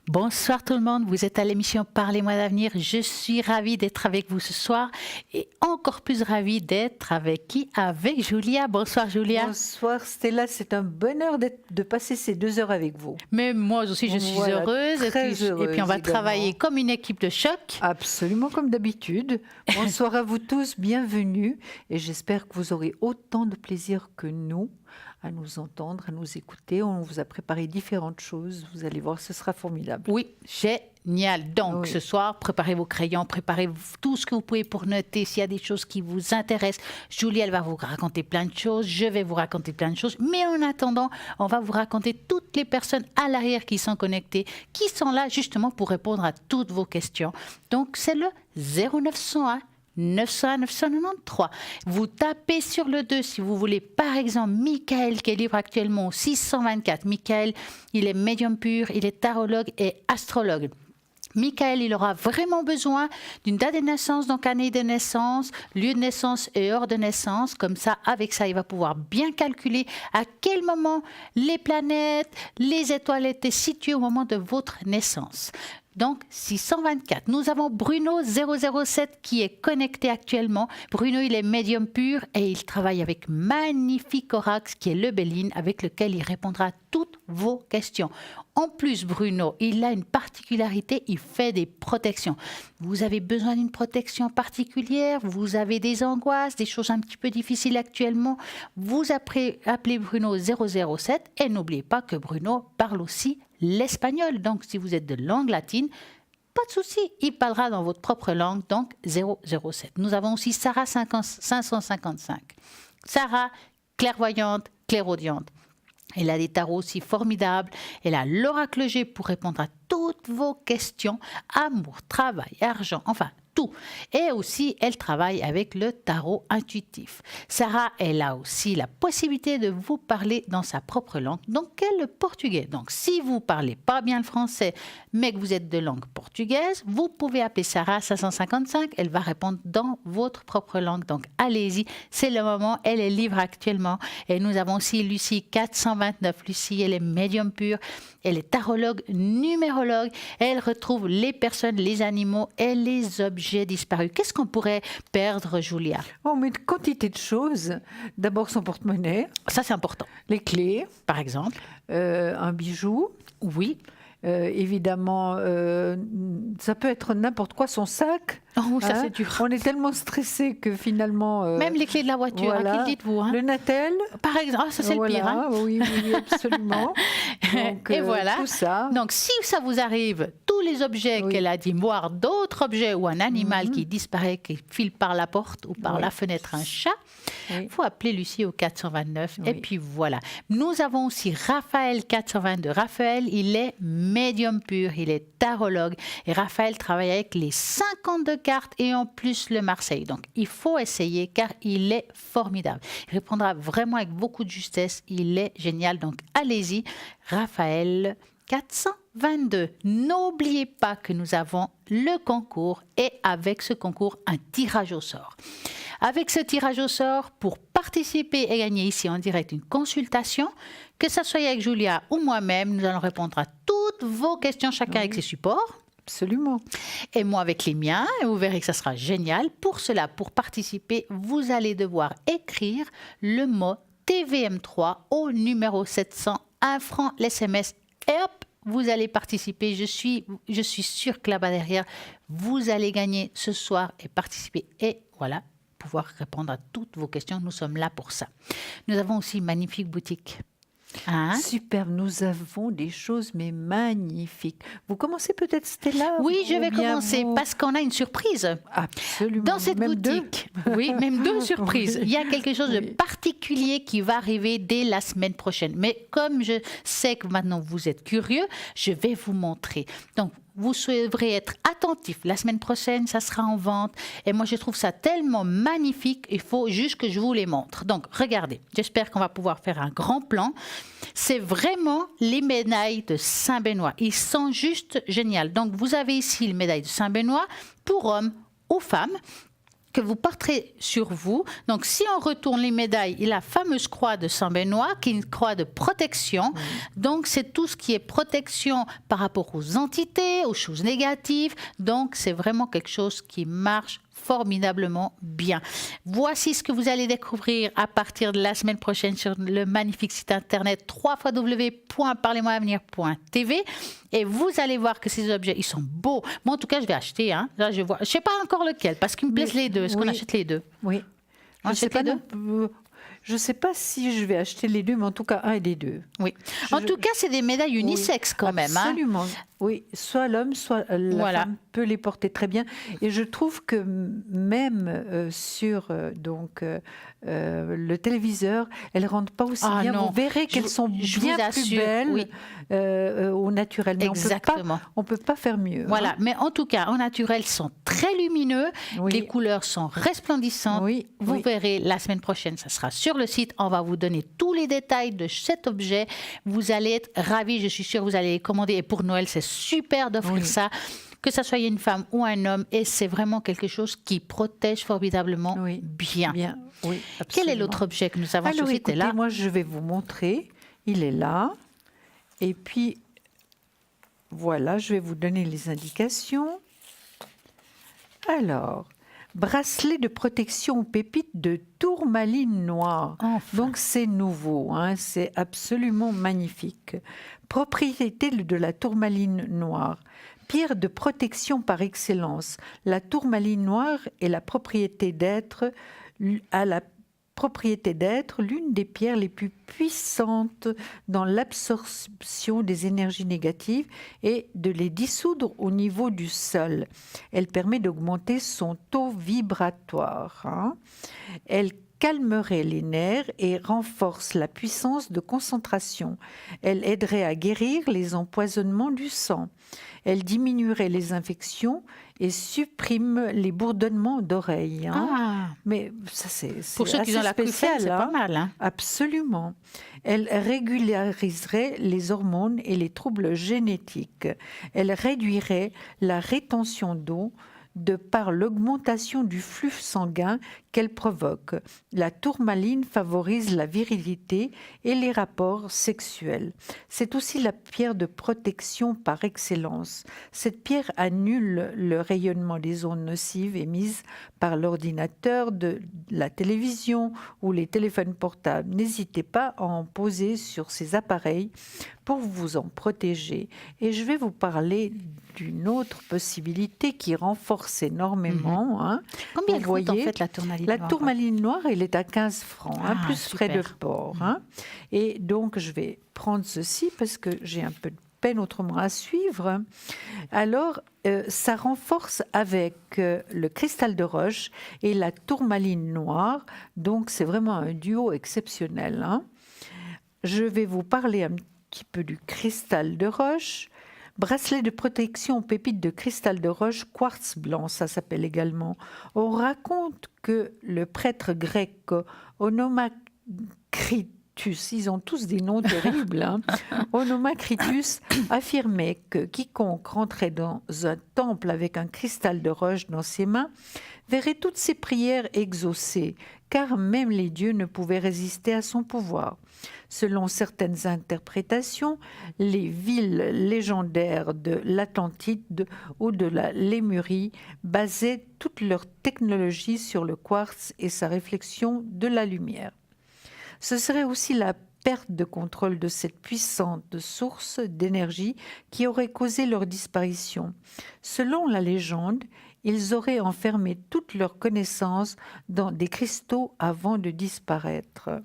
Bonsoir tout le monde, vous êtes à l'émission Parlez-moi d'avenir. Je suis ravie d'être avec vous ce soir et encore plus ravie d'être avec qui? Avec Julia. Bonsoir Julia. Bonsoir Stella, c'est un bonheur de passer ces 2 heures avec vous. Mais moi aussi je suis heureuse. Très et puis on va travailler comme une équipe de choc. Absolument comme d'habitude. Bonsoir à vous tous, bienvenue. Et j'espère que vous aurez autant de plaisir que nous à nous entendre, à nous écouter. On vous a préparé différentes choses. Vous allez voir, ce sera formidable. Oui, génial. Donc, ce soir, préparez vos crayons, préparez tout ce que vous pouvez pour noter s'il y a des choses qui vous intéressent. Julie, elle va vous raconter plein de choses. Je vais vous raconter plein de choses. Mais en attendant, on va vous raconter toutes les personnes à l'arrière qui sont connectées, qui sont là justement pour répondre à toutes vos questions. Donc, c'est le 0901 901 993. Vous tapez sur le 2 si vous voulez, par exemple, Michael qui est libre actuellement au 624. Michael, il est médium pur, il est tarologue et astrologue. Michael, il aura vraiment besoin d'une date de naissance, donc année de naissance, lieu de naissance et heure de naissance. Comme ça, avec ça, il va pouvoir bien calculer à quel moment les planètes, les étoiles étaient situées au moment de votre naissance. Donc, 624. Nous avons Bruno 007 qui est connecté actuellement. Bruno, il est médium pur et il travaille avec Magnifique Oracle, qui est le Béline, avec lequel il répondra à toutes vos questions. En plus, Bruno, il a une particularité, il fait des protections. Vous avez besoin d'une protection particulière, vous avez des angoisses, des choses un petit peu difficiles actuellement. Vous appelez Bruno 007 et n'oubliez pas que Bruno parle aussi l'espagnol. Donc, si vous êtes de langue latine, pas de souci, il parlera dans votre propre langue, donc 007. Nous avons aussi Sarah 555. Sarah, clairvoyante, clairaudiente. Elle a des tarots aussi formidables. Elle a l'oracle G pour répondre à toutes vos questions. Amour, travail, argent, enfin tout. Et aussi, elle travaille avec le tarot intuitif. Sarah, elle a aussi la possibilité de vous parler dans sa propre langue, donc le portugais. Donc, si vous parlez pas bien le français, mais que vous êtes de langue portugaise, vous pouvez appeler Sarah 555. Elle va répondre dans votre propre langue. Donc, allez-y, c'est le moment. Elle est libre actuellement. Et nous avons aussi Lucie 429. Lucie, elle est médium pure. Elle est tarologue, numérologue. Elle retrouve les personnes, les animaux et les objets disparus. Qu'est-ce qu'on pourrait perdre, Julia? Oh, mais une quantité de choses. D'abord son porte-monnaie. Ça, c'est important. Les clés. Par exemple. Un bijou. Oui. Évidemment, ça peut être n'importe quoi, son sac. Oh, ça c'est dur. On est tellement stressé que finalement... Même les clés de la voiture, voilà. à qui dites-vous Le Natel. Par exemple, ça c'est le pire. Hein. Oui, absolument. Donc, et voilà. Tout ça. Donc, si ça vous arrive, tous les objets qu'elle a dit, voire d'autres objets ou un animal qui disparaît, qui file par la porte ou par la fenêtre, un chat, il faut appeler Lucie au 429. Et puis voilà. Nous avons aussi Raphaël 422. Raphaël, il est médium pur, il est tarologue. Et Raphaël travaille avec les 52 cartes et en plus le Marseille. Donc, il faut essayer car il est formidable. Il répondra vraiment avec beaucoup de justesse. Il est génial. Donc, allez-y. Raphaël 422. N'oubliez pas que nous avons le concours et avec ce concours, un tirage au sort. Avec ce tirage au sort, pour participer et gagner ici en direct une consultation, que ça soit avec Julia ou moi-même, nous allons répondre à toutes vos questions, chacun avec ses supports. Absolument. Et moi avec les miens, et vous verrez que ça sera génial. Pour cela, pour participer, vous allez devoir écrire le mot TVM3 au numéro 700, 1 franc l'SMS, et hop, vous allez participer. Je suis sûre que là-bas derrière, vous allez gagner ce soir et participer. Et voilà, pouvoir répondre à toutes vos questions. Nous sommes là pour ça. Nous avons aussi une magnifique boutique. Hein? Superbe, nous avons des choses mais magnifiques. Vous commencez peut-être Stella? Oui, je vais commencer parce qu'on a une surprise. Absolument. Dans cette même boutique. Oui, même 2 surprises. Il y a quelque chose de particulier qui va arriver dès la semaine prochaine. Mais comme je sais que maintenant vous êtes curieux, je vais vous montrer. Donc, vous devrez être attentif. La semaine prochaine, ça sera en vente. Et moi, je trouve ça tellement magnifique. Il faut juste que je vous les montre. Donc, regardez. J'espère qu'on va pouvoir faire un grand plan. C'est vraiment les médailles de Saint-Benoît. Ils sont juste géniaux. Donc, vous avez ici les médailles de Saint-Benoît pour hommes ou femmes. que vous porterez sur vous. Donc, si on retourne les médailles, il y a la fameuse croix de Saint Benoît, qui est une croix de protection. Donc, c'est tout ce qui est protection par rapport aux entités, aux choses négatives. Donc, c'est vraiment quelque chose qui marche formidablement bien. Voici ce que vous allez découvrir à partir de la semaine prochaine sur le magnifique site internet www.parlez-moi-avenir.tv et vous allez voir que ces objets, ils sont beaux. Moi, en tout cas, je vais acheter. Hein. Là, je vois. Je sais pas encore lequel parce qu'ils me plaisent les deux. Est-ce qu'on achète les deux? Oui. On achète les deux? Je ne sais pas si je vais acheter les deux, mais en tout cas, un des deux. Oui. En tout cas, c'est des médailles unisexes quand même. Absolument. Oui, soit l'homme, soit la femme peut les porter très bien. Et je trouve que même sur le téléviseur, elles ne rendent pas aussi bien. Non. Vous verrez qu'elles sont bien plus belles au naturel. Mais exactement. On ne peut pas faire mieux. Voilà, hein. mais en tout cas, en naturel, ils sont très lumineux. Les couleurs sont resplendissantes. Vous verrez la semaine prochaine, ça sera sur le site. On va vous donner tous les détails de cet objet. Vous allez être ravis. Je suis sûre que vous allez les commander. Et pour Noël, c'est super d'offrir ça, que ça soit une femme ou un homme, et c'est vraiment quelque chose qui protège formidablement bien. Oui, quel est l'autre objet que nous avons sur le site? Écoutez, moi je vais vous montrer, il est là, et puis voilà, je vais vous donner les indications. Alors, bracelet de protection aux pépites de tourmaline noire. Donc c'est nouveau, hein, c'est absolument magnifique. Propriété de la tourmaline noire. Pierre de protection par excellence. La tourmaline noire est la propriété d'être l'une des pierres les plus puissantes dans l'absorption des énergies négatives et de les dissoudre au niveau du sol. Elle permet d'augmenter son taux vibratoire. Hein. Elle calmerait les nerfs et renforce la puissance de concentration. Elle aiderait à guérir les empoisonnements du sang. Elle diminuerait les infections et supprime les bourdonnements d'oreilles. Hein. Mais ça, c'est pour ceux qui ont la spécial, c'est pas mal. Hein. Absolument. Elle régulariserait les hormones et les troubles génétiques. Elle réduirait la rétention d'eau de par l'augmentation du flux sanguin qu'elle provoque. La tourmaline favorise la virilité et les rapports sexuels. C'est aussi la pierre de protection par excellence. Cette pierre annule le rayonnement des ondes nocives émises par l'ordinateur, de la télévision ou les téléphones portables. N'hésitez pas à en poser sur ces appareils pour vous en protéger. Et je vais vous parler d'une autre possibilité qui renforce énormément. Hein. Combien elle coûte en fait la tourmaline noire? La tourmaline noire, elle est à 15 francs, plus frais de port. Hein. Et donc, je vais prendre ceci parce que j'ai un peu de peine autrement à suivre. Alors, ça renforce avec le cristal de roche et la tourmaline noire. Donc, c'est vraiment un duo exceptionnel. Hein. Je vais vous parler un petit peu du cristal de roche. Bracelet de protection aux pépites de cristal de roche, quartz blanc, ça s'appelle également. On raconte que le prêtre grec Onomacritus, ils ont tous des noms terribles, hein, Onomacritus affirmait que quiconque rentrait dans un temple avec un cristal de roche dans ses mains verrait toutes ses prières exaucées, car même les dieux ne pouvaient résister à son pouvoir. Selon certaines interprétations, les villes légendaires de l'Atlantide ou de la Lémurie basaient toute leur technologie sur le quartz et sa réflexion de la lumière. Ce serait aussi la perte de contrôle de cette puissante source d'énergie qui aurait causé leur disparition. Selon la légende, ils auraient enfermé toutes leurs connaissances dans des cristaux avant de disparaître.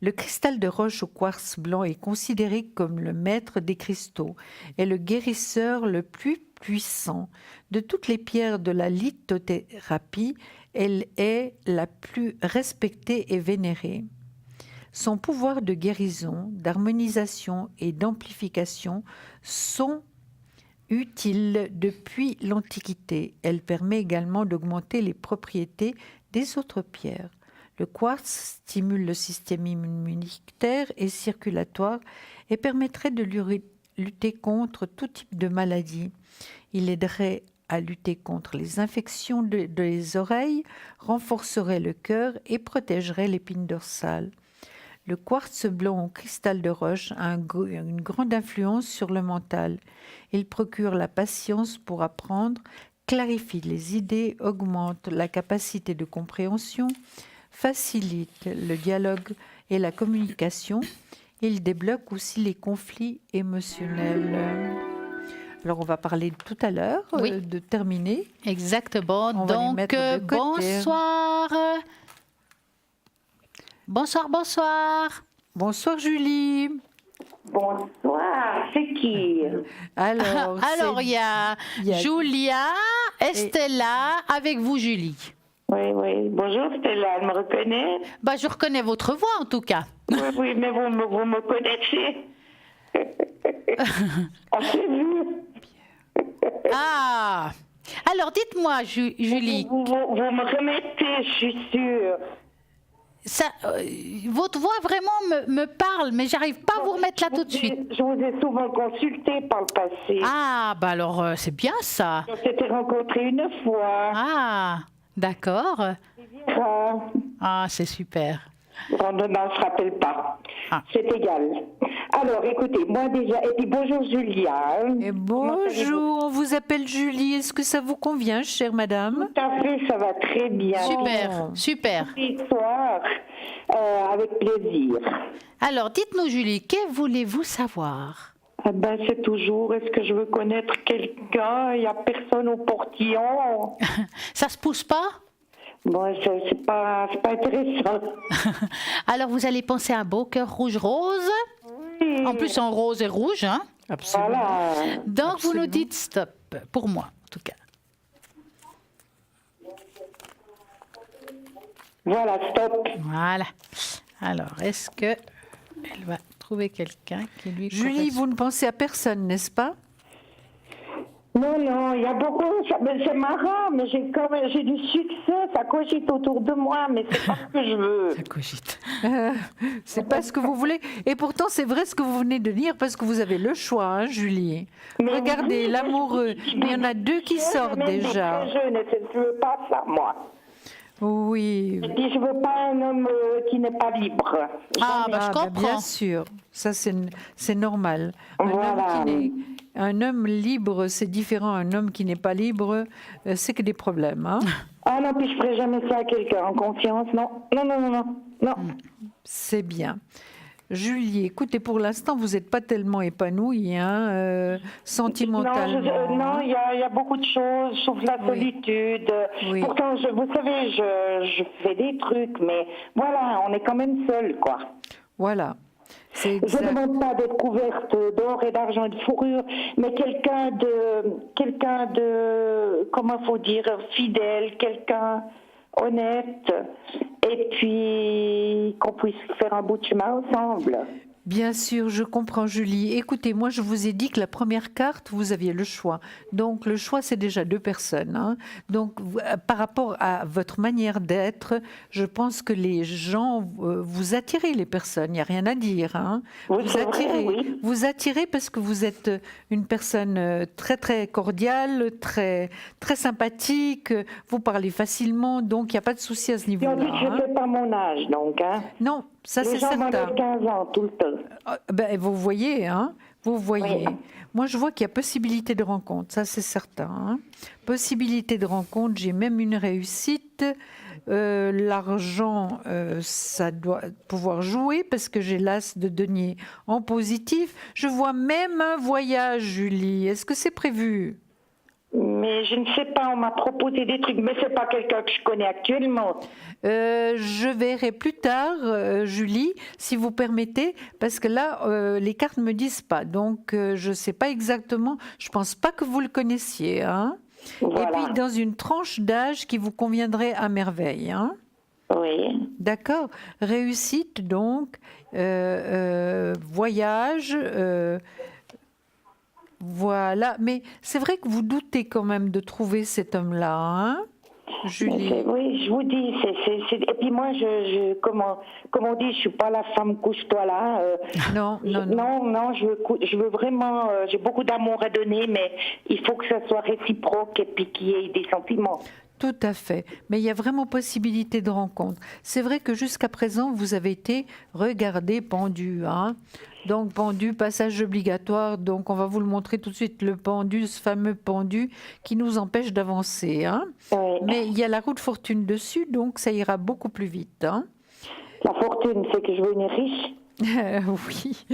Le cristal de roche au quartz blanc est considéré comme le maître des cristaux et le guérisseur le plus puissant. De toutes les pierres de la lithothérapie, elle est la plus respectée et vénérée. Son pouvoir de guérison, d'harmonisation et d'amplification sont utiles depuis l'Antiquité. Elle permet également d'augmenter les propriétés des autres pierres. Le quartz stimule le système immunitaire et circulatoire et permettrait de lutter contre tout type de maladie. Il aiderait à lutter contre les infections des oreilles, renforcerait le cœur et protégerait l'épine dorsale. Le quartz blanc au cristal de roche a une grande influence sur le mental. Il procure la patience pour apprendre, clarifie les idées, augmente la capacité de compréhension, facilite le dialogue et la communication. Il débloque aussi les conflits émotionnels. Alors, on va parler tout à l'heure de terminer. Exactement. On va les Donc, mettre de côté. bonsoir. Bonsoir, bonsoir. Bonsoir, Julie. Bonsoir, c'est qui? Alors, il y a Julia, Estella, avec vous, Julie. Oui, oui. Bonjour Stella, elle me reconnaît? Bah, je reconnais votre voix, en tout cas. Oui, oui, mais vous me connaissez. On s'est vu. Ah. Alors, dites-moi, Julie. Vous me remettez, je suis sûre. Ça, votre voix vraiment me parle, mais j'arrive pas à vous remettre là tout de suite. Je vous ai souvent consulté par le passé. Ah, bah alors, c'est bien ça. On s'était rencontrés une fois. Ah, d'accord. Ah, c'est super. On ne se rappelle pas. Ah. C'est égal. Alors, écoutez, moi déjà, et puis bonjour Julia. Et bonjour, on vous appelle Julie. Est-ce que ça vous convient, chère madame? Tout à fait, ça va très bien. Super, super. Histoire, avec plaisir. Alors, dites-nous, Julie, que voulez-vous savoir? Ben, c'est toujours, est-ce que je veux connaître quelqu'un? Il n'y a personne au portillon. Ça se pousse pas? Bon, c'est pas intéressant. Alors, vous allez penser à un beau cœur rouge-rose. Oui. En plus, en rose et rouge, hein? Absolument. Voilà. Donc, Absolument. vous nous dites stop, pour moi, en tout cas. Voilà, stop. Voilà. Alors, est-ce que elle va trouver quelqu'un qui lui Julie, correspond? vous ne pensez à personne, n'est-ce pas? Non, non, il y a beaucoup, c'est marrant, mais j'ai du succès, ça cogite autour de moi, mais c'est pas ce que je veux. Ça cogite. C'est pas ce que vous voulez. Et pourtant, c'est vrai ce que vous venez de dire, parce que vous avez le choix, hein, Julie. Mais Regardez, oui, l'amoureux. Il y en a deux qui sortent Même déjà. des très jeunes, et je veux pas ça, moi. Oui. Et puis, je veux pas un homme qui n'est pas libre. Ah, bah, je Ah, bah, comprends. bien sûr, ça c'est normal. Voilà. Un homme libre, c'est différent. Un homme qui n'est pas libre, c'est que des problèmes. Hein. Ah non, puis je ferai jamais ça à quelqu'un en confiance, non. Non, non, non, non. Non. C'est bien. Julie, écoutez, pour l'instant, vous n'êtes pas tellement épanouie, hein, sentimentalement. Non, il y a beaucoup de choses, sauf la Oui. solitude. Oui. Pourtant, vous savez, je fais des trucs, mais voilà, on est quand même seul, quoi. Voilà. C'est Je ne exact. demande pas d'être couverte d'or et d'argent et de fourrure, mais quelqu'un de, comment faut dire, fidèle, quelqu'un honnête, et puis qu'on puisse faire un bout de chemin ensemble. Bien sûr, je comprends, Julie. Écoutez, moi, je vous ai dit que la première carte, vous aviez le choix. Donc, le choix, c'est déjà deux personnes. Hein. Donc, par rapport à votre manière d'être, je pense que les gens, vous attirez les personnes. Il n'y a rien à dire. Hein. Oui, Vous c'est vrai, attirez. oui. Vous attirez parce que vous êtes une personne très, très cordiale, très, très sympathique. Vous parlez facilement, donc il n'y a pas de souci à ce Et on niveau-là. dit que je ne fais pas mon âge, donc. Hein. Non, ça, Les c'est gens certain. m'enlèvent 15 ans tout le temps. Ben, vous voyez, hein, vous voyez. Oui. Moi, je vois qu'il y a possibilité de rencontre, ça c'est certain. Hein. Possibilité de rencontre, j'ai même une réussite. L'argent, ça doit pouvoir jouer parce que j'ai l'as de denier en positif. Je vois même un voyage, Julie. Est-ce que c'est prévu? Mais je ne sais pas, on m'a proposé des trucs, mais c'est pas quelqu'un que je connais actuellement. Je verrai plus tard, Julie, si vous permettez, parce que là, les cartes ne me disent pas. Donc, je ne sais pas exactement. Je ne pense pas que vous le connaissiez. Hein. Voilà. Et puis, dans une tranche d'âge qui vous conviendrait à merveille. Hein. Oui. D'accord. Réussite, donc, voyage. Voilà. Mais c'est vrai que vous doutez quand même de trouver cet homme-là. Hein. Julie. Oui, je vous dis, et puis moi, comme on dit, je suis pas la femme couche-toi là. Non. Je veux vraiment, j'ai beaucoup d'amour à donner, mais il faut que ça soit réciproque et puis qu'il y ait des sentiments. Tout à fait. Mais il y a vraiment possibilité de rencontre. C'est vrai que jusqu'à présent, vous avez été regardé pendu. Hein. Donc, pendu, passage obligatoire. Donc, on va vous le montrer tout de suite. Le pendu, ce fameux pendu qui nous empêche d'avancer. Hein. Oui. Mais il y a la roue de fortune dessus, donc ça ira beaucoup plus vite. Hein. La fortune, c'est que je veux une riche. Oui,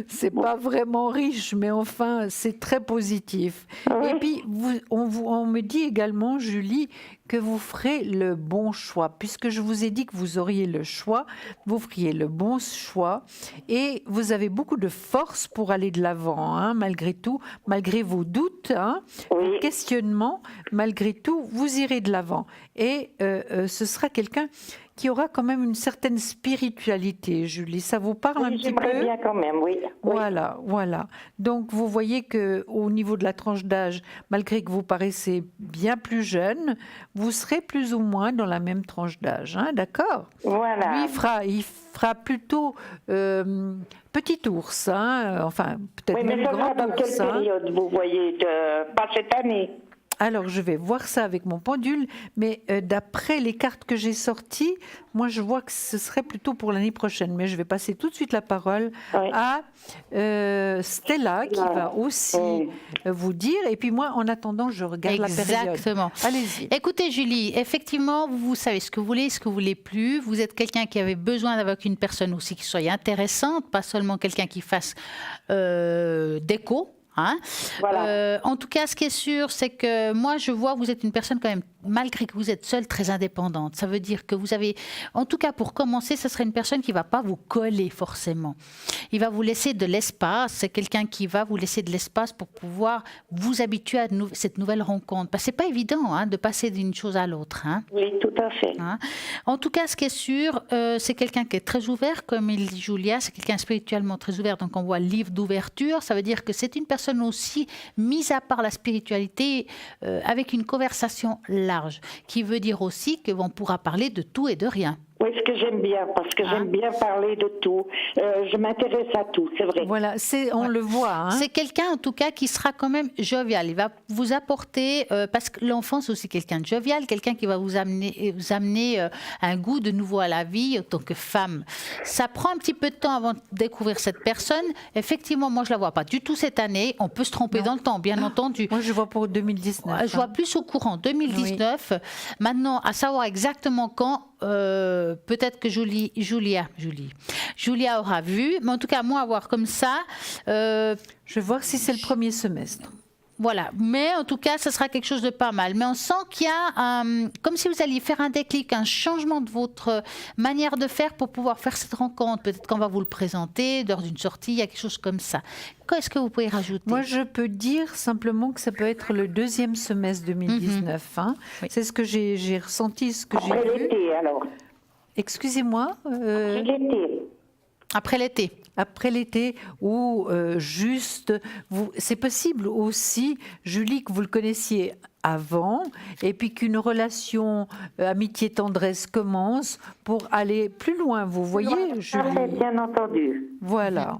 c'est pas vraiment riche, mais enfin, c'est très positif. Oui. Et puis, on me dit également, Julie, que vous ferez le bon choix. Puisque je vous ai dit que vous auriez le choix, vous feriez le bon choix. Et vous avez beaucoup de force pour aller de l'avant, hein, malgré tout, malgré vos doutes, hein, Oui. vos questionnements, malgré tout, vous irez de l'avant. Et ce sera quelqu'un qui aura quand même une certaine spiritualité, Julie. Ça vous parle un petit peu? J'aimerais bien quand même, oui. Voilà. Donc, vous voyez qu'au niveau de la tranche d'âge, malgré que vous paraissez bien plus jeune, vous serez plus ou moins dans la même tranche d'âge, hein, d'accord? Voilà. Lui, il fera plutôt petit ours, hein, enfin, peut-être Oui, mais même ça sera grand dans quelle ours. Hein. période, vous voyez, pas cette année? Alors, je vais voir ça avec mon pendule, mais d'après les cartes que j'ai sorties, moi, je vois que ce serait plutôt pour l'année prochaine. Mais je vais passer tout de suite la parole à Stella, qui va aussi vous dire. Et puis moi, en attendant, je regarde la période. Exactement. Allez-y. Écoutez, Julie, effectivement, vous savez ce que vous voulez, ce que vous voulez plus. Vous êtes quelqu'un qui avait besoin d'avoir une personne aussi qui soit intéressante, pas seulement quelqu'un qui fasse déco. Hein. Voilà. En tout cas, ce qui est sûr, c'est que moi, je vois que vous êtes une personne quand même, malgré que vous êtes seule, très indépendante. Ça veut dire que vous avez, en tout cas pour commencer, ce serait une personne qui ne va pas vous coller forcément. Il va vous laisser de l'espace. C'est quelqu'un qui va vous laisser de l'espace pour pouvoir vous habituer à cette nouvelle rencontre. Parce que ce n'est pas évident de passer d'une chose à l'autre. Hein. Oui, tout à fait. Hein. En tout cas, ce qui est sûr, c'est quelqu'un qui est très ouvert, comme il dit Julia, c'est quelqu'un spirituellement très ouvert. Donc on voit livre d'ouverture, ça veut dire que c'est une personne aussi mise à part la spiritualité avec une conversation large, qui veut dire aussi qu'on pourra parler de tout et de rien. Oui, ce que j'aime bien, parce que j'aime bien parler de tout. Je m'intéresse à tout, c'est vrai. Voilà, on le voit. Hein. C'est quelqu'un, en tout cas, qui sera quand même jovial. Il va vous apporter, parce que l'enfant, c'est aussi quelqu'un de jovial, quelqu'un qui va vous amener un goût de nouveau à la vie en tant que femme. Ça prend un petit peu de temps avant de découvrir cette personne. Effectivement, moi, je ne la vois pas du tout cette année. On peut se tromper dans le temps, bien entendu. Moi, je vois pour 2019. Je vois plus au courant 2019. Oui. Maintenant, à savoir exactement quand, peut-être que Julia aura vu, mais en tout cas, moi, voir comme ça. Je vais voir si c'est le premier semestre. Voilà, mais en tout cas, ce sera quelque chose de pas mal. Mais on sent qu'il y a, comme si vous alliez faire un déclic, un changement de votre manière de faire pour pouvoir faire cette rencontre. Peut-être qu'on va vous le présenter lors d'une sortie, il y a quelque chose comme ça. Qu'est-ce que vous pouvez rajouter? Moi, je peux dire simplement que ça peut être le deuxième semestre 2019. Hein. Oui. C'est ce que j'ai ressenti, ce que j'ai vu. Après l'été, alors. Excusez-moi. Après l'été. Après l'été. Après l'été, ou juste, c'est possible aussi, Julie, que vous le connaissiez avant, et puis qu'une relation amitié-tendresse commence pour aller plus loin, vous voyez, Julie? Bien entendu. Voilà.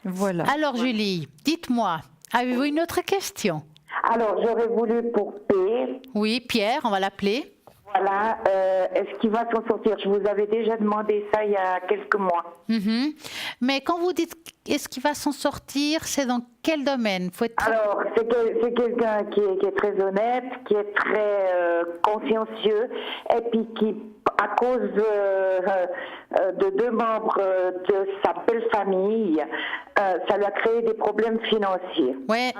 Voilà. Alors, Julie, dites-moi, avez-vous une autre question? Alors, j'aurais voulu pour Pierre. Oui, Pierre, on va l'appeler. Voilà, est-ce qu'il va s'en sortir? Je vous avais déjà demandé ça il y a quelques mois. Mais quand vous dites est-ce qu'il va s'en sortir, c'est dans quel domaine? Alors, c'est quelqu'un qui est très honnête, qui est très consciencieux, et puis qui, à cause de deux membres de sa belle famille, ça lui a créé des problèmes financiers. Ouais.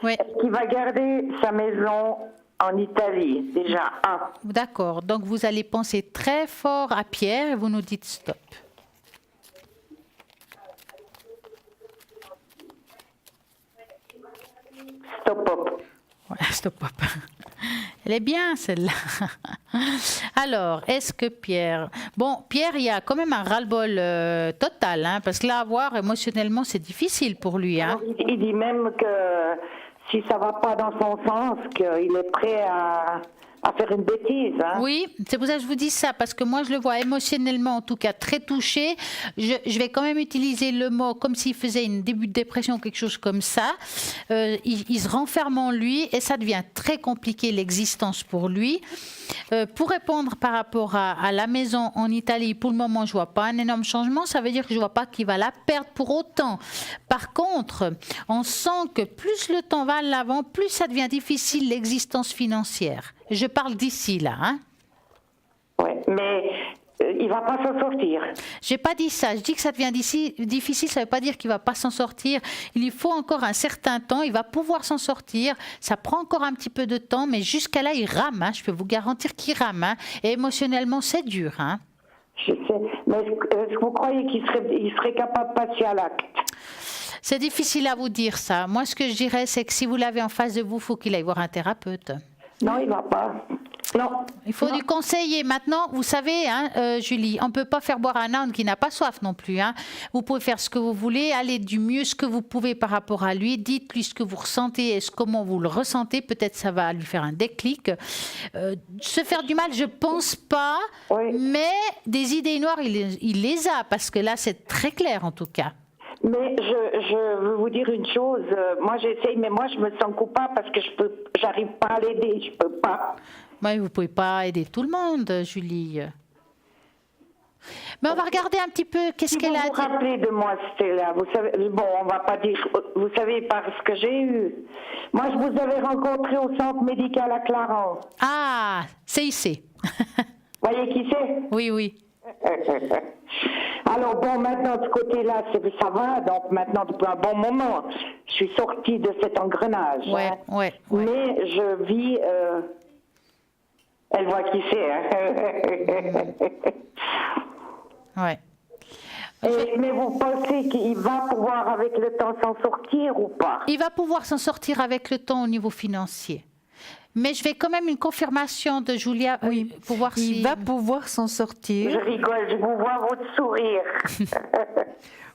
Est-ce qu'il va garder sa maison en Italie, déjà? D'accord, donc vous allez penser très fort à Pierre et vous nous dites stop. Stop-up. Ouais, stop-up. Elle est bien, celle-là. Alors, est-ce que Pierre... Bon, Pierre, il y a quand même un ras-le-bol total, hein, parce que là, voir émotionnellement, c'est difficile pour lui. Hein. Alors, il dit même que si ça ne va pas dans son sens, qu'il est prêt à à faire une bêtise. Hein. Oui, c'est pour ça que je vous dis ça, parce que moi je le vois émotionnellement en tout cas très touché. Je vais quand même utiliser le mot comme s'il faisait une début de dépression ou quelque chose comme ça. Il se renferme en lui et ça devient très compliqué l'existence pour lui. Pour répondre par rapport à la maison en Italie, pour le moment je vois pas un énorme changement, ça veut dire que je vois pas qu'il va la perdre pour autant. Par contre, on sent que plus le temps va à l'avant, plus ça devient difficile l'existence financière. Je parle d'ici, là. Hein. Oui, mais il ne va pas s'en sortir. Je n'ai pas dit ça. Je dis que ça devient difficile, ça ne veut pas dire qu'il ne va pas s'en sortir. Il lui faut encore un certain temps. Il va pouvoir s'en sortir. Ça prend encore un petit peu de temps, mais jusqu'à là, il rame. Hein. Je peux vous garantir qu'il rame. Hein. Et émotionnellement, c'est dur. Hein. Je sais. Mais est-ce que vous croyez qu'il serait capable de passer à l'acte? C'est difficile à vous dire ça. Moi, ce que je dirais, c'est que si vous l'avez en face de vous, il faut qu'il aille voir un thérapeute. Non, il ne va pas. Non. Il faut lui conseiller. Maintenant, vous savez, hein, Julie, on ne peut pas faire boire un âne qui n'a pas soif non plus. Hein. Vous pouvez faire ce que vous voulez, aller du mieux ce que vous pouvez par rapport à lui. Dites-lui ce que vous ressentez et comment vous le ressentez. Peut-être ça va lui faire un déclic. Se faire du mal, je ne pense pas. Oui. Mais des idées noires, il les a. Parce que là, c'est très clair en tout cas. Mais je veux vous dire une chose. Moi, j'essaye, mais moi, je me sens coupable parce que j'arrive pas à l'aider. Je peux pas. Oui, vous ne pouvez pas aider tout le monde, Julie. Mais on va regarder un petit peu qu'est-ce qu'elle a dit. Vous vous rappelez de moi, Stella. Vous savez, bon, on va pas dire. Vous savez par ce que j'ai eu. Moi, je vous avais rencontré au centre médical à Clarence. Ah, CIC. Vous voyez qui c'est? Oui, oui. Alors bon, maintenant de ce côté-là, ça va. Donc maintenant, depuis un bon moment, je suis sortie de cet engrenage. Ouais, hein. ouais. Mais je vis. Elle voit qui c'est. Hein. Ouais. Mais vous pensez qu'il va pouvoir avec le temps s'en sortir ou pas? Il va pouvoir s'en sortir avec le temps au niveau financier. Mais je vais quand même une confirmation de Julia pour voir si... Il va pouvoir s'en sortir. Je rigole, je vous vois votre sourire.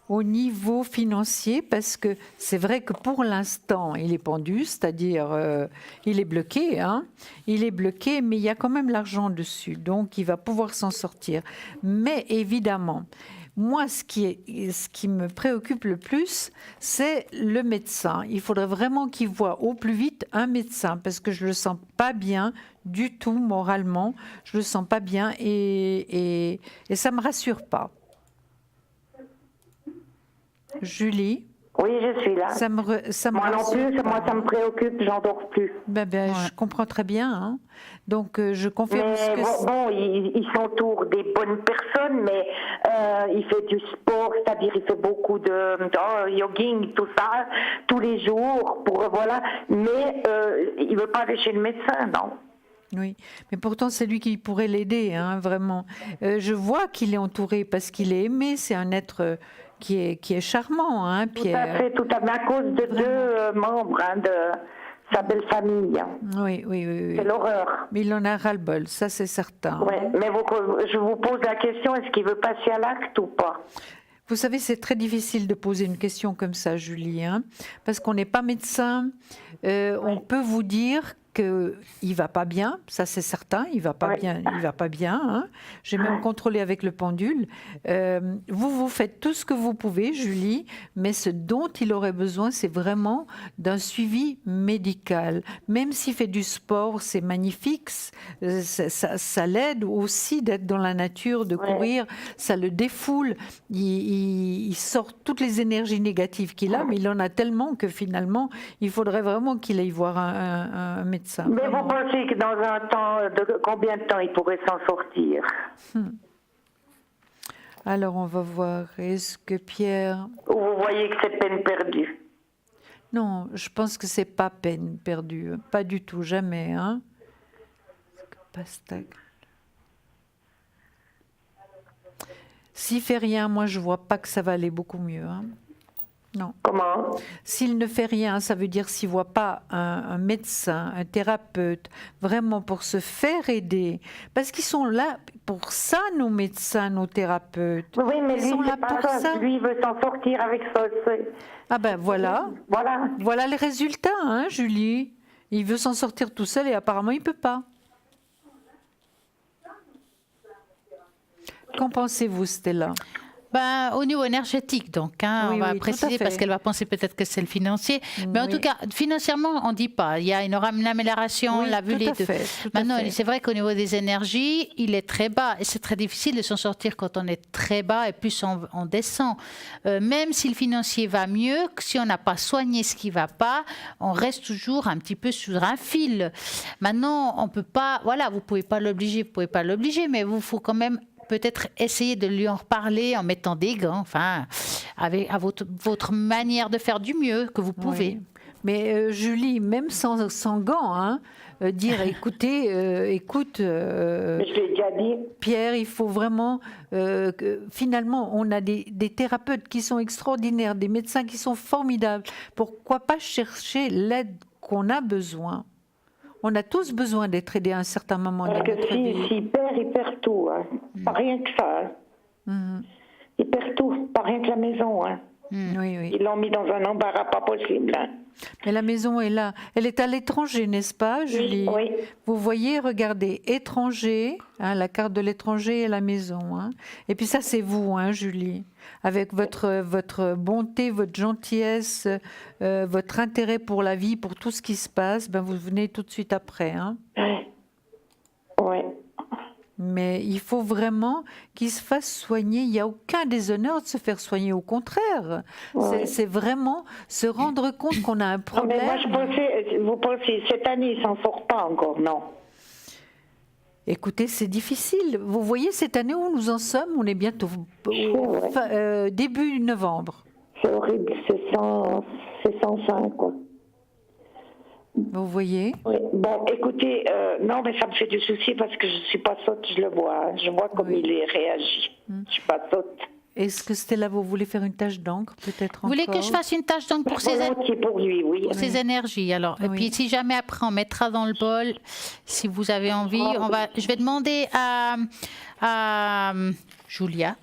Au niveau financier, parce que c'est vrai que pour l'instant, il est pendu, c'est-à-dire il est bloqué, hein, il est bloqué, mais il y a quand même l'argent dessus, donc il va pouvoir s'en sortir. Mais évidemment, moi, ce qui me préoccupe le plus, c'est le médecin. Il faudrait vraiment qu'il voie au plus vite un médecin, parce que je le sens pas bien du tout moralement, je le sens pas bien et ça me rassure pas. Julie? Oui, je suis là. Moi non plus, moi ça me préoccupe, j'en dors plus. Je comprends très bien. Hein. Donc je confirme mais ce que il s'entoure des bonnes personnes, mais il fait du sport, c'est-à-dire il fait beaucoup de jogging, tout ça, tous les jours, voilà. Mais il veut pas aller chez le médecin, non. Oui, mais pourtant c'est lui qui pourrait l'aider, hein, vraiment. Je vois qu'il est entouré parce qu'il est aimé, c'est un être qui est charmant, hein, Pierre. Tout à fait, à cause de deux membres de sa belle famille. Oui. C'est l'horreur. Mais il en a ras-le-bol, ça c'est certain. Oui, mais je vous pose la question, est-ce qu'il veut passer à l'acte ou pas? Vous savez, c'est très difficile de poser une question comme ça, Julie, hein, parce qu'on n'est pas médecin. On peut vous dire qu'il va pas bien, ça c'est certain, il va pas bien, il va pas bien. Hein. J'ai même contrôlé avec le pendule. Vous faites tout ce que vous pouvez, Julie, mais ce dont il aurait besoin, c'est vraiment d'un suivi médical. Même s'il fait du sport, c'est magnifique, ça l'aide aussi d'être dans la nature, de courir, ça le défoule, il sort toutes les énergies négatives qu'il a, mais il en a tellement que finalement, il faudrait vraiment qu'il aille voir un médecin. Mais vous pensez que dans un temps, de combien de temps il pourrait s'en sortir? Alors on va voir, est-ce que Pierre... Ou vous voyez que c'est peine perdue? Non, je pense que c'est pas peine perdue, pas du tout, jamais. Hein. S'il fait rien, moi je vois pas que ça va aller beaucoup mieux. Hein. Non. Comment? S'il ne fait rien, ça veut dire s'il ne voit pas un médecin, un thérapeute, vraiment pour se faire aider. Parce qu'ils sont là pour ça, nos médecins, nos thérapeutes. Oui, mais ils lui, sont là pas pour ça. Lui, il veut s'en sortir avec ça. Ah ben voilà. Voilà. Voilà les résultats, hein, Julie. Il veut s'en sortir tout seul et apparemment, il ne peut pas. Qu'en pensez-vous, Stella? Au niveau énergétique, donc, on va préciser parce qu'elle va penser peut-être que c'est le financier. Mais en tout cas, financièrement, on ne dit pas. Il aura une amélioration, on l'a vu les deux. Maintenant, c'est vrai qu'au niveau des énergies, il est très bas. Et c'est très difficile de s'en sortir quand on est très bas et plus on descend. Même si le financier va mieux, si on n'a pas soigné ce qui ne va pas, on reste toujours un petit peu sur un fil. Maintenant, on ne peut pas... Voilà, vous ne pouvez pas l'obliger, mais il faut quand même peut-être essayer de lui en reparler en mettant des gants, enfin, avec à votre manière de faire du mieux que vous pouvez. Oui. Mais Julie, même sans gants, dire écoutez, écoute, je l'ai déjà dit. Pierre, il faut vraiment que, finalement, on a des thérapeutes qui sont extraordinaires, des médecins qui sont formidables. Pourquoi pas chercher l'aide qu'on a besoin? On a tous besoin d'être aidés à un certain moment de notre vie. S'il perd, il perd tout. Hein. Pas rien que ça. Hein. Il perd tout, pas rien que la maison. Hein. Oui. Ils l'ont mis dans un embarras pas possible. Hein. Mais la maison est là. Elle est à l'étranger, n'est-ce pas, Julie? Oui. Vous voyez, regardez, étranger, la carte de l'étranger et la maison. Et puis ça, c'est vous, Julie, avec votre bonté, votre gentillesse, votre intérêt pour la vie, pour tout ce qui se passe. Vous venez tout de suite après. Oui. Mais il faut vraiment qu'il se fasse soigner. Il n'y a aucun déshonneur de se faire soigner, au contraire. Ouais. C'est vraiment se rendre compte qu'on a un problème. Non, mais moi, vous pensez, cette année, il ne s'en sort pas encore, non? Écoutez, c'est difficile. Vous voyez, cette année où nous en sommes, on est bientôt début novembre. C'est horrible, c'est 105, quoi. Vous voyez? Oui. Bon, écoutez, non, mais ça me fait du souci parce que je ne suis pas sotte, je le vois. Hein. Je vois comme il est réagi. Je ne suis pas sotte. Est-ce que Stella, vous voulez faire une tache d'encre, peut-être encore? Vous voulez que je fasse une tache d'encre pour ses énergies, alors. Et puis, si jamais après, on mettra dans le bol, si vous avez envie, je vais demander à Julia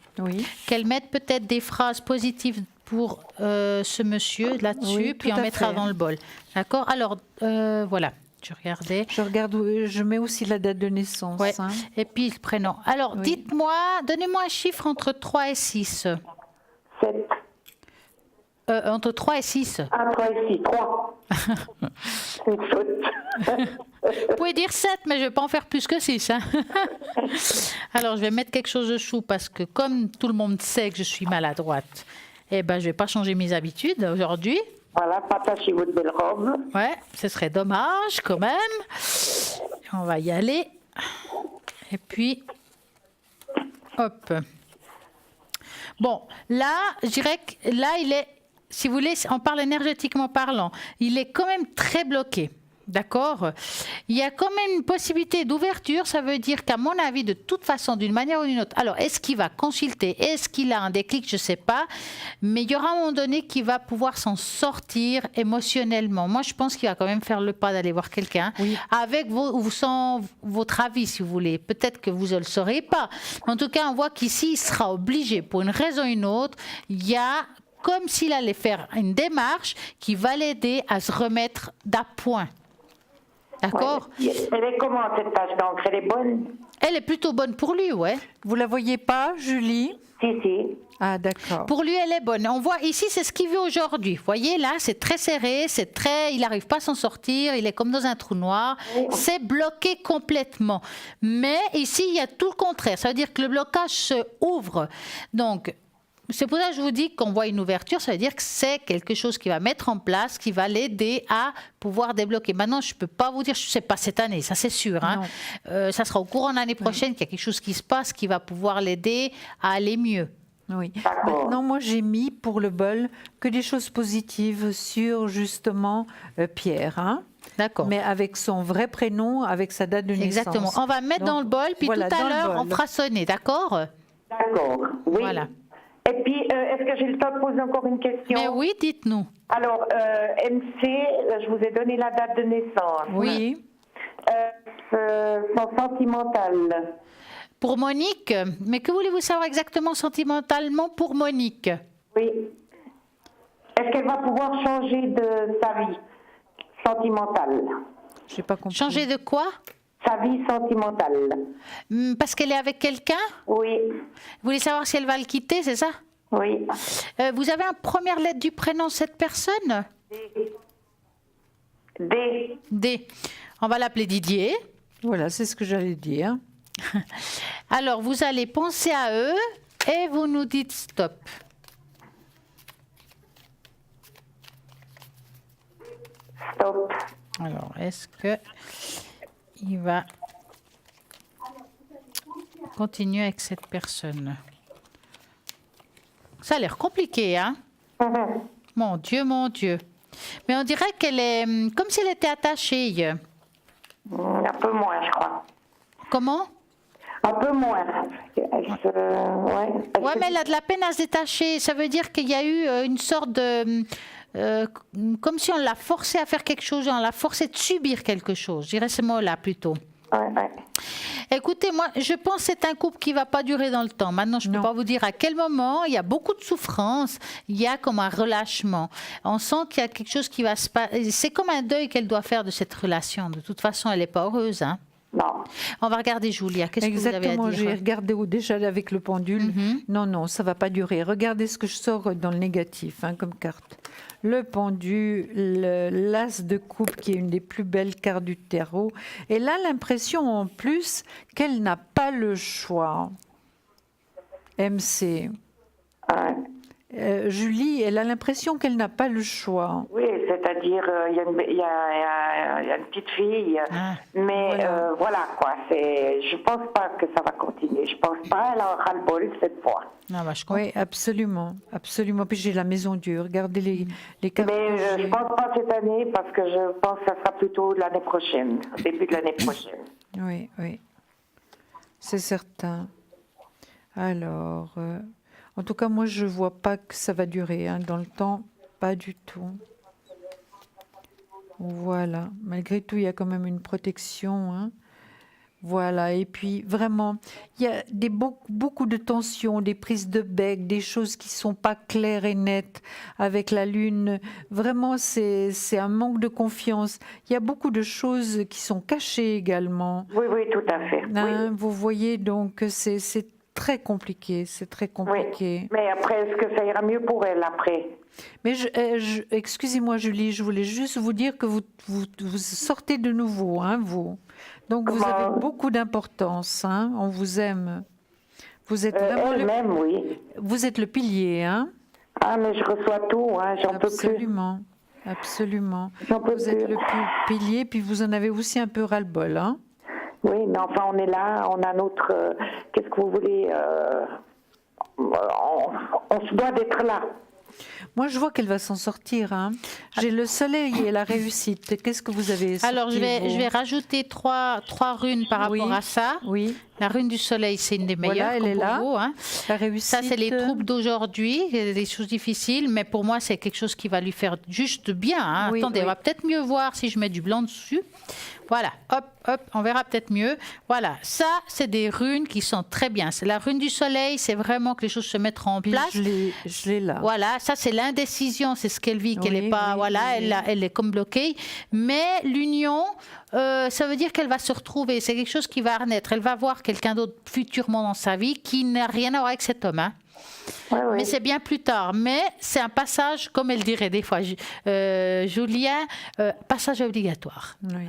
qu'elle mette peut-être des phrases positives pour ce monsieur là-dessus, puis on mettra dans le bol. D'accord? Alors, voilà. Je regardais. Je mets aussi la date de naissance. Ouais. Et puis le prénom. Alors, dites-moi, donnez-moi un chiffre entre 3 et 6. 7. Entre 3 et 6. 3 et 6, 3. C'est une faute. Vous pouvez dire 7, mais je ne vais pas en faire plus que 6. Alors, je vais mettre quelque chose de chou parce que comme tout le monde sait que je suis maladroite, je ne vais pas changer mes habitudes aujourd'hui. Voilà, partagez votre belle robe. Ouais, ce serait dommage quand même. On va y aller. Et puis, hop. Bon, là, je dirais que là, il est, si vous voulez, on parle énergétiquement parlant, il est quand même très bloqué. D'accord? Il y a quand même une possibilité d'ouverture, ça veut dire qu'à mon avis, de toute façon, d'une manière ou d'une autre, alors est-ce qu'il va consulter, est-ce qu'il a un déclic, je ne sais pas, mais il y aura un moment donné qu'il va pouvoir s'en sortir émotionnellement. Moi, je pense qu'il va quand même faire le pas d'aller voir quelqu'un, avec sans votre avis, si vous voulez. Peut-être que vous ne le saurez pas. Mais en tout cas, on voit qu'ici, il sera obligé, pour une raison ou une autre, il y a comme s'il allait faire une démarche qui va l'aider à se remettre d'appoint. D'accord? Elle est comment cette tache d'encre? Elle est bonne? Elle est plutôt bonne pour lui, ouais. Vous la voyez pas, Julie? Si. Ah, d'accord. Pour lui, elle est bonne. On voit ici, c'est ce qu'il veut aujourd'hui. Vous voyez, là, c'est très serré, il n'arrive pas à s'en sortir, il est comme dans un trou noir. C'est bloqué complètement. Mais ici, il y a tout le contraire. Ça veut dire que le blocage se ouvre. Donc, c'est pour ça que je vous dis qu'on voit une ouverture, ça veut dire que c'est quelque chose qui va mettre en place, qui va l'aider à pouvoir débloquer. Maintenant, je ne peux pas vous dire, je ne sais pas cette année, ça c'est sûr. Ça sera au courant de l'année prochaine qu'il y a quelque chose qui se passe qui va pouvoir l'aider à aller mieux. Oui. Maintenant, moi, j'ai mis pour le bol que des choses positives sur justement Pierre. D'accord. Mais avec son vrai prénom, avec sa date de naissance. Exactement. On va mettre dans le bol, puis tout à l'heure, on fera sonner, d'accord? D'accord, oui. Voilà. Et puis, est-ce que j'ai le temps de poser encore une question? Mais oui, dites-nous. Alors, MC, je vous ai donné la date de naissance. Oui. Son sentimental. Pour Monique, mais que voulez-vous savoir exactement sentimentalement pour Monique? Oui. Est-ce qu'elle va pouvoir changer de sa vie sentimentale? Je n'ai pas compris. Changer de quoi? sa vie sentimentale. Parce qu'elle est avec quelqu'un? Oui, Vous voulez savoir si elle va le quitter, c'est ça? oui. Vous avez une première lettre du prénom de cette personne? D. D. On va l'appeler Didier. Voilà, c'est ce que j'allais dire. Alors, vous allez penser à eux et vous nous dites stop. Stop. Alors, est-ce que il va continuer avec cette personne? Ça a l'air compliqué, hein? Mhm. Mon Dieu, mon Dieu. Mais on dirait qu'elle est comme si elle était attachée. Un peu moins, je crois. Comment? Un peu moins. Ouais, mais elle a de la peine à se détacher. Ça veut dire qu'il y a eu une sorte de... comme si on l'a forcée à faire quelque chose, on l'a forcée de subir quelque chose. Je dirais ce mot-là plutôt. Ouais. Écoutez, moi, je pense que c'est un couple qui ne va pas durer dans le temps. Maintenant, je ne peux Non. pas vous dire à quel moment. Il y a beaucoup de souffrance. Il y a comme un relâchement. On sent qu'il y a quelque chose qui va se passer. C'est comme un deuil qu'elle doit faire de cette relation. De toute façon, elle n'est pas heureuse, hein. Non. On va regarder Julia. Qu'est-ce que vous avez à Exactement, j'ai dire? regardé déjà avec le pendule. Non, ça va pas durer. Regardez ce que je sors dans le négatif comme carte. Le pendule, l'as de coupe qui est une des plus belles cartes du tarot. Et là, l'impression en plus qu'elle n'a pas le choix. MC. Ouais. Julie, elle a l'impression qu'elle n'a pas le choix. Oui, c'est-à-dire, il y a une petite fille, mais voilà quoi. Je pense pas que ça va continuer. Je pense pas, elle aura le bol cette fois. Non, bah, je comprends. Oui, absolument. Puis j'ai la maison Dieu. Regardez les cartes. Mais que je j'ai. pense pas cette année parce que je pense que ça sera plutôt l'année prochaine, au début de l'année prochaine. Oui. C'est certain. Alors, en tout cas, moi, je ne vois pas que ça va durer dans le temps. Pas du tout. Voilà. Malgré tout, il y a quand même une protection. Voilà. Et puis, vraiment, il y a beaucoup de tensions, des prises de bec, des choses qui ne sont pas claires et nettes avec la Lune. Vraiment, c'est un manque de confiance. Il y a beaucoup de choses qui sont cachées également. Oui, tout à fait. Oui. Vous voyez, donc, c'est très compliqué. C'est très compliqué. Oui. Mais après, est-ce que ça ira mieux pour elle après? Mais excusez-moi, Julie, je voulais juste vous dire que vous sortez de nouveau, vous. Donc vous avez beaucoup d'importance, on vous aime. Vous êtes vraiment elle-même, oui. Vous êtes le pilier, Ah, mais je reçois tout, j'en peux plus. Absolument. J'en peux Vous êtes plus. le pilier, puis vous en avez aussi un peu ras-le-bol, Oui, mais enfin, on est là, on a notre... qu'est-ce que vous voulez on se doit d'être là. Moi, je vois qu'elle va s'en sortir. J'ai le soleil et la réussite. Qu'est-ce que vous avez sorti, Alors, je vais rajouter trois runes par rapport à ça. Oui. La rune du soleil, c'est une des meilleures. Voilà, elle est pour là. vous, La réussite. Ça, c'est les troubles d'aujourd'hui, des choses difficiles, mais pour moi, c'est quelque chose qui va lui faire juste bien. Oui, Attendez, oui. on va peut-être mieux voir si je mets du blanc dessus. Voilà, hop, on verra peut-être mieux. Voilà, ça, c'est des runes qui sont très bien. C'est la rune du soleil, c'est vraiment que les choses se mettent en Puis place. Je l'ai là. Voilà, ça c'est l'indécision, c'est ce qu'elle vit, qu'elle Oui, n'est pas, oui, voilà, oui. elle est comme bloquée. Mais l'union, ça veut dire qu'elle va se retrouver. C'est quelque chose qui va renaître. Elle va voir quelqu'un d'autre futurement dans sa vie qui n'a rien à voir avec cet homme. Oui. Mais c'est bien plus tard. Mais c'est un passage, comme elle dirait des fois, Julien, passage obligatoire. Oui.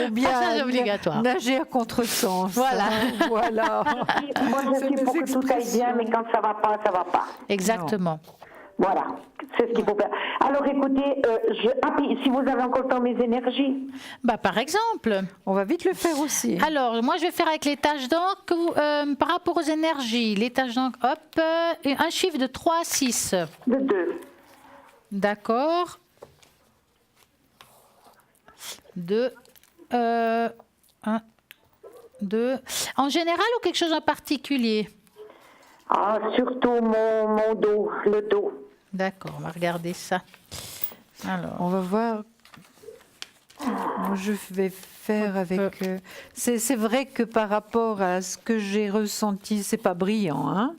Ou bien passage obligatoire. Nager à contresens. Voilà. Voilà. Moi, je C'est suis des pour que tout aille bien, mais quand ça va pas, ça va pas. Exactement. Voilà, c'est ce qu'il faut faire. Alors écoutez, puis, si vous avez encore le temps, mes énergies. Bah, par exemple. On va vite le faire aussi. Alors, moi, je vais faire avec les taches d'encre par rapport aux énergies. Les taches d'encre, hop, un chiffre de 3 à 6. De 2. D'accord. 2. 1, 2. En général ou quelque chose en particulier? Ah, surtout mon dos, le dos. D'accord, on va regarder ça. Alors, On va voir. Moi, je vais faire avec. C'est vrai que par rapport à ce que j'ai ressenti, c'est pas brillant.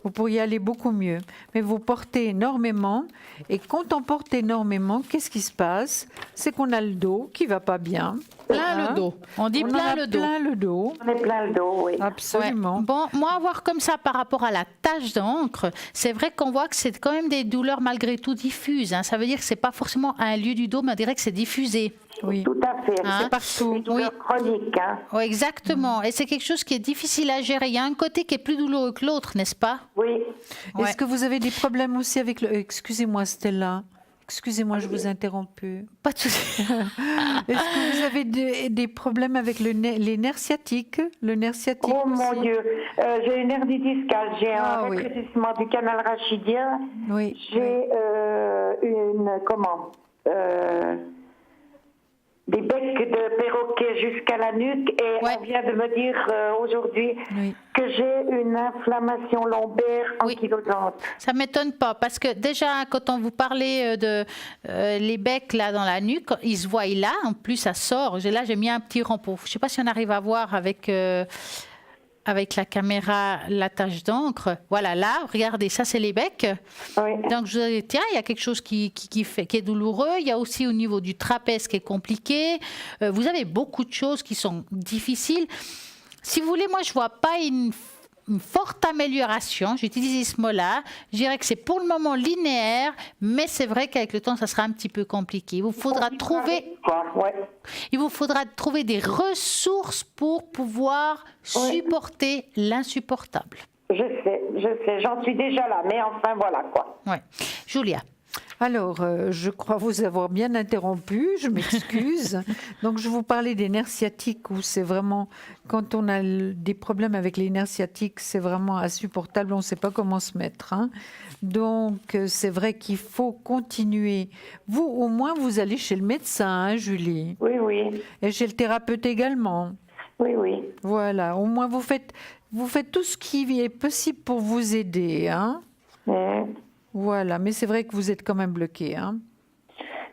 Vous pourriez aller beaucoup mieux. Mais vous portez énormément. Et quand on porte énormément, qu'est-ce qui se passe? C'est qu'on a le dos qui va pas bien. Plein le dos. On dit On en plein a le dos. plein le dos. On est plein le dos, oui. Absolument. Ouais. Bon, moi, voir comme ça par rapport à la tache d'encre, c'est vrai qu'on voit que c'est quand même des douleurs malgré tout diffuses. Hein. Ça veut dire que c'est pas forcément à un lieu du dos, mais on dirait que c'est diffusé. Oui. Tout à fait. Hein? C'est Partout. des douleurs chroniques. Hein. Ouais, exactement. Et c'est quelque chose qui est difficile à gérer. Il y a un côté qui est plus douloureux que l'autre, n'est-ce pas? Oui. Ouais. Est-ce que vous avez des problèmes aussi avec le... Excusez-moi, Stella. Excusez-moi, je vous ai interrompu. Pas de souci. Est-ce que vous avez des problèmes avec les nerfs sciatiques? Le nerf sciatique Oh mon aussi Dieu, j'ai une hernie discale, j'ai Ah, un oui. rétrécissement du canal rachidien, Oui. j'ai des becs de perroquet jusqu'à la nuque et Ouais. on vient de me dire aujourd'hui Oui. que j'ai une inflammation lombaire Oui. ankylosante. Ça m'étonne pas parce que déjà quand on vous parlait de les becs là dans la nuque, ils se voient là. En plus, ça sort. Là, j'ai mis un petit rond pour. Je sais pas si on arrive à voir avec la caméra la tache d'encre. Voilà, là, regardez, ça c'est les becs. Oui. Donc je vous ai dit, tiens, il y a quelque chose qui est douloureux. Il y a aussi au niveau du trapèze qui est compliqué. Vous avez beaucoup de choses qui sont difficiles. Si vous voulez, moi, je vois pas une forte amélioration. J'utilise ce mot-là. Je dirais que c'est pour le moment linéaire, mais c'est vrai qu'avec le temps, ça sera un petit peu compliqué. Il vous faudra trouver des ressources pour pouvoir supporter l'insupportable. Je sais, j'en suis déjà là, mais enfin voilà quoi. Ouais. Julia. Alors, je crois vous avoir bien interrompu, je m'excuse. Donc, je vous parlais des nerfs sciatiques où c'est vraiment, quand on a des problèmes avec les nerfs sciatiques, c'est vraiment insupportable, on ne sait pas comment se mettre. Hein. Donc, c'est vrai qu'il faut continuer. Vous, au moins, vous allez chez le médecin, hein, Julie. Oui, oui, Et chez le thérapeute également. oui, oui. Voilà, au moins, vous faites tout ce qui est possible pour vous aider. Hein. Voilà, mais c'est vrai que vous êtes quand même bloqué, hein,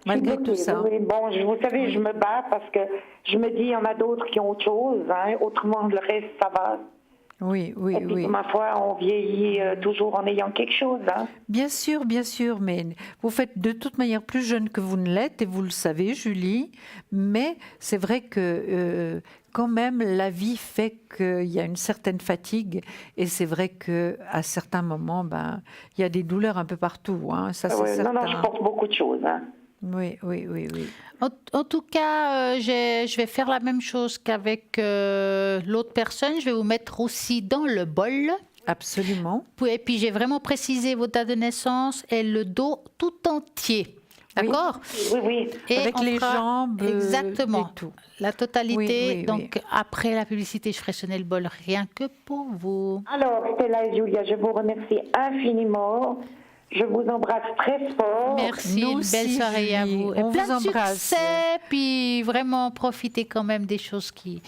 malgré tout ça. Oui, bon, vous savez, je me bats parce que je me dis, il y en a d'autres qui ont autre chose, hein, autrement le reste, ça va. Oui, oui, Et puis, oui. ma foi, on vieillit toujours en ayant quelque chose. Hein. Bien sûr, mais vous faites de toute manière plus jeune que vous ne l'êtes, et vous le savez, Julie, mais c'est vrai que quand même, la vie fait qu'il y a une certaine fatigue, et c'est vrai qu'à certains moments, il y a des douleurs un peu partout, hein, ça c'est certain. Non, je porte beaucoup de choses. Hein. Oui. En tout cas, je vais faire la même chose qu'avec l'autre personne. Je vais vous mettre aussi dans le bol. Absolument. Et puis, j'ai vraiment précisé votre date de naissance et le dos tout entier. D'accord? Oui. Et avec on les fera jambes exactement et tout. la totalité. Oui. Donc, après la publicité, je ferai sonner le bol rien que pour vous. Alors, Stella et Julia, je vous remercie infiniment. Je vous embrasse très fort. Merci, Nous une belle aussi, soirée à Julie. vous. Et On plein vous de embrasse. succès, puis vraiment profitez quand même des choses qui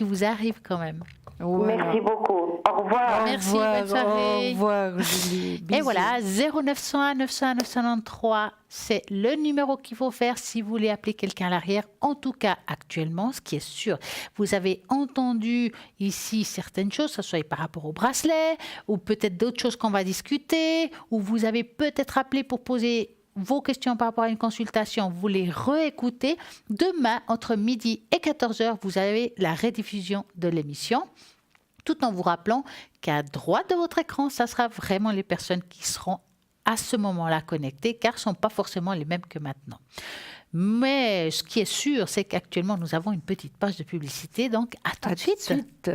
vous arrivent quand même. Voilà. Merci beaucoup. Au revoir. Merci, bonne soirée. Au revoir, Julie. Et Bisous. voilà, 0901 901 993, c'est le numéro qu'il faut faire si vous voulez appeler quelqu'un à l'arrière. En tout cas, actuellement, ce qui est sûr, vous avez entendu ici certaines choses, que ce soit par rapport au bracelet, ou peut-être d'autres choses qu'on va discuter, ou vous avez peut-être appelé pour poser vos questions par rapport à une consultation, vous les réécoutez. Demain, entre midi et 14h, vous avez la rediffusion de l'émission. Tout en vous rappelant qu'à droite de votre écran, ça sera vraiment les personnes qui seront à ce moment-là connectées, car ce ne sont pas forcément les mêmes que maintenant. Mais ce qui est sûr, c'est qu'actuellement, nous avons une petite page de publicité, donc à tout de suite.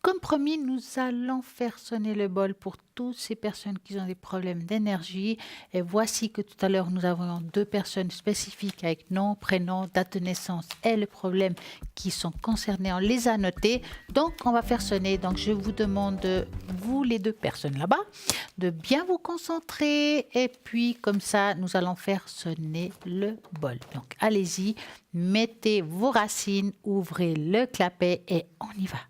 comme promis, nous allons faire sonner le bol pour toutes ces personnes qui ont des problèmes d'énergie. Et voici que tout à l'heure, nous avons 2 personnes spécifiques avec nom, prénom, date de naissance et le problème qui sont concernés. On les a notés. Donc, on va faire sonner. Donc, je vous demande, vous les 2 personnes là-bas, de bien vous concentrer. Et puis, comme ça, nous allons faire sonner le bol. Donc, allez-y, mettez vos racines, ouvrez le clapet et on y va.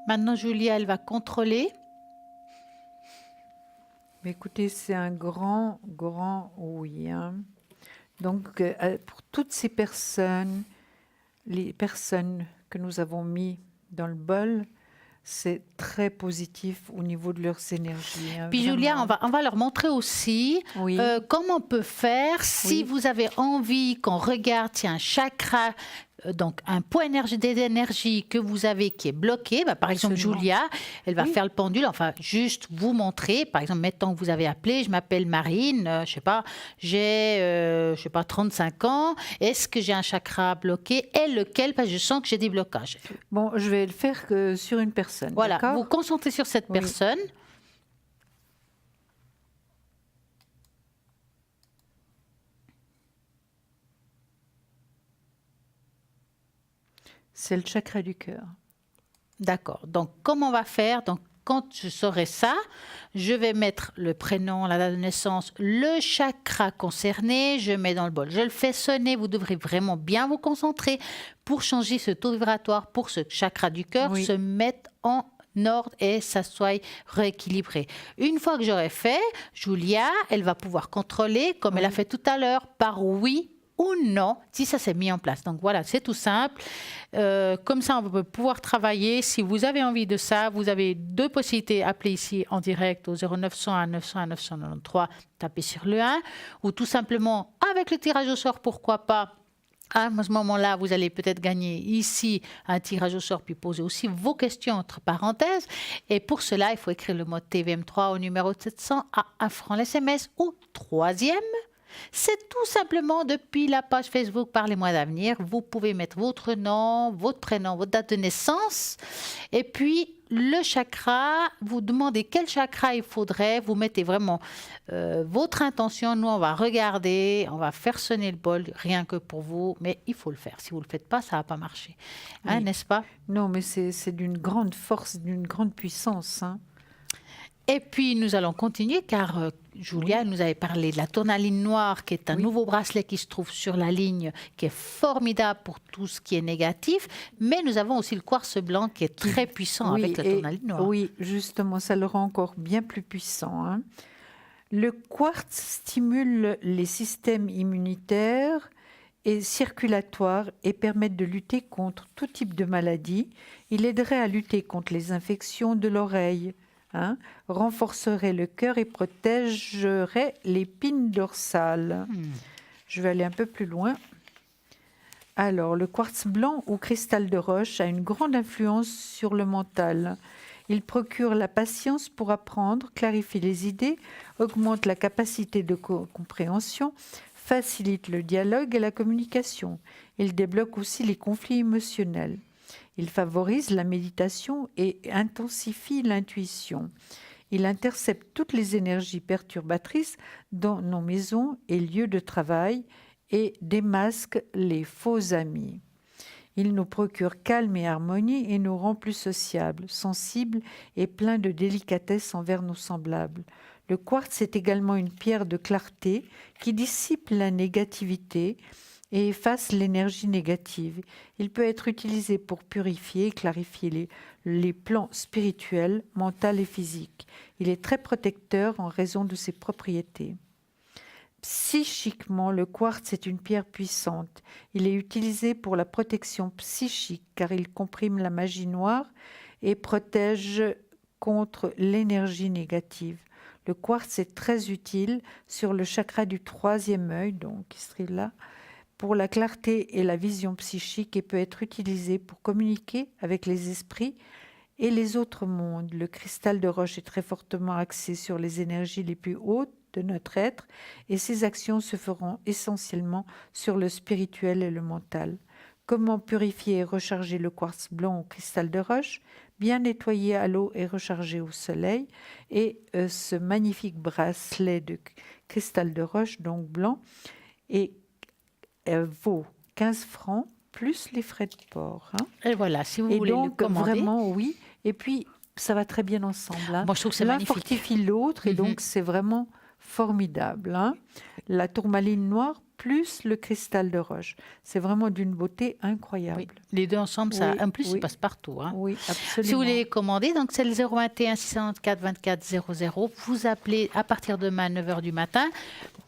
Maintenant, Julia, elle va contrôler. Mais écoutez, c'est un grand oui. Hein. Donc, pour toutes ces personnes, les personnes que nous avons mis dans le bol, c'est très positif au niveau de leurs énergies. Hein, Puis vraiment. Julia, on va leur montrer aussi Oui. comment on peut faire si vous avez envie qu'on regarde, tiens, un chakra, donc un point d'énergie que vous avez qui est bloqué. Bah, par exemple, Absolument. Julia, elle va faire le pendule, enfin juste vous montrer. Par exemple, mettons que vous avez appelé, je m'appelle Marine, j'ai 35 ans. Est-ce que j'ai un chakra bloqué et lequel? Parce que je sens que j'ai des blocages. Bon, je vais le faire que sur une personne. Voilà, d'accord. vous concentrez sur cette Oui. personne. C'est le chakra du cœur. D'accord. Donc, comment on va faire? Donc, quand je saurai ça, je vais mettre le prénom, la date de naissance, le chakra concerné, je mets dans le bol. Je le fais sonner. Vous devrez vraiment bien vous concentrer pour changer ce taux vibratoire, pour ce chakra du cœur se mettre en ordre et ça soit rééquilibré. Une fois que j'aurai fait, Julia, elle va pouvoir contrôler, comme elle a fait tout à l'heure, par oui ou non, si ça s'est mis en place. Donc voilà, c'est tout simple. Comme ça, on peut pouvoir travailler. Si vous avez envie de ça, vous avez 2 possibilités. Appelez ici en direct au 0900 900 993, tapez sur le 1, ou tout simplement avec le tirage au sort, pourquoi pas. À ce moment-là, vous allez peut-être gagner ici un tirage au sort, puis poser aussi vos questions entre parenthèses. Et pour cela, il faut écrire le mot TVM3 au numéro 700 à 1 franc l'SMS. Ou 3e, c'est tout simplement depuis la page Facebook Parlez-moi d'avenir. Vous pouvez mettre votre nom, votre prénom, votre date de naissance. Et puis, le chakra, vous demandez quel chakra il faudrait. Vous mettez vraiment votre intention. Nous, on va regarder, on va faire sonner le bol, rien que pour vous. Mais il faut le faire. Si vous ne le faites pas, ça ne va pas marcher. Hein, n'est-ce pas? Non, mais c'est d'une grande force, d'une grande puissance. Hein. Et puis, nous allons continuer car Julia nous avait parlé de la tourmaline noire, qui est un nouveau bracelet qui se trouve sur la ligne, qui est formidable pour tout ce qui est négatif. Mais nous avons aussi le quartz blanc qui est très puissant avec la tourmaline noire. Oui, justement, ça le rend encore bien plus puissant. Hein. Le quartz stimule les systèmes immunitaires et circulatoires et permet de lutter contre tout type de maladie. Il aiderait à lutter contre les infections de l'oreille. Hein, renforcerait le cœur et protégerait l'épine dorsale. Je vais aller un peu plus loin. Alors, le quartz blanc ou cristal de roche a une grande influence sur le mental. Il procure la patience pour apprendre, clarifie les idées, augmente la capacité de compréhension, facilite le dialogue et la communication. Il débloque aussi les conflits émotionnels. Il favorise la méditation et intensifie l'intuition. Il intercepte toutes les énergies perturbatrices dans nos maisons et lieux de travail et démasque les faux amis. Il nous procure calme et harmonie et nous rend plus sociables, sensibles et pleins de délicatesse envers nos semblables. Le quartz est également une pierre de clarté qui dissipe la négativité et efface l'énergie négative. Il peut être utilisé pour purifier et clarifier les plans spirituels, mentaux et physiques. Il est très protecteur en raison de ses propriétés. Psychiquement, le quartz est une pierre puissante. Il est utilisé pour la protection psychique car il comprime la magie noire et protège contre l'énergie négative. Le quartz est très utile sur le chakra du troisième œil, donc qui serait là, pour la clarté et la vision psychique et peut être utilisé pour communiquer avec les esprits et les autres mondes. Le cristal de roche est très fortement axé sur les énergies les plus hautes de notre être et ses actions se feront essentiellement sur le spirituel et le mental. Comment purifier et recharger le quartz blanc au cristal de roche? Bien nettoyer à l'eau et recharger au soleil. Et ce magnifique bracelet de cristal de roche, donc blanc, vaut 15 francs plus les frais de port. Hein. Et voilà, si vous et voulez donc, le commander. vraiment, oui. Et puis, ça va très bien ensemble. Hein. Moi, je trouve que c'est L'un magnifique. fortifie l'autre et donc c'est vraiment formidable. Hein. La tourmaline noire plus le cristal de roche. C'est vraiment d'une beauté incroyable. Oui. Les deux ensemble, ça, Oui, en plus, oui. ça passe partout. Hein. Oui, absolument. Si vous voulez commander, donc c'est le 021 694 24 00. Vous appelez à partir de demain à 9h du matin.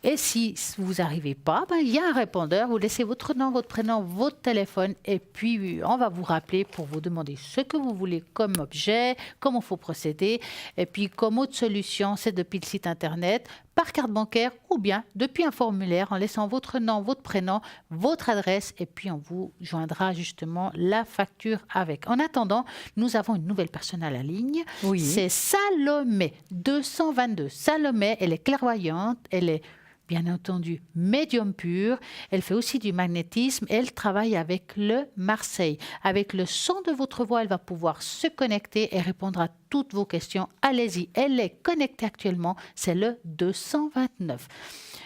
Et si vous n'arrivez pas, il y a un répondeur. Vous laissez votre nom, votre prénom, votre téléphone. Et puis, on va vous rappeler pour vous demander ce que vous voulez comme objet, comment il faut procéder. Et puis, comme autre solution, c'est depuis le site Internet, par carte bancaire ou bien depuis un formulaire en laissant votre nom, votre prénom, votre adresse. Et puis, on vous joindra justement la facture avec. En attendant, nous avons une nouvelle personne à la ligne. Oui. C'est Salomé, 222. Salomé, elle est clairvoyante, elle est bien entendu médium pur. Elle fait aussi du magnétisme. Elle travaille avec le Marseille. Avec le son de votre voix, elle va pouvoir se connecter et répondre à toutes vos questions. Allez-y, elle est connectée actuellement. C'est le 229.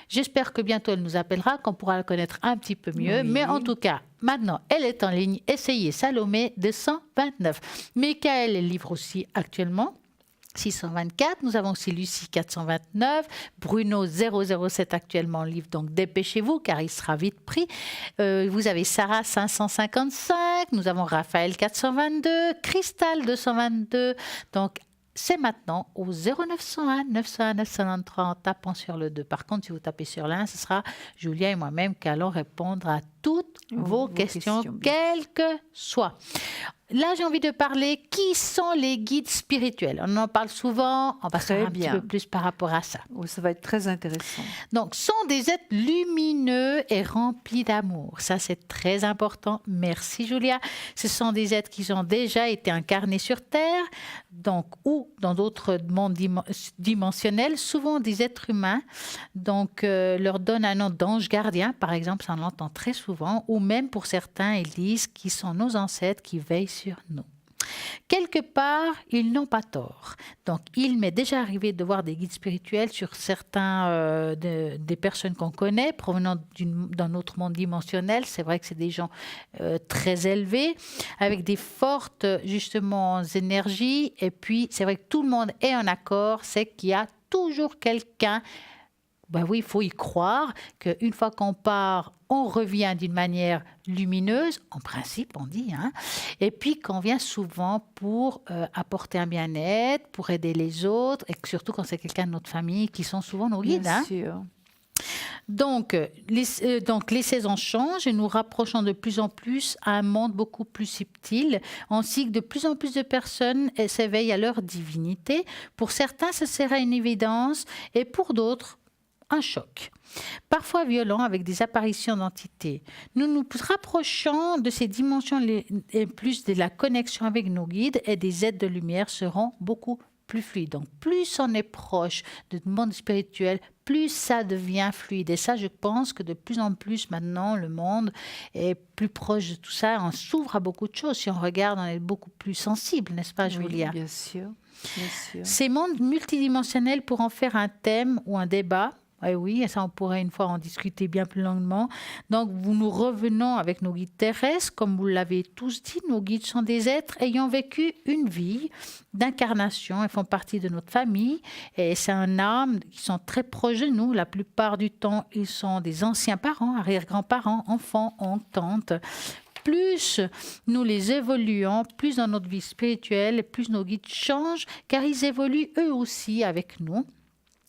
J'espère que bientôt elle nous appellera, qu'on pourra la connaître un petit peu mieux. Oui. Mais en tout cas, maintenant, elle est en ligne. Essayez Salomé 229. Michael, elle livre aussi actuellement. 624, nous avons aussi Lucie 429, Bruno 007 actuellement livre, donc dépêchez-vous car il sera vite pris. Vous avez Sarah 555, nous avons Raphaël 422, Cristal 222, donc c'est maintenant au 0901 901 993 en tapant sur le 2. Par contre, si vous tapez sur l'1, ce sera Julia et moi-même qui allons répondre à toutes vos questions, quelles que soient. Là, j'ai envie de parler, qui sont les guides spirituels? On en parle souvent, on va faire un petit peu plus par rapport à ça. Oh, ça va être très intéressant. Donc, sont des êtres lumineux et remplis d'amour. Ça, c'est très important. Merci, Julia. Ce sont des êtres qui ont déjà été incarnés sur Terre, donc, ou dans d'autres mondes dimensionnels, souvent des êtres humains. Donc, leur donne un nom d'ange gardien, par exemple, ça on l'entend très souvent, ou même pour certains, ils disent qu'ils sont nos ancêtres qui veillent sur nous. Quelque part, ils n'ont pas tort. Donc, il m'est déjà arrivé de voir des guides spirituels sur certains des personnes qu'on connaît, provenant d'un autre monde dimensionnel. C'est vrai que c'est des gens très élevés, avec des fortes, justement, énergies. Et puis, c'est vrai que tout le monde est en accord, c'est qu'il y a toujours quelqu'un. Ben oui, il faut y croire qu'une fois qu'on part, on revient d'une manière lumineuse, en principe, on dit, hein, et puis qu'on vient souvent pour apporter un bien-être, pour aider les autres, et surtout quand c'est quelqu'un de notre famille, qui sont souvent nos guides. Bien hein. sûr. Donc, les saisons changent et nous rapprochons de plus en plus à un monde beaucoup plus subtil, ainsi que de plus en plus de personnes s'éveillent à leur divinité. Pour certains, ce sera une évidence, et pour d'autres, un choc, parfois violent, avec des apparitions d'entités. Nous nous rapprochons de ces dimensions et plus de la connexion avec nos guides, et des êtres de lumière seront beaucoup plus fluides. Donc, plus on est proche du monde spirituel, plus ça devient fluide. Et ça, je pense que de plus en plus maintenant, le monde est plus proche de tout ça. On s'ouvre à beaucoup de choses. Si on regarde, on est beaucoup plus sensible, n'est-ce pas, Julia? Oui, bien sûr. Bien sûr. Ces mondes multidimensionnels pourront faire un thème ou un débat. Eh oui, ça on pourrait une fois en discuter bien plus longuement. Donc, nous revenons avec nos guides terrestres. Comme vous l'avez tous dit, nos guides sont des êtres ayant vécu une vie d'incarnation. Ils font partie de notre famille. Et c'est un âme qui sont très proches de nous. La plupart du temps, ils sont des anciens parents, arrière-grands-parents, enfants, oncles, tantes. Plus nous les évoluons, plus dans notre vie spirituelle, plus nos guides changent, car ils évoluent eux aussi avec nous.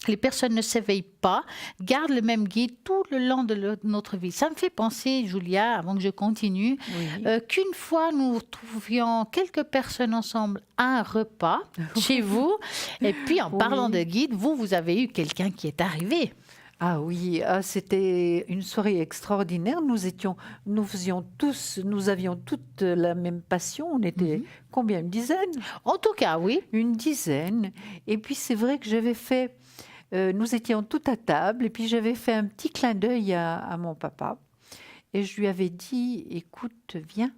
que les personnes ne s'éveillent pas, gardent le même guide tout le long de notre vie. Ça me fait penser, Julia, avant que je continue, qu'une fois nous trouvions quelques personnes ensemble à un repas chez vous, et puis en parlant de guide, vous avez eu quelqu'un qui est arrivé. Ah oui, c'était une soirée extraordinaire. Nous avions toutes la même passion. On était combien, une dizaine? En tout cas, oui. Une dizaine. Et puis c'est vrai que j'avais fait, nous étions toutes à table, et puis j'avais fait un petit clin d'œil à mon papa. Et je lui avais dit, écoute, viens.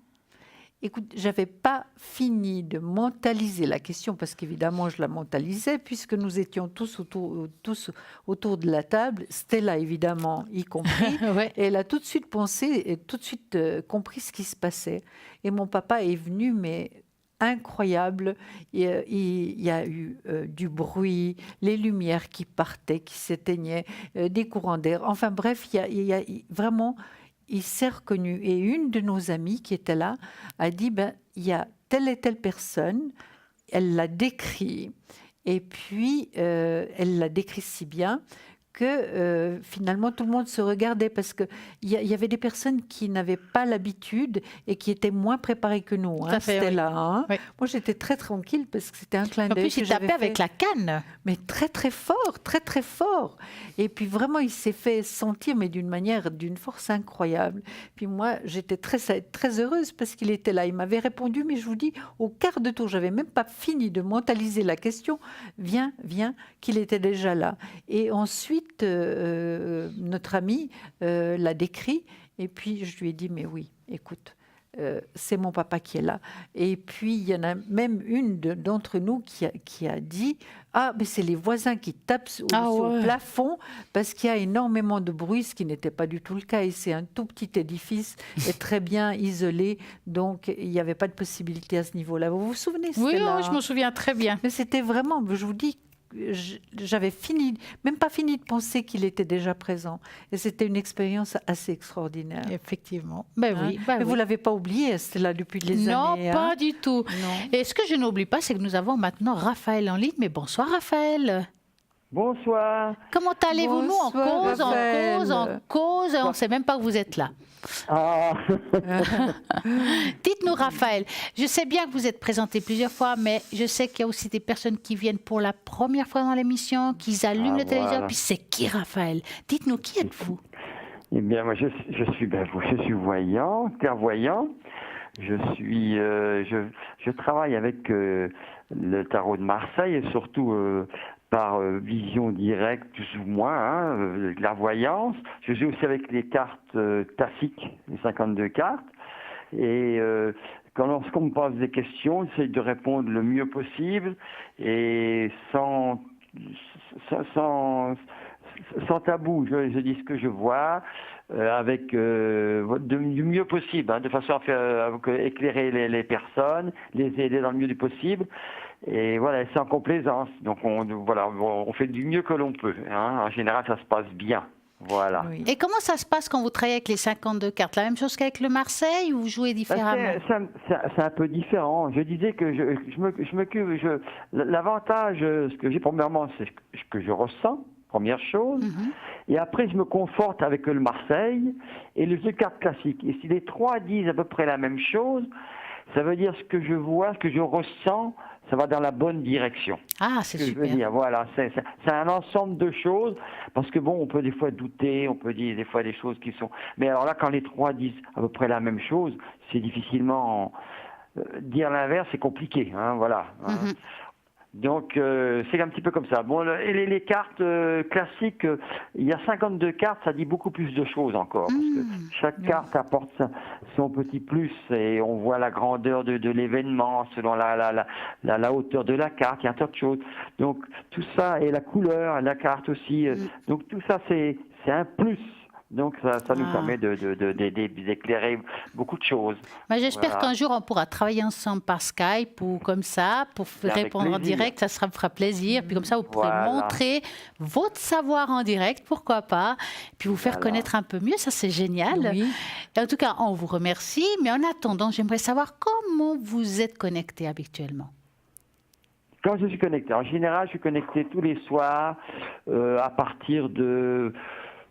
Écoute, j'avais pas fini de mentaliser la question, parce qu'évidemment, je la mentalisais, puisque nous étions tous autour de la table, Stella, évidemment, y compris. Ouais. Et elle a tout de suite pensé, et tout de suite compris ce qui se passait. Et mon papa est venu, mais incroyable. Il y a eu du bruit, les lumières qui partaient, qui s'éteignaient, des courants d'air. Enfin bref, il y a vraiment... Il s'est reconnu, et une de nos amies qui était là a dit, il y a telle et telle personne, elle l'a décrit, et puis elle l'a décrit si bien que finalement tout le monde se regardait, parce qu'il y avait des personnes qui n'avaient pas l'habitude et qui étaient moins préparées que nous. C'était là. Hein. Oui. Moi, j'étais très tranquille parce que c'était un clin d'œil. En plus, il tapait avec la canne. Mais très, très fort, très, très fort. Et puis vraiment, il s'est fait sentir, mais d'une force incroyable. Puis moi, j'étais très, très heureuse parce qu'il était là. Il m'avait répondu, mais je vous dis, au quart de tour, j'avais même pas fini de mentaliser la question. Viens, qu'il était déjà là. Et ensuite, notre ami l'a décrit, et puis je lui ai dit, mais oui, écoute, c'est mon papa qui est là. Et puis il y en a même une d'entre nous qui a dit, mais c'est les voisins qui tapent sur le plafond parce qu'il y a énormément de bruit, ce qui n'était pas du tout le cas, et c'est un tout petit édifice et très bien isolé, donc il n'y avait pas de possibilité à ce niveau-là. Vous vous souvenez? Oui, je me souviens très bien. Mais c'était vraiment, je vous dis, j'avais même pas fini de penser qu'il était déjà présent. Et c'était une expérience assez extraordinaire. Effectivement. Mais vous l'avez pas oublié, c'était là depuis des années. Non, pas du tout. Non. Et ce que je n'oublie pas, c'est que nous avons maintenant Raphaël en ligne. Mais bonsoir, Raphaël. Bonsoir. Comment allez-vous? Nous, en cause, on ne sait même pas que vous êtes là. Dites-nous, Raphaël, je sais bien que vous êtes présenté plusieurs fois, mais je sais qu'il y a aussi des personnes qui viennent pour la première fois dans l'émission, qui allument le téléviseur, puis c'est qui, Raphaël? Dites-nous, qui êtes-vous? Eh bien, moi, je suis voyant, clairvoyant. Je travaille avec le tarot de Marseille, et surtout par vision directe, plus ou moins, la voyance. Je joue aussi avec les cartes classiques, les 52 cartes. Et lorsqu'on me pose des questions, j'essaie de répondre le mieux possible et sans tabou. Je dis ce que je vois avec du mieux possible, de façon à faire éclairer les personnes, les aider dans le mieux du possible. Et voilà, c'est en complaisance. Donc on fait du mieux que l'on peut. En général, ça se passe bien. Voilà. Oui. Et comment ça se passe quand vous travaillez avec les 52 cartes? La même chose qu'avec le Marseille, ou vous jouez différemment? C'est un peu différent. Je disais que je m'occupe. L'avantage, ce que j'ai premièrement, c'est ce que je ressens, première chose. Et après, je me conforte avec le Marseille et les deux cartes classiques. Et si les trois disent à peu près la même chose, ça veut dire ce que je vois, ce que je ressens, ça va dans la bonne direction. Ah, c'est super. Je veux dire, voilà, c'est un ensemble de choses, parce que on peut des fois douter, on peut dire des fois des choses qui sont... Mais alors là, quand les trois disent à peu près la même chose, c'est difficilement... dire l'inverse, c'est compliqué, voilà. Donc, c'est un petit peu comme ça. Bon, et les cartes classiques, il y a 52 cartes, ça dit beaucoup plus de choses encore. Parce que chaque carte apporte son petit plus et on voit la grandeur de l'événement selon la hauteur de la carte, il y a un tas de choses. Donc, tout ça, et la couleur, la carte aussi. Donc, tout ça, c'est un plus. Donc, ça nous permet d'éclairer beaucoup de choses. J'espère qu'un jour, on pourra travailler ensemble par Skype ou comme ça, pour répondre en direct. Ça me fera plaisir. Puis comme ça, vous pourrez montrer votre savoir en direct, pourquoi pas. Puis vous faire connaître un peu mieux. Ça, c'est génial. Oui. Et en tout cas, on vous remercie. Mais en attendant, j'aimerais savoir comment vous êtes connecté habituellement. Quand je suis connecté, en général, je suis connecté tous les soirs à partir de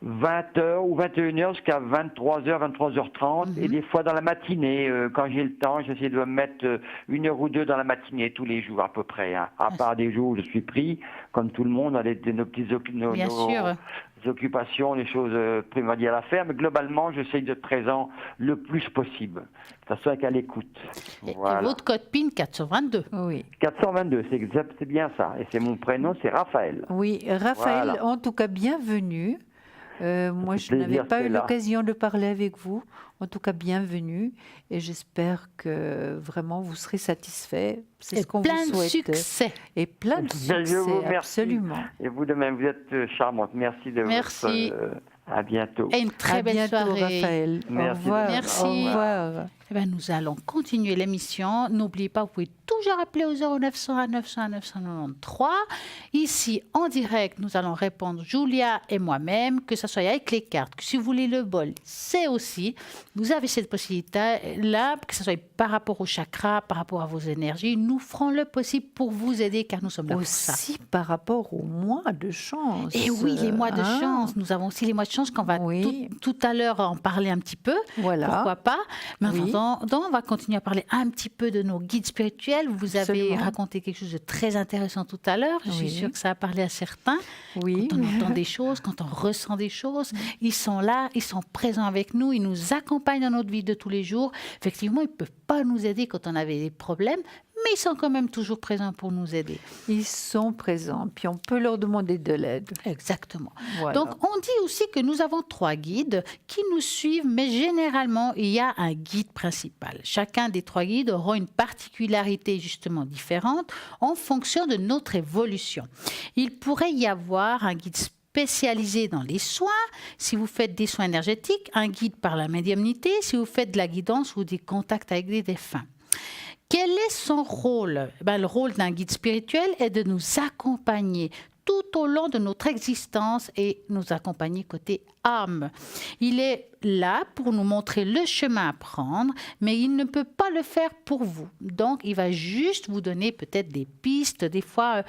20h ou 21h jusqu'à 23h, 23h30 et des fois dans la matinée, quand j'ai le temps, j'essaie de me mettre 1 heure ou 2 dans la matinée tous les jours à peu près, hein. À part des jours où je suis pris, comme tout le monde, avec nos petites Bien sûr. occupations, les choses primordiales à faire, mais globalement, j'essaie d'être présent le plus possible, que ça soit qu'à l'écoute. Et Voilà. votre code PIN 422. Oui. 422, c'est bien ça, et c'est mon prénom, c'est Raphaël. Oui, Raphaël, Voilà. en tout cas, bienvenue. Moi, je fait n'avais plaisir pas d'être eu là. l'occasion de parler avec vous. En tout cas, bienvenue. Et j'espère que vraiment vous serez satisfait. C'est Et ce qu'on plein vous de souhaite. succès. Et plein de Ben, je vous succès, remercie. absolument. Et vous de même, vous êtes charmante. Merci de Merci. votre... à bientôt. Et une très à belle bientôt, soirée. Raphaël. Merci. Au revoir. Merci. Au revoir. Eh ben, nous allons continuer l'émission. N'oubliez pas, vous pouvez toujours appeler au 0900 900 993. Ici, en direct, nous allons répondre, Julia et moi-même, que ce soit avec les cartes, que si vous voulez le bol, c'est aussi. Vous avez cette possibilité-là, que ce soit par rapport au chakra, par rapport à vos énergies. Nous ferons le possible pour vous aider, car nous sommes là pour ça. Aussi par rapport au mois de chance. Et oui, les mois de Hein? chance. Nous avons aussi les mois de chance qu'on va Oui. tout à l'heure en parler un petit peu. Voilà. Pourquoi pas. Mais en Oui. attendant, on va continuer à parler un petit peu de nos guides spirituels. Vous avez Absolument. raconté quelque chose de très intéressant tout à l'heure. Je suis Oui. sûre que ça a parlé à certains. Oui. Quand on entend des choses, quand on ressent des choses, ils sont là, ils sont présents avec nous, ils nous accompagnent dans notre vie de tous les jours. Effectivement, ils ne peuvent pas nous aider quand on avait des problèmes, mais ils sont quand même toujours présents pour nous aider. Ils sont présents. Puis on peut leur demander de l'aide. Exactement. Voilà. Donc, on dit aussi que nous avons 3 guides qui nous suivent, mais généralement, il y a un guide principal. Chacun des 3 guides aura une particularité justement différente en fonction de notre évolution. Il pourrait y avoir un guide spécialisé dans les soins, si vous faites des soins énergétiques, un guide par la médiumnité, si vous faites de la guidance ou des contacts avec des défunts. Quel est son rôle? Le rôle d'un guide spirituel est de nous accompagner tout au long de notre existence et nous accompagner côté âme. Il est là pour nous montrer le chemin à prendre, mais il ne peut pas le faire pour vous. Donc, il va juste vous donner peut-être des pistes, des fois...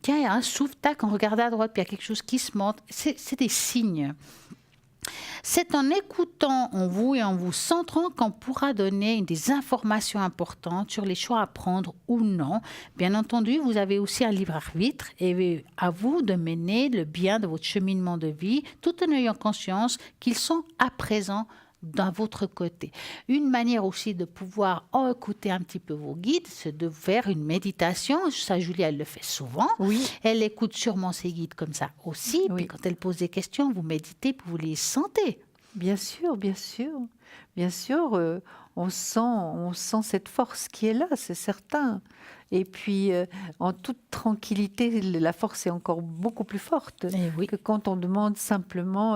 Tiens, il y a un souffle, tac, on regarde à droite, puis il y a quelque chose qui se monte. C'est des signes. C'est en écoutant en vous et en vous centrant qu'on pourra donner des informations importantes sur les choix à prendre ou non. Bien entendu, vous avez aussi un libre arbitre et à vous de mener le bien de votre cheminement de vie tout en ayant conscience qu'ils sont à présent dans votre côté. Une manière aussi de pouvoir écouter un petit peu vos guides, c'est de faire une méditation. Ça, Julia, elle le fait souvent. Oui. Elle écoute sûrement ses guides comme ça aussi. Oui. Puis quand elle pose des questions, vous méditez, puis vous les sentez. Bien sûr, bien sûr. Bien sûr, on sent cette force qui est là, c'est certain. Et puis, en toute tranquillité, la force est encore beaucoup plus forte Eh oui. que quand on demande simplement,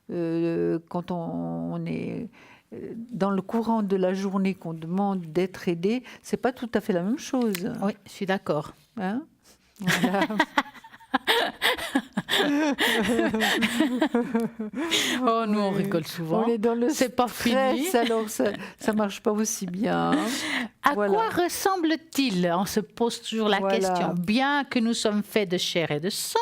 quand on est dans le courant de la journée, qu'on demande d'être aidé, c'est pas tout à fait la même chose. Oui, je suis d'accord. Hein? Voilà. Oh, nous, on rigole souvent. On est dans le C'est pas fini. stress, alors ça marche pas aussi bien. Hein. À Voilà. quoi ressemble-t-il? On se pose toujours la Voilà. question. Bien que nous sommes faits de chair et de sang,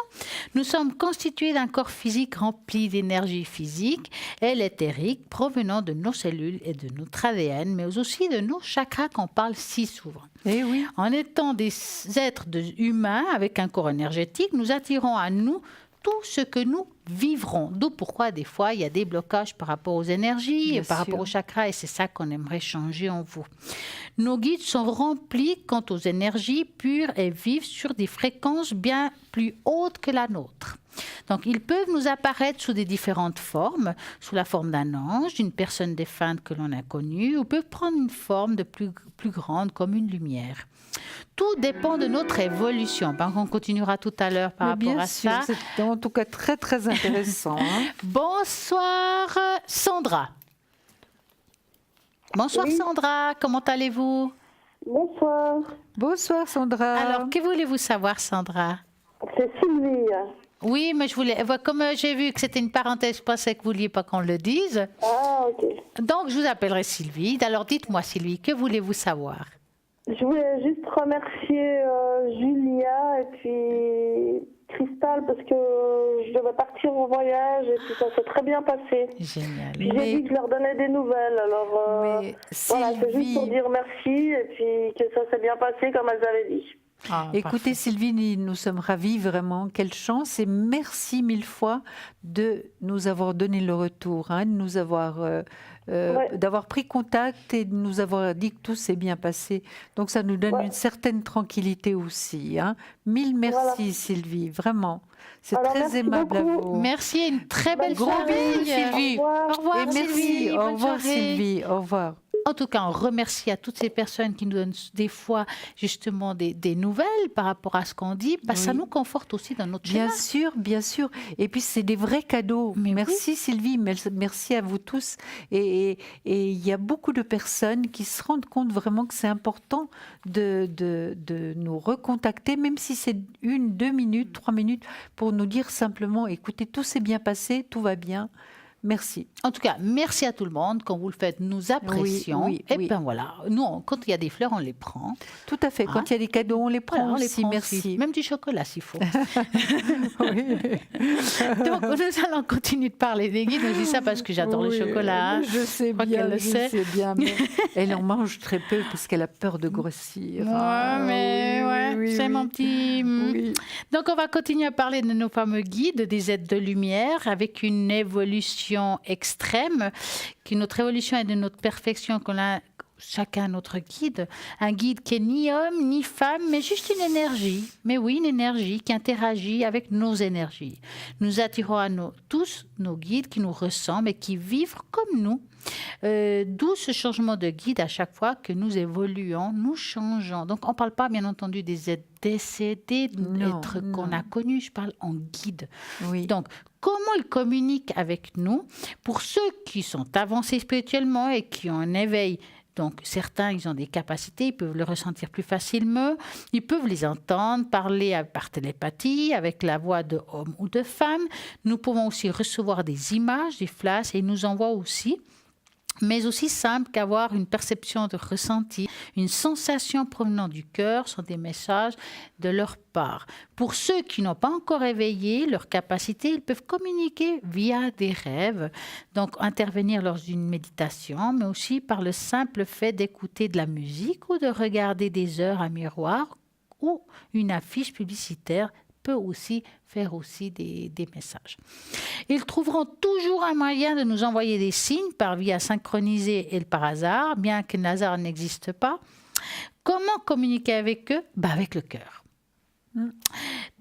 nous sommes constitués d'un corps physique rempli d'énergie physique et éthérique provenant de nos cellules et de notre ADN, mais aussi de nos chakras qu'on parle si souvent. Eh oui. En étant des êtres humains avec un corps énergétique, nous attirons à nous tout ce que nous vivrons. D'où pourquoi des fois il y a des blocages par rapport aux énergies, Bien par sûr. rapport aux chakras, et c'est ça qu'on aimerait changer en vous. Nos guides sont remplis quant aux énergies pures et vives sur des fréquences bien plus hautes que la nôtre. Donc, ils peuvent nous apparaître sous des différentes formes, sous la forme d'un ange, d'une personne défunte que l'on a connue, ou peuvent prendre une forme de plus grande comme une lumière. Tout dépend de notre évolution. Ben, on continuera tout à l'heure par Mais rapport bien à sûr, ça. c'est en tout cas très très intéressant. Hein. Bonsoir Sandra. Bonsoir Oui. Sandra, comment allez-vous? Bonsoir, Bonsoir Sandra. Alors, que voulez-vous savoir Sandra? c'est Sylvie. Oui, mais je voulais, comme j'ai vu que c'était une parenthèse, je pensais que vous ne vouliez pas qu'on le dise. Ah, ok. Donc, je vous appellerai Sylvie. Alors, dites-moi Sylvie, que voulez-vous savoir? Je voulais juste remercier Julia et puis Cristal parce que je devais partir en voyage et puis ça s'est très bien passé. Génial. Puis j'ai dit que je leur donnais des nouvelles. Alors Mais voilà, c'est juste pour Sylvie, dire merci et puis que ça s'est bien passé comme elles avaient dit. Ah, écoutez parfait. Sylvie, nous sommes ravis vraiment. Quelle chance et merci mille fois de nous avoir donné le retour, de nous avoir d'avoir pris contact et de nous avoir dit que tout s'est bien passé. Donc ça nous donne une certaine tranquillité aussi. Mille merci Sylvie, vraiment. C'est Alors, très merci aimable beaucoup. à vous. Merci et une très belle Gros soirée. bisous Sylvie. Au Au revoir Et merci. Sylvie. Au Bonne revoir soirée. Sylvie. Au revoir. En tout cas, on remercie à toutes ces personnes qui nous donnent des fois justement des nouvelles par rapport à ce qu'on dit. Ça Oui. nous conforte aussi dans notre Bien chemin. sûr, bien sûr. Et puis, c'est des vrais cadeaux. Mais merci Sylvie, merci à vous tous. Et il y a beaucoup de personnes qui se rendent compte vraiment que c'est important de nous recontacter, même si c'est 1, 2 minutes, 3 minutes, pour nous dire simplement, écoutez, tout s'est bien passé, tout va bien. Merci. En tout cas, merci à tout le monde. Quand vous le faites, nous apprécions. Oui, Et oui. bien voilà, nous, quand il y a des fleurs, on les prend. Tout à fait. Quand il y a des cadeaux, on les prend Voilà, on les aussi. prend Merci. aussi. Même du chocolat s'il faut. Oui. Donc, nous allons continuer de parler des guides. Je dis ça parce que j'adore le Oui, chocolat. Je sais crois bien, qu'elle le je sait. sais bien. Mais elle en mange très peu parce qu'elle a peur de grossir. Ouais, mais ouais, c'est mon petit. Oui. Donc, on va continuer à parler de nos fameux guides, des êtres de lumière, avec une évolution extrême, qui notre évolution est de notre perfection, qu'on a chacun notre guide. Un guide qui est ni homme, ni femme, mais juste une énergie. Mais oui, une énergie qui interagit avec nos énergies. Nous attirons à nous tous nos guides qui nous ressemblent et qui vivent comme nous. D'où ce changement de guide à chaque fois que nous évoluons, nous changeons. Donc, on ne parle pas, bien entendu, des êtres décédés, d'êtres qu'on a connus. Je parle en guide. Oui. Donc, comment ils communiquent avec nous? Pour ceux qui sont avancés spirituellement et qui ont un éveil, donc certains, ils ont des capacités, ils peuvent le ressentir plus facilement, ils peuvent les entendre, parler par télépathie, avec la voix de homme ou de femme. Nous pouvons aussi recevoir des images, des flashs, et ils nous envoient aussi. Mais aussi simple qu'avoir une perception de ressenti, une sensation provenant du cœur sont des messages de leur part. Pour ceux qui n'ont pas encore éveillé leur capacité, ils peuvent communiquer via des rêves, donc intervenir lors d'une méditation, mais aussi par le simple fait d'écouter de la musique ou de regarder des heures à miroir ou une affiche publicitaire peut aussi faire aussi des messages. Ils trouveront toujours un moyen de nous envoyer des signes par via synchronisée et par hasard, bien que le hasard n'existe pas. Comment communiquer avec eux? Avec le cœur.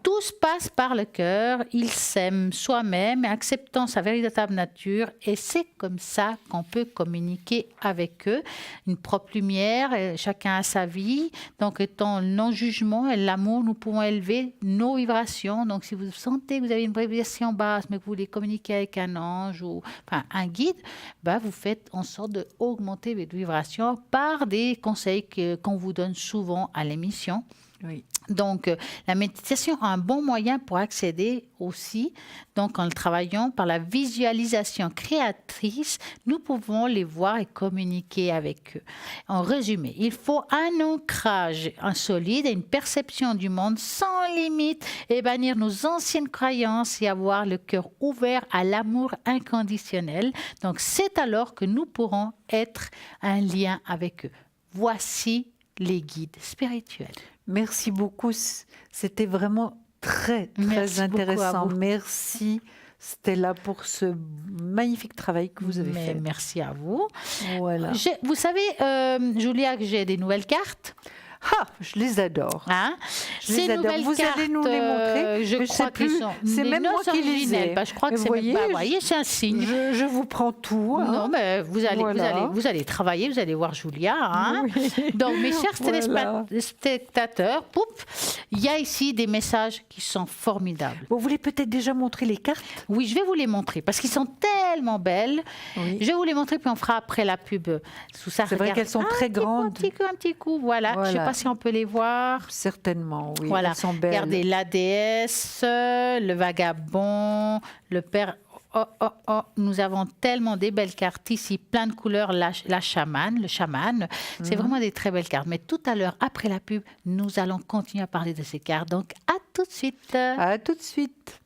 Tout se passe par le cœur, ils s'aiment soi-même, acceptant sa véritable nature, et c'est comme ça qu'on peut communiquer avec eux. Une propre lumière, chacun a sa vie, donc étant le non-jugement et l'amour, nous pouvons élever nos vibrations. Donc si vous sentez que vous avez une vibration basse, mais que vous voulez communiquer avec un ange ou un guide, vous faites en sorte d'augmenter votre vibration par des conseils qu'on vous donne souvent à l'émission. Oui. Donc, la méditation est un bon moyen pour accéder aussi, donc en le travaillant par la visualisation créatrice, nous pouvons les voir et communiquer avec eux. En résumé, il faut un ancrage solide et une perception du monde sans limite et bannir nos anciennes croyances et avoir le cœur ouvert à l'amour inconditionnel. Donc, c'est alors que nous pourrons être un lien avec eux. Voici les guides spirituels. Merci beaucoup. C'était vraiment très, très Merci intéressant. beaucoup à vous. Merci Stella pour ce magnifique travail que vous avez fait. Merci à vous. Voilà. Vous savez, Julia, que j'ai des nouvelles cartes. Je les adore. Je les Ces adore. nouvelles Vous cartes, allez nous les montrer. je crois sais qu'ils plus. sont C'est les même moi noces qui les ai. originelles. Je crois que Vous c'est voyez, voyez, c'est un signe. Je vous prends tout. Non, mais vous allez, Voilà. vous allez travailler, vous allez voir Julia. Oui. Donc, mes chers Voilà. téléspectateurs, il y a ici des messages qui sont formidables. Vous voulez peut-être déjà montrer les cartes? Oui, je vais vous les montrer parce qu'ils sont tellement belles. Oui. Je vais vous les montrer, puis on fera après la pub. Sous ça, C'est vrai qu'elles sont très grandes. Un petit coup, voilà. Je ne sais Voilà. pas si on peut les voir. Certainement, oui. Voilà. Elles sont belles. Regardez la déesse, le vagabond, le père Nous avons tellement des belles cartes ici, plein de couleurs. La chamane, le chaman, c'est vraiment des très belles cartes. Mais tout à l'heure, après la pub, nous allons continuer à parler de ces cartes. Donc, à tout de suite. À tout de suite.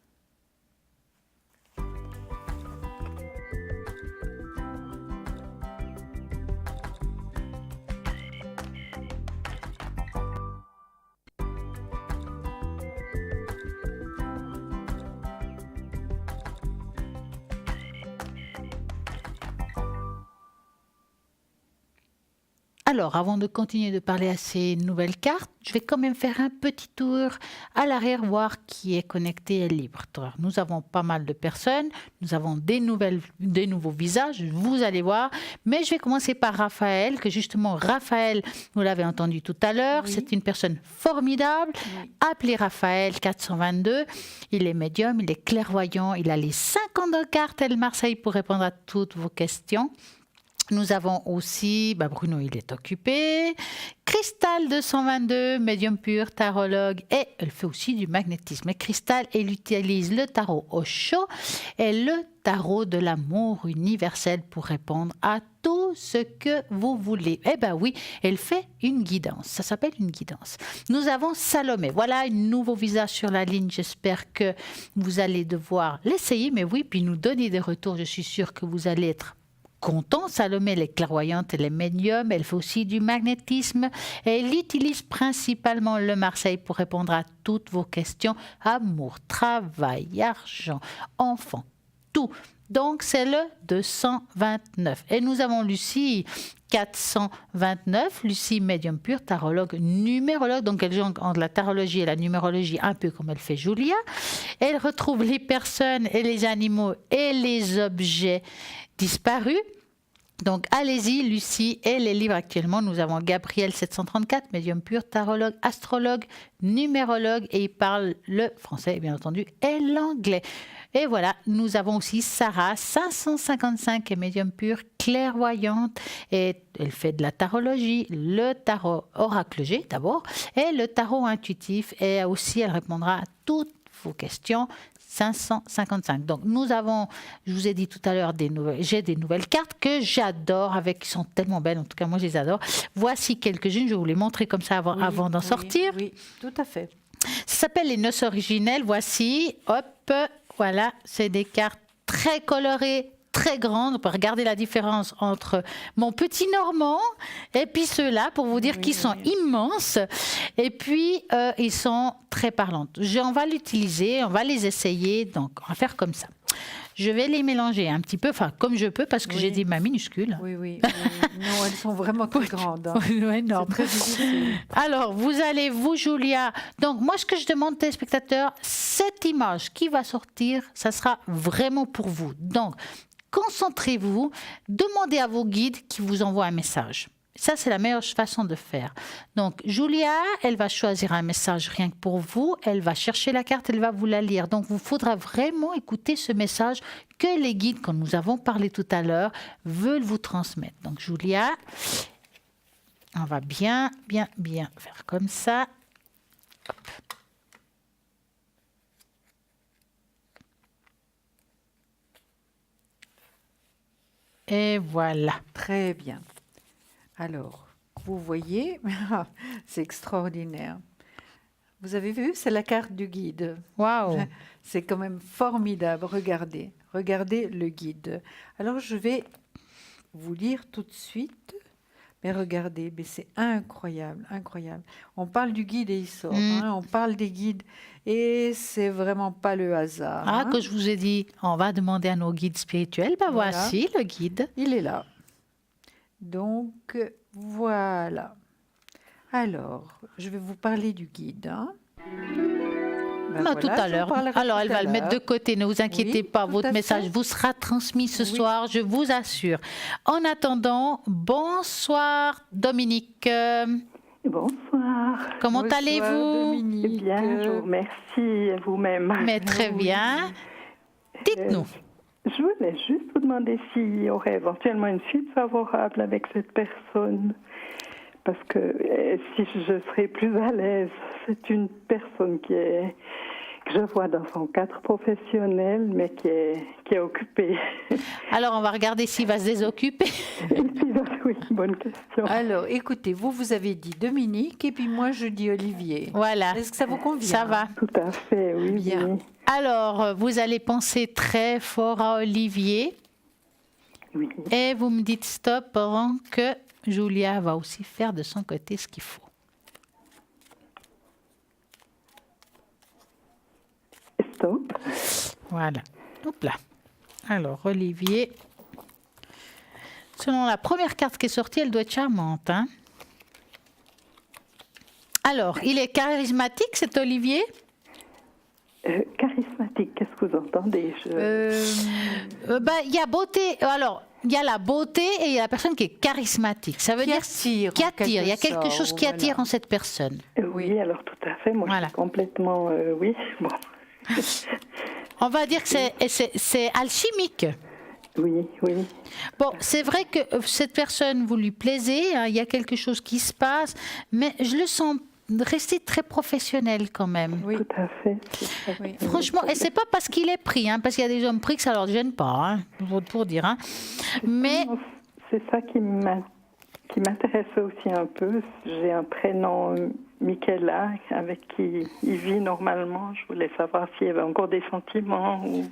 Alors, avant de continuer de parler à ces nouvelles cartes, je vais quand même faire un petit tour à l'arrière, voir qui est connecté et libre. Alors, nous avons pas mal de personnes, nous avons des nouveaux visages, vous allez voir. Mais je vais commencer par Raphaël, que justement, Raphaël, vous l'avez entendu tout à l'heure, c'est une personne formidable. Appelez Raphaël 422, il est médium, il est clairvoyant, il a les 52 cartes El Marseille pour répondre à toutes vos questions. Nous avons aussi, Bruno, il est occupé. Cristal 222, médium pur, tarologue, et elle fait aussi du magnétisme. Et Cristal, elle utilise le tarot Osho et le tarot de l'amour universel pour répondre à tout ce que vous voulez. Eh bien oui, elle fait une guidance. Ça s'appelle une guidance. Nous avons Salomé. Voilà un nouveau visage sur la ligne. J'espère que vous allez devoir l'essayer. Mais oui, puis nous donner des retours. Je suis sûre que vous allez être content. Salomé, elle est clairvoyante, elle est médium, elle fait aussi du magnétisme. Elle utilise principalement le Marseille pour répondre à toutes vos questions. Amour, travail, argent, enfant, tout. Donc, c'est le 229. Et nous avons Lucie 429, Lucie médium pur, tarologue, numérologue. Donc, elle joue entre la tarologie et la numérologie, un peu comme elle fait Julia. Elle retrouve les personnes et les animaux et les objets disparus. Donc, allez-y, Lucie, elle est libre actuellement. Nous avons Gabriel 734, médium pur, tarologue, astrologue, numérologue, et il parle le français, bien entendu, et l'anglais. Et voilà, nous avons aussi Sarah, 555, et médium pur, clairvoyante, et elle fait de la tarologie, le tarot oracle G d'abord, et le tarot intuitif, et aussi elle répondra à toutes vos questions. 555. Donc, nous avons, je vous ai dit tout à l'heure, j'ai des nouvelles cartes que j'adore, qui sont tellement belles. En tout cas, moi, je les adore. Voici quelques-unes. Je vais vous les montrer comme ça avant d'en sortir. Oui, tout à fait. Ça s'appelle les noces originelles. Voici, hop, voilà, c'est des cartes très colorées, très grandes. On peut regarder la différence entre mon petit Normand et puis ceux-là, pour vous dire qu'ils sont immenses. Et puis, ils sont très parlantes. On va l'utiliser, on va les essayer. Donc, on va faire comme ça. Je vais les mélanger un petit peu, enfin, comme je peux, parce que j'ai des mains minuscules. Oui. Non, elles sont vraiment très grandes. Hein. Énorme. C'est très difficile. Alors, vous, Julia. Donc, moi, ce que je demande aux téléspectateurs, cette image qui va sortir, ça sera vraiment pour vous. Donc, concentrez-vous, demandez à vos guides qui vous envoient un message. Ça, c'est la meilleure façon de faire. Donc, Julia, elle va choisir un message rien que pour vous. Elle va chercher la carte, elle va vous la lire. Donc, il vous faudra vraiment écouter ce message que les guides, comme nous avons parlé tout à l'heure, veulent vous transmettre. Donc, Julia, on va bien faire comme ça. Hop. Et voilà. Très bien. Alors, vous voyez, c'est extraordinaire. Vous avez vu, c'est la carte du guide. Waouh! C'est quand même formidable. Regardez le guide. Alors, je vais vous lire tout de suite. Mais regardez, mais c'est incroyable. On parle du guide et il sort. On parle des guides et c'est vraiment pas le hasard. Que je vous ai dit, on va demander à nos guides spirituels. Voici le guide. Il est là. Donc, voilà. Alors, je vais vous parler du guide. Tout à l'heure. Alors, elle va le mettre de côté. Ne vous inquiétez pas. Votre message vous sera transmis ce soir, je vous assure. En attendant, bonsoir, Dominique. Bonsoir. Comment allez-vous? Dominique. Bien, je vous remercie vous-même. Mais très bien. Dites-nous. Je voulais juste vous demander s'il y aurait éventuellement une suite favorable avec cette personne. Parce que si je serais plus à l'aise, c'est une personne que Je vois dans son cadre professionnel, mais qui est occupé. Alors, on va regarder s'il va se désoccuper. Oui, bonne question. Alors, écoutez, vous avez dit Dominique et puis moi je dis Olivier. Voilà. Est-ce que ça vous convient? Ça va. Tout à fait, oui. Bien. Oui. Alors, vous allez penser très fort à Olivier Oui. et vous me dites stop pendant que Julia va aussi faire de son côté ce qu'il faut. Stop. Voilà. Hop là. Alors, Olivier, selon la première carte qui est sortie, elle doit être charmante, hein? Alors, il est charismatique, cet Olivier? Charismatique, qu'est-ce que vous entendez? Il y a beauté. Alors, il y a la beauté et il y a la personne qui est charismatique. Ça veut Qui dire attire, qui en attire. Il y a quelque quelque chose sorte, qui voilà. attire en cette personne. Oui, alors tout à fait. Moi, Voilà. je suis complètement... oui, bon. On va dire que c'est alchimique. Oui, oui. Bon, c'est vrai que cette personne, vous lui plaisez, hein, il y a quelque chose qui se passe, mais je le sens rester très professionnel quand même. Oui. Tout à fait. Oui. Franchement, et c'est pas parce qu'il est pris, hein, parce qu'il y a des hommes pris que ça leur gêne pas, hein, pour dire. Hein. Mais C'est ça qui m'intéresse aussi un peu. J'ai un prénom Michaela avec qui il vit normalement. Je voulais savoir s'il y avait encore des sentiments ou...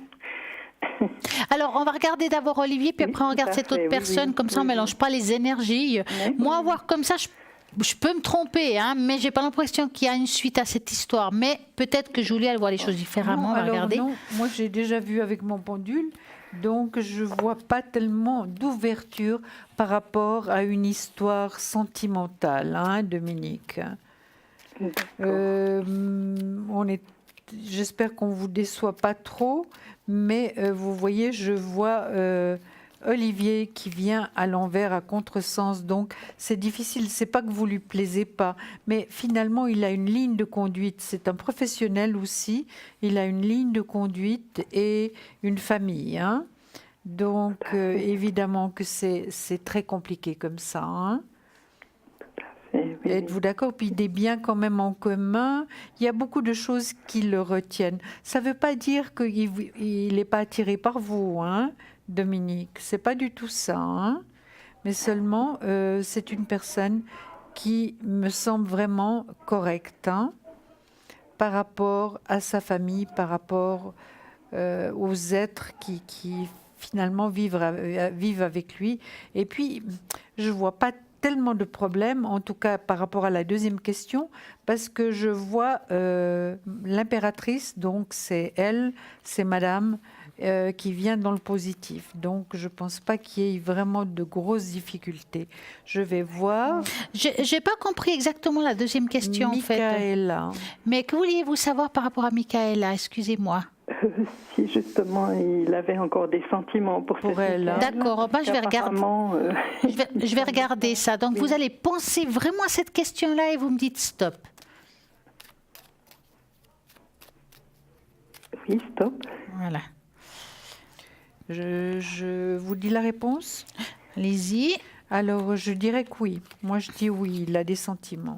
alors, on va regarder d'abord Olivier, puis Oui, après on tout regarde à cette fait, autre oui, personne, oui, comme ça on oui, mélange pas les énergies. Oui, Moi, oui. voir comme ça, je peux me tromper, hein, mais j'ai pas l'impression qu'il y a une suite à cette histoire. Mais peut-être que Julia, elle voit les choses différemment. Non, On va alors regarder. non, moi j'ai déjà vu avec mon pendule, donc je vois pas tellement d'ouverture par rapport à une histoire sentimentale, hein, Dominique. J'espère qu'on vous déçoit pas trop, mais vous voyez, je vois Olivier qui vient à l'envers, à contresens, donc c'est difficile. C'est pas que vous lui plaisez pas, mais finalement il a une ligne de conduite. C'est un professionnel aussi. Il a une ligne de conduite et une famille, hein. Donc évidemment que c'est très compliqué comme ça, hein. Oui, oui. Êtes-vous d'accord? Puis des biens quand même en commun, il y a beaucoup de choses qui le retiennent. Ça ne veut pas dire qu'il n'est pas attiré par vous, hein, Dominique. C'est pas du tout ça, hein. Mais seulement c'est une personne qui me semble vraiment correcte, hein, par rapport à sa famille, par rapport aux êtres qui finalement vivent avec lui. Et puis, je vois pas tellement de problèmes, en tout cas par rapport à la deuxième question, parce que je vois l'impératrice, donc c'est elle, c'est madame, qui vient dans le positif. Donc je ne pense pas qu'il y ait vraiment de grosses difficultés. Je vais voir. J'ai pas compris exactement la deuxième question, en fait. Michaela. Mais que vouliez-vous savoir par rapport à Michaela? Excusez-moi. Si justement il avait encore des sentiments pour cette elle, hein. Michaela, D'accord, bah, je vais regarder. apparemment, Je vais regarder ça. Donc, vous allez penser vraiment à cette question-là et vous me dites stop. Oui, stop. Voilà. Je vous dis la réponse. Allez-y. Alors je dirais que oui. Moi je dis oui, il a des sentiments.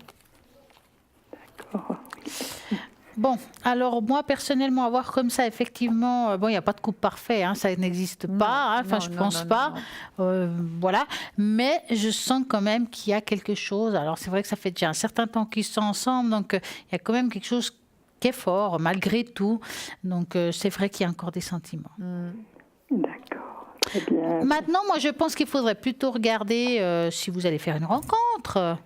Bon, alors moi personnellement, à voir comme ça, effectivement, bon, il n'y a pas de couple parfait, hein, ça n'existe pas, hein, enfin je pense pas, voilà. Mais je sens quand même qu'il y a quelque chose. Alors c'est vrai que ça fait déjà un certain temps qu'ils sont ensemble, donc il y a quand même quelque chose qui est fort malgré tout. Donc c'est vrai qu'il y a encore des sentiments. D'accord, très bien. Maintenant, moi je pense qu'il faudrait plutôt regarder si vous allez faire une rencontre.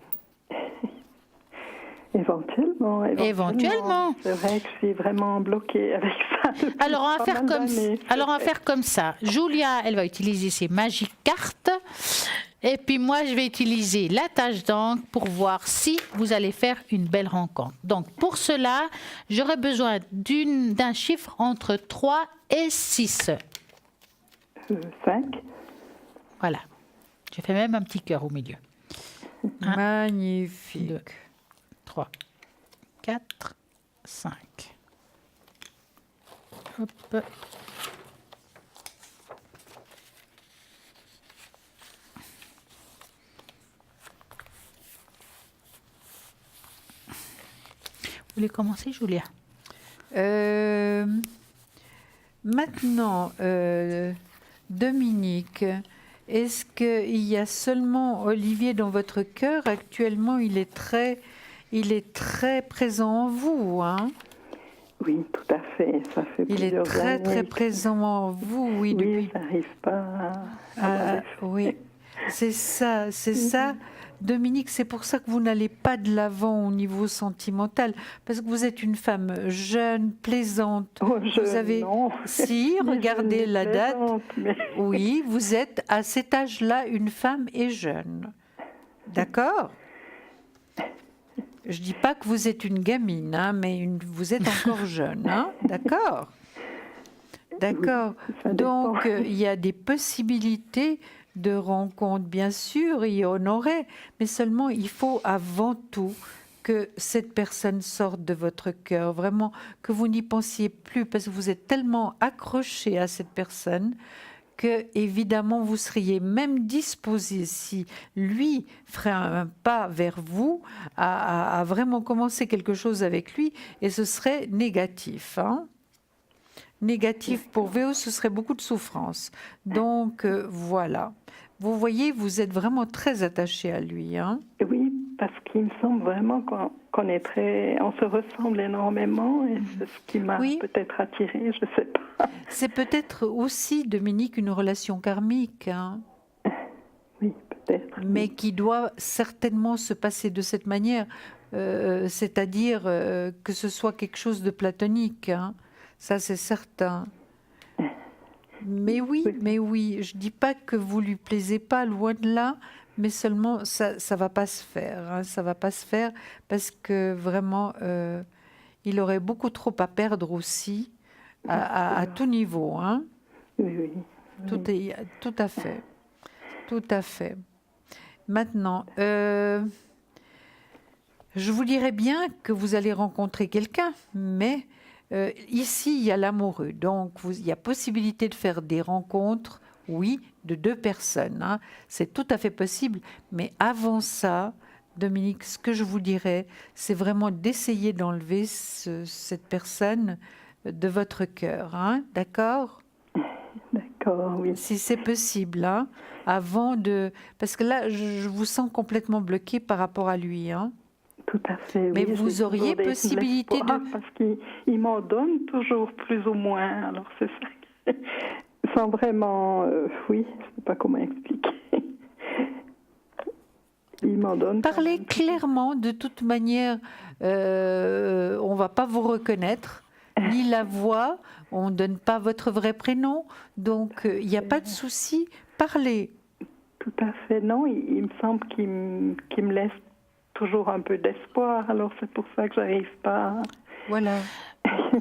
Éventuellement. C'est vrai que je suis vraiment bloquée avec ça. Alors on va faire comme ça. Julia, elle va utiliser ses magiques cartes. Et puis moi, je vais utiliser la tâche d'encre pour voir si vous allez faire une belle rencontre. Donc pour cela, j'aurai besoin d'un chiffre entre 3 et 6. 5. Voilà. J'ai fait même un petit cœur au milieu. Magnifique. 2, 3, 4, 5. Hop. Vous voulez commencer, Julia? Maintenant, Dominique, est-ce qu'il y a seulement Olivier dans votre cœur? Actuellement, il est très présent en vous, hein? Oui, tout à fait. Ça fait Il est plusieurs années. très présent en vous, oui. Oui, Depuis... j'arrive pas à oui, c'est ça. Dominique, c'est pour ça que vous n'allez pas de l'avant au niveau sentimental, parce que vous êtes une femme jeune, plaisante. Oh, vous avez, non. si, regardez la date. Mais... Oui, vous êtes à cet âge-là une femme et jeune. D'accord? Je dis pas que vous êtes une gamine, hein, mais vous êtes encore jeune, hein? D'accord? D'accord. Oui, donc il y a des possibilités de rencontres, bien sûr, il y en aurait, mais seulement il faut avant tout que cette personne sorte de votre cœur, vraiment que vous n'y pensiez plus, parce que vous êtes tellement accroché à cette personne que, évidemment, vous seriez même disposé, si lui ferait un pas vers vous, à vraiment commencer quelque chose avec lui, et ce serait négatif, hein. Négatif pour Véo, ce serait beaucoup de souffrance. Donc, voilà. Vous voyez, vous êtes vraiment très attaché à lui, hein? Oui, parce qu'il me semble vraiment qu'on est on se ressemble énormément, et c'est ce qui m'a peut-être attirée, je ne sais pas. C'est peut-être aussi, Dominique, une relation karmique, hein? Oui, peut-être. Mais qui doit certainement se passer de cette manière, c'est-à-dire que ce soit quelque chose de platonique, hein? Ça, c'est certain. Mais oui, je dis pas que vous lui plaisez pas, loin de là, mais seulement ça va pas se faire, hein, ça va pas se faire parce que vraiment il aurait beaucoup trop à perdre aussi à tout niveau, hein. Oui. Tout à fait. Maintenant, je vous dirais bien que vous allez rencontrer quelqu'un, mais ici, il y a l'amoureux, donc il y a possibilité de faire des rencontres, oui, de 2 personnes. Hein. C'est tout à fait possible, mais avant ça, Dominique, ce que je vous dirais, c'est vraiment d'essayer d'enlever cette personne de votre cœur, hein, d'accord? D'accord, oui. Si c'est possible, hein, avant de... Parce que là, je vous sens complètement bloqué par rapport à lui, hein. Tout à fait, mais oui. vous auriez possibilité de... Parce qu'il m'en donne toujours plus ou moins, alors c'est ça. Sans vraiment... oui, je ne sais pas comment expliquer. Il m'en donne... Parlez clairement, de toute manière, on ne va pas vous reconnaître, ni la voix, on ne donne pas votre vrai prénom, donc il n'y a pas de souci, parlez. Tout à fait, non, il me semble qu'il me laisse toujours un peu d'espoir, alors c'est pour ça que j'arrive pas. Voilà.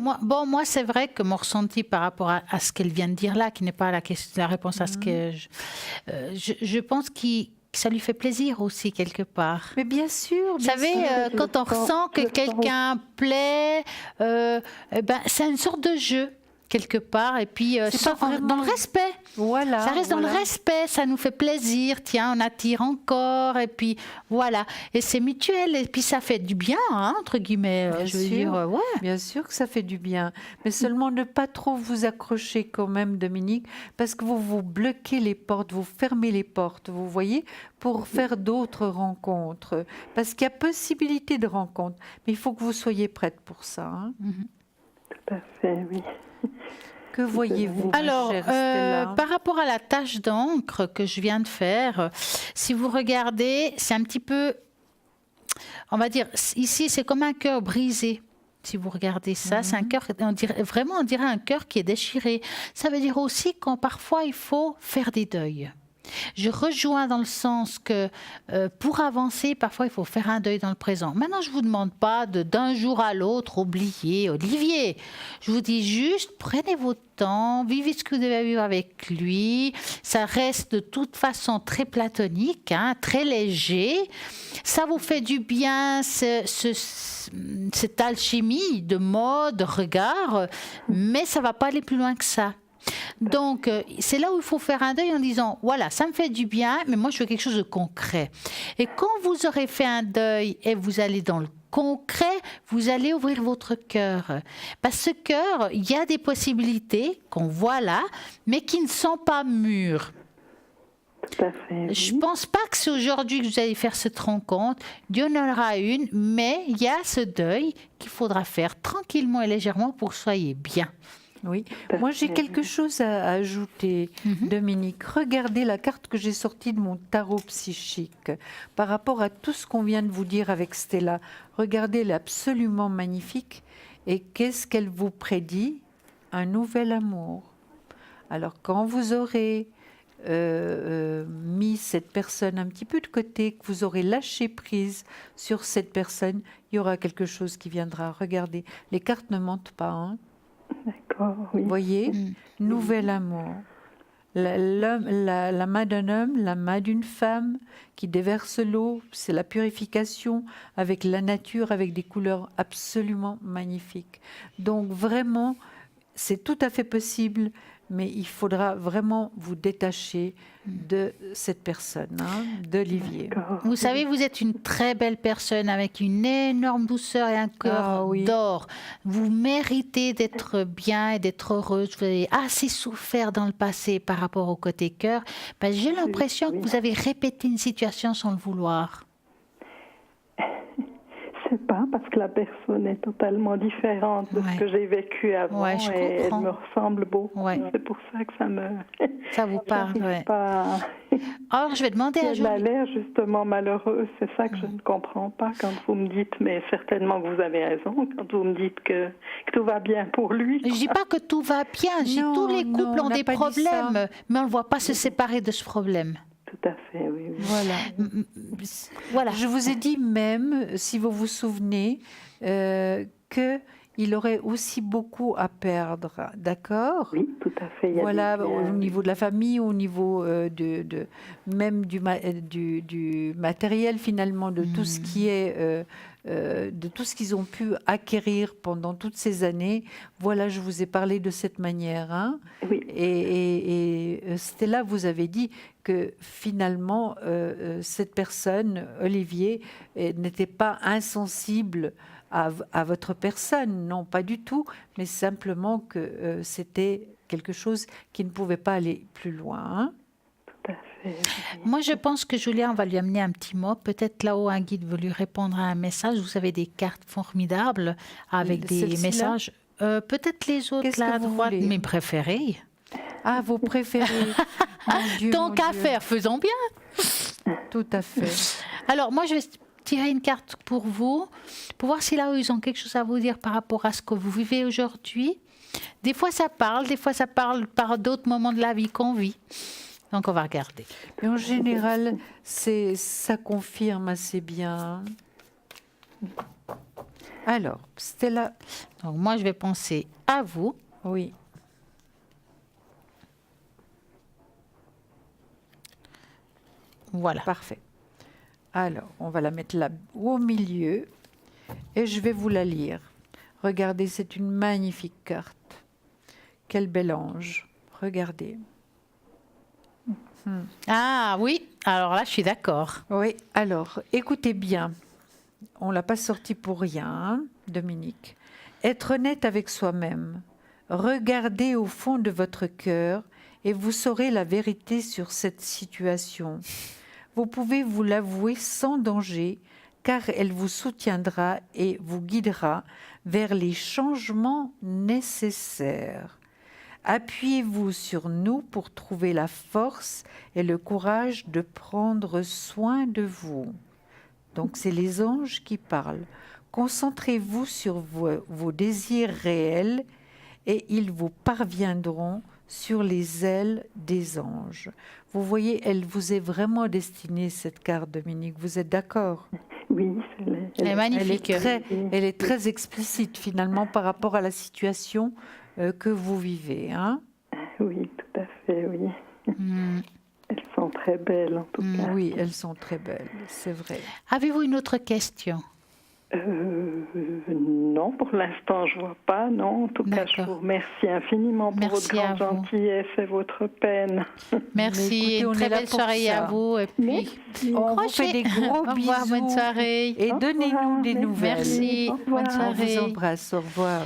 Moi, c'est vrai que mon ressenti par rapport à ce qu'elle vient de dire là, qui n'est pas la réponse à ce que je pense que ça lui fait plaisir aussi quelque part. Mais bien sûr. Vous savez, quand on ressent que quelqu'un plaît, c'est une sorte de jeu quelque part, et puis dans le respect. Voilà. Ça reste dans le respect, ça nous fait plaisir, tiens, on attire encore, et puis voilà. Et c'est mutuel, et puis ça fait du bien, hein, entre guillemets. Je veux dire, ouais. Bien sûr que ça fait du bien, mais seulement ne pas trop vous accrocher quand même, Dominique, parce que vous bloquez les portes, vous fermez les portes, vous voyez, pour faire d'autres rencontres, parce qu'il y a possibilité de rencontres, mais il faut que vous soyez prête pour ça. Hein. Tout à fait, oui. Que voyez-vous, alors, chère Stella ? Par rapport à la tache d'encre que je viens de faire, si vous regardez, c'est un petit peu, on va dire, ici c'est comme un cœur brisé. Si vous regardez ça, c'est un cœur, on dirait un cœur qui est déchiré. Ça veut dire aussi qu'en parfois il faut faire des deuils. Je rejoins dans le sens que pour avancer, parfois il faut faire un deuil dans le présent. Maintenant, je ne vous demande pas d'un jour à l'autre oublier Olivier. Je vous dis juste, prenez votre temps, vivez ce que vous devez vivre avec lui. Ça reste de toute façon très platonique, hein, très léger. Ça vous fait du bien, cette alchimie de mots, de regard, mais ça ne va pas aller plus loin que ça. Donc, c'est là où il faut faire un deuil en disant, voilà, ça me fait du bien, mais moi, je veux quelque chose de concret. Et quand vous aurez fait un deuil et vous allez dans le concret, vous allez ouvrir votre cœur. Parce que ce cœur, il y a des possibilités qu'on voit là, mais qui ne sont pas mûres. Tout à fait. Je ne pense pas que c'est aujourd'hui que vous allez faire cette rencontre. Dieu en aura une, mais il y a ce deuil qu'il faudra faire tranquillement et légèrement pour que vous soyez bien. Oui, moi j'ai quelque chose à ajouter, Dominique. Regardez la carte que j'ai sortie de mon tarot psychique par rapport à tout ce qu'on vient de vous dire avec Stella. Regardez, elle est absolument magnifique. Et qu'est-ce qu'elle vous prédit? Un nouvel amour. Alors quand vous aurez mis cette personne un petit peu de côté, que vous aurez lâché prise sur cette personne, il y aura quelque chose qui viendra. Regardez, les cartes ne mentent pas, hein. D'accord, oui. Vous voyez, nouvel amour. La main d'un homme, la main d'une femme qui déverse l'eau, c'est la purification avec la nature, avec des couleurs absolument magnifiques. Donc vraiment, c'est tout à fait possible, mais il faudra vraiment vous détacher de cette personne, hein, d'Olivier. Vous savez, vous êtes une très belle personne avec une énorme douceur et un cœur d'or. Vous méritez d'être bien et d'être heureuse. Vous avez assez souffert dans le passé par rapport au côté cœur. Ben, j'ai l'impression que vous avez répété une situation sans le vouloir. Je sais pas, parce que la personne est totalement différente de ce que j'ai vécu avant, Ouais, je et elle comprends. me ressemble beaucoup. Ouais. C'est pour ça que Ça vous parle, j'arrive ouais. pas. Alors, je vais demander à Elle a Julie. l'air justement malheureuse, c'est ça que je ne comprends pas quand vous me dites, mais certainement que vous avez raison, quand vous me dites que tout va bien pour lui. Je dis pas que tout va bien. Je dis Non, tous les non, couples on ont n'a des pas dit problèmes, ça. mais on ne voit pas se séparer de ce problème. Tout à fait, oui. Voilà. Voilà. Je vous ai dit même, si vous vous souvenez, qu'il aurait aussi beaucoup à perdre, d'accord? Oui, tout à fait. Il y a Voilà, des au liens. niveau de la famille, au niveau même du matériel finalement, de tout ce qui est, de tout ce qu'ils ont pu acquérir pendant toutes ces années. Voilà, je vous ai parlé de cette manière, hein. Oui. Et Stella, vous avez dit que finalement, cette personne, Olivier, n'était pas insensible à votre personne, non, pas du tout, mais simplement que c'était quelque chose qui ne pouvait pas aller plus loin, hein. Tout à fait. Moi, je pense que Julien, on va lui amener un petit mot. Peut-être là-haut, un guide veut lui répondre à un message. Vous avez des cartes formidables avec des Celle-ci, là? messages. Peut-être les autres, Qu'est-ce là, que à vous droite, voulez? mes préférés. Ah, vos préférés. Mon Dieu, Tant mon qu'à Dieu. faire, faisons bien. Tout à fait. Alors, moi, je vais tirer une carte pour vous, pour voir si là, ils ont quelque chose à vous dire par rapport à ce que vous vivez aujourd'hui. Des fois, ça parle par d'autres moments de la vie qu'on vit. Donc, on va regarder. Et en général, ça confirme assez bien. Alors, Stella, Donc, moi, je vais penser à vous. oui. Voilà. Parfait. Alors, on va la mettre là au milieu et je vais vous la lire. Regardez, c'est une magnifique carte. Quel bel ange. Regardez. Ah oui, alors là, je suis d'accord. Oui, alors, écoutez bien. On ne l'a pas sorti pour rien, hein, Dominique. Être honnête avec soi-même. Regardez au fond de votre cœur et vous saurez la vérité sur cette situation. Vous pouvez vous l'avouer sans danger, car elle vous soutiendra et vous guidera vers les changements nécessaires. Appuyez-vous sur nous pour trouver la force et le courage de prendre soin de vous. Donc, c'est les anges qui parlent. Concentrez-vous sur vos désirs réels et ils vous parviendront sur les ailes des anges. Vous voyez, elle vous est vraiment destinée, cette carte, Dominique. Vous êtes d'accord? Oui, Elle est magnifique. Elle est très explicite, finalement, par rapport à la situation que vous vivez, hein? Oui, tout à fait, oui. Hmm. Elles sont très belles, en tout cas. Oui, elles sont très belles, c'est vrai. Avez-vous une autre question? Non, Non, pour l'instant, je vois pas, non. En tout cas, je vous remercie infiniment pour votre grande gentillesse et votre peine. Merci, une très belle soirée à vous. Et puis, on vous fait des gros bisous. Au revoir, bonne soirée. Et donnez-nous des nouvelles. Merci, bonne soirée. On vous embrasse, au revoir.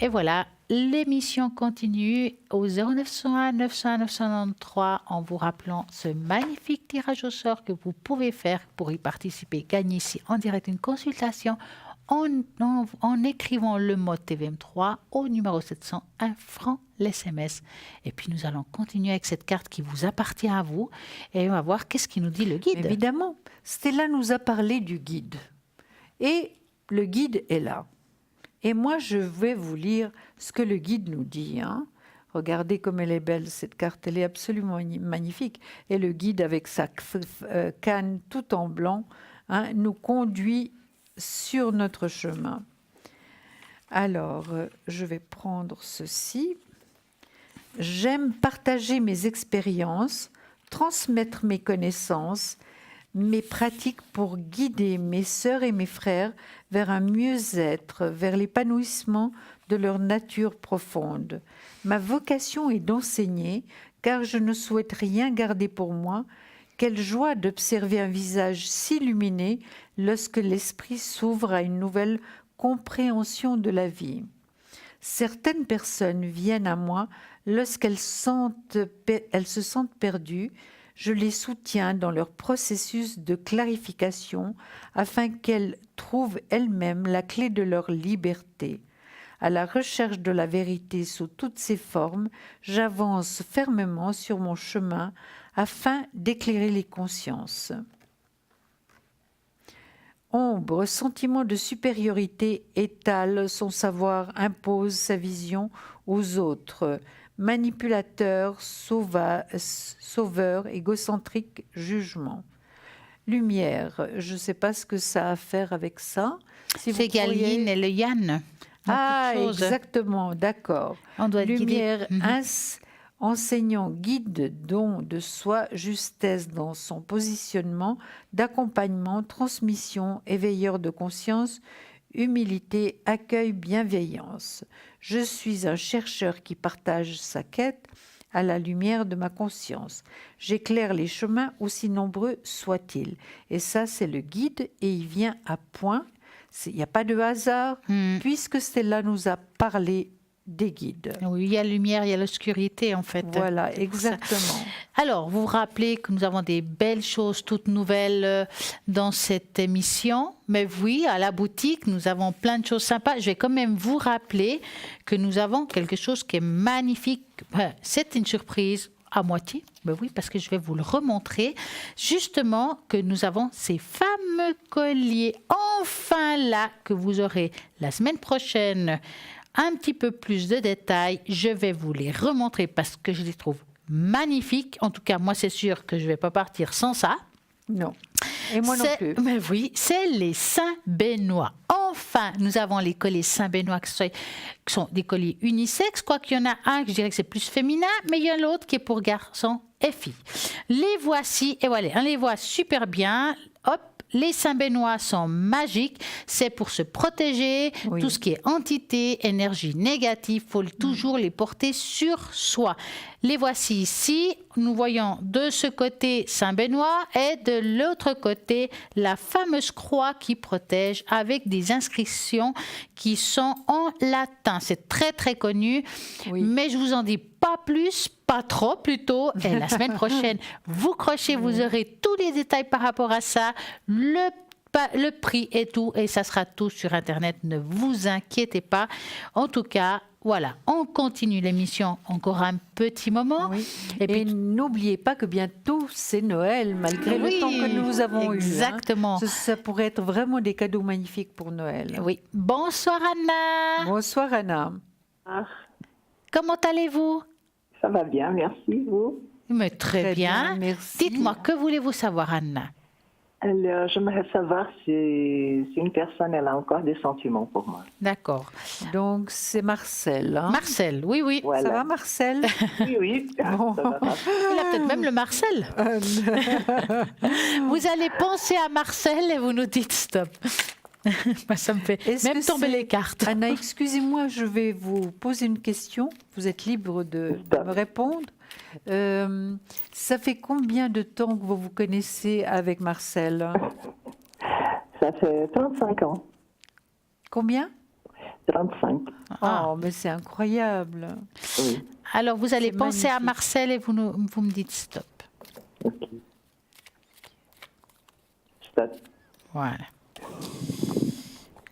Et voilà, l'émission continue au 0901 901 993 en vous rappelant ce magnifique tirage au sort que vous pouvez faire pour y participer. Gagner ici en direct une consultation en écrivant le mot TVM3 au numéro 700, 1 franc l'SMS. Et puis nous allons continuer avec cette carte qui vous appartient à vous et on va voir qu'est-ce qui nous dit le guide. Évidemment, Stella nous a parlé du guide. Et le guide est là. Et moi, je vais vous lire ce que le guide nous dit. Regardez comme elle est belle, cette carte. Elle est absolument magnifique. Et le guide, avec sa canne tout en blanc, nous conduit sur notre chemin. Alors, je vais prendre ceci. J'aime partager mes expériences, transmettre mes connaissances, mes pratiques pour guider mes sœurs et mes frères vers un mieux-être, vers l'épanouissement de leur nature profonde. Ma vocation est d'enseigner, car je ne souhaite rien garder pour moi. Quelle joie d'observer un visage s'illuminer lorsque l'esprit s'ouvre à une nouvelle compréhension de la vie. Certaines personnes viennent à moi lorsqu'elles se sentent perdues. Je les soutiens dans leur processus de clarification afin qu'elles trouvent elles-mêmes la clé de leur liberté. À la recherche de la vérité sous toutes ses formes, j'avance fermement sur mon chemin afin d'éclairer les consciences. Ombre, sentiment de supériorité, étale son savoir, impose sa vision aux autres. Manipulateur, sauveur, égocentrique, jugement. Lumière, je ne sais pas ce que ça a à faire avec ça. Si c'est Galine et le Yann. Ah, exactement, d'accord. On doit Lumière, enseignant, guide, don de soi, justesse dans son positionnement, d'accompagnement, transmission, éveilleur de conscience, humilité, accueil, bienveillance. Je suis un chercheur qui partage sa quête à la lumière de ma conscience. J'éclaire les chemins aussi nombreux soient-ils. Et ça, c'est le guide et il vient à point. Il n'y a pas de hasard puisque Stella nous a parlé des guides. Oui, il y a la lumière, il y a l'obscurité en fait. Voilà, exactement. Alors, vous vous rappelez que nous avons des belles choses toutes nouvelles dans cette émission. Mais oui, à la boutique, nous avons plein de choses sympas. Je vais quand même vous rappeler que nous avons quelque chose qui est magnifique. C'est une surprise à moitié. Ben oui, parce que je vais vous le remontrer. Justement, que nous avons ces fameux colliers enfin là que vous aurez la semaine prochaine. Un petit peu plus de détails, je vais vous les remontrer parce que je les trouve magnifiques. En tout cas, moi, c'est sûr que je ne vais pas partir sans ça. Non. Et moi non plus. Mais oui, c'est les Saint-Benoît. Enfin, nous avons les colliers Saint-Benoît qui sont des colliers unisexes. Quoiqu'il y en a un que je dirais que c'est plus féminin, mais il y a l'autre qui est pour garçons et filles. Les voici, et voilà, on les voit super bien. Hop. Les Saint-Benoît sont magiques, c'est pour se protéger, tout ce qui est entité, énergie négative, il faut toujours les porter sur soi. Les voici ici, nous voyons de ce côté Saint-Benoît et de l'autre côté la fameuse croix qui protège avec des inscriptions qui sont en latin. C'est très très connu, mais je vous en dis pas plus, pas trop plutôt. Et la semaine prochaine, vous crochez, vous aurez tous les détails par rapport à ça, le prix et tout, et ça sera tout sur Internet, ne vous inquiétez pas. En tout cas, voilà, on continue l'émission encore un petit moment. Oui. Et puis n'oubliez pas que bientôt c'est Noël, malgré le temps que nous avons eu. Exactement. Ça pourrait être vraiment des cadeaux magnifiques pour Noël. Oui. Bonsoir Anna. Bonsoir Anna. Comment allez-vous? Ça va bien, merci, vous? Mais très bien. Merci. Dites-moi, que voulez-vous savoir, Anna? Alors, j'aimerais savoir si une personne elle a encore des sentiments pour moi. D'accord. Donc, c'est Marcel. Hein? Marcel, oui, oui. Voilà. Ça va, Marcel? Oui, oui. Bon. Ça va. Il a peut-être même le Marcel. Vous allez penser à Marcel et vous nous dites stop. Bah, ça me fait Est-ce même que tomber c'est- les cartes. Anna, excusez-moi, je vais vous poser une question. Vous êtes libre de me répondre. Ça fait combien de temps que vous vous connaissez avec Marcel? Ça fait 35 ans. Combien? 35. Ah. Oh, mais c'est incroyable. Oui. Alors, vous allez C'est penser à magnifique. Marcel et vous me dites stop. OK. Stop. Voilà.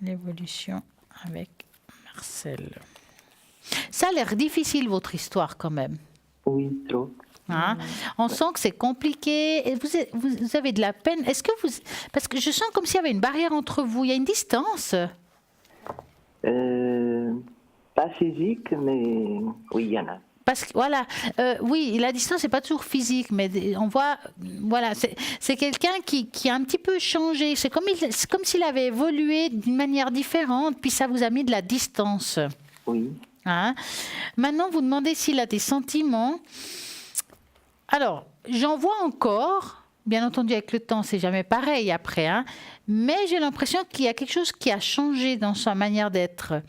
L'évolution avec Marcel. Ça a l'air difficile, votre histoire, quand même. Oui, trop. Hein? On sent que c'est compliqué. Et vous avez de la peine. Est-ce que vous... Parce que je sens comme s'il y avait une barrière entre vous. Il y a une distance. Pas physique, mais oui, il y en a. Parce que, voilà, oui, la distance n'est pas toujours physique, mais on voit, voilà, c'est quelqu'un qui a un petit peu changé. C'est comme s'il avait évolué d'une manière différente, puis ça vous a mis de la distance. Oui. Hein? Maintenant, vous demandez s'il a des sentiments. Alors, j'en vois encore. Bien entendu, avec le temps, c'est jamais pareil après. Hein? Mais j'ai l'impression qu'il y a quelque chose qui a changé dans sa manière d'être.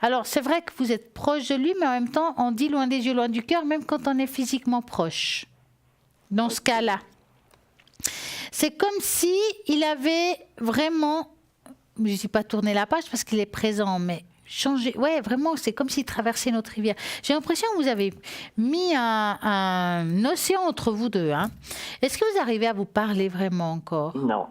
Alors, c'est vrai que vous êtes proche de lui, mais en même temps, on dit loin des yeux, loin du cœur, même quand on est physiquement proche. Dans ce cas-là. C'est comme si il avait vraiment, je ne dis pas tourner la page parce qu'il est présent, mais changer. Ouais, vraiment, c'est comme s'il traversait notre rivière. J'ai l'impression que vous avez mis un océan entre vous deux. Hein. Est-ce que vous arrivez à vous parler vraiment encore? Non.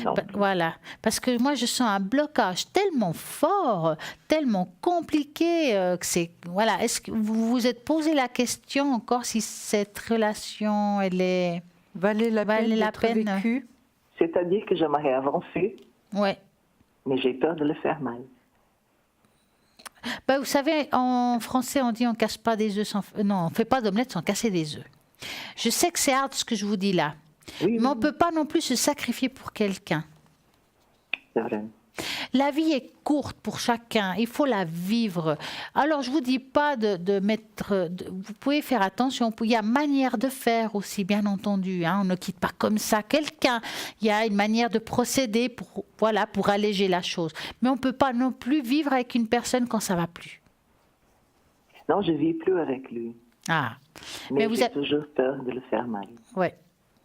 Non. Voilà, parce que moi je sens un blocage tellement fort, tellement compliqué que c'est. Voilà, est-ce que vous vous êtes posé la question encore si cette relation elle est Valait la peine d'être peine. vécue? C'est-à-dire que j'aimerais avancer, Ouais. mais j'ai peur de le faire mal. Bah, vous savez, en français on dit on casse pas des œufs sans. Non, on fait pas d'omelette sans casser des œufs. Je sais que c'est hard ce que je vous dis là. Oui, Mais on ne oui, peut pas non plus se sacrifier pour quelqu'un. c'est vrai. La vie est courte pour chacun, il faut la vivre. Alors, je ne vous dis pas de mettre... vous pouvez faire attention, il y a manière de faire aussi, bien entendu. Hein, on ne quitte pas comme ça quelqu'un. Il y a une manière de procéder pour alléger la chose. Mais on ne peut pas non plus vivre avec une personne quand ça ne va plus. Non, je ne vis plus avec lui. Ah, Mais vous j'ai êtes- toujours peur de le faire mal. ouais.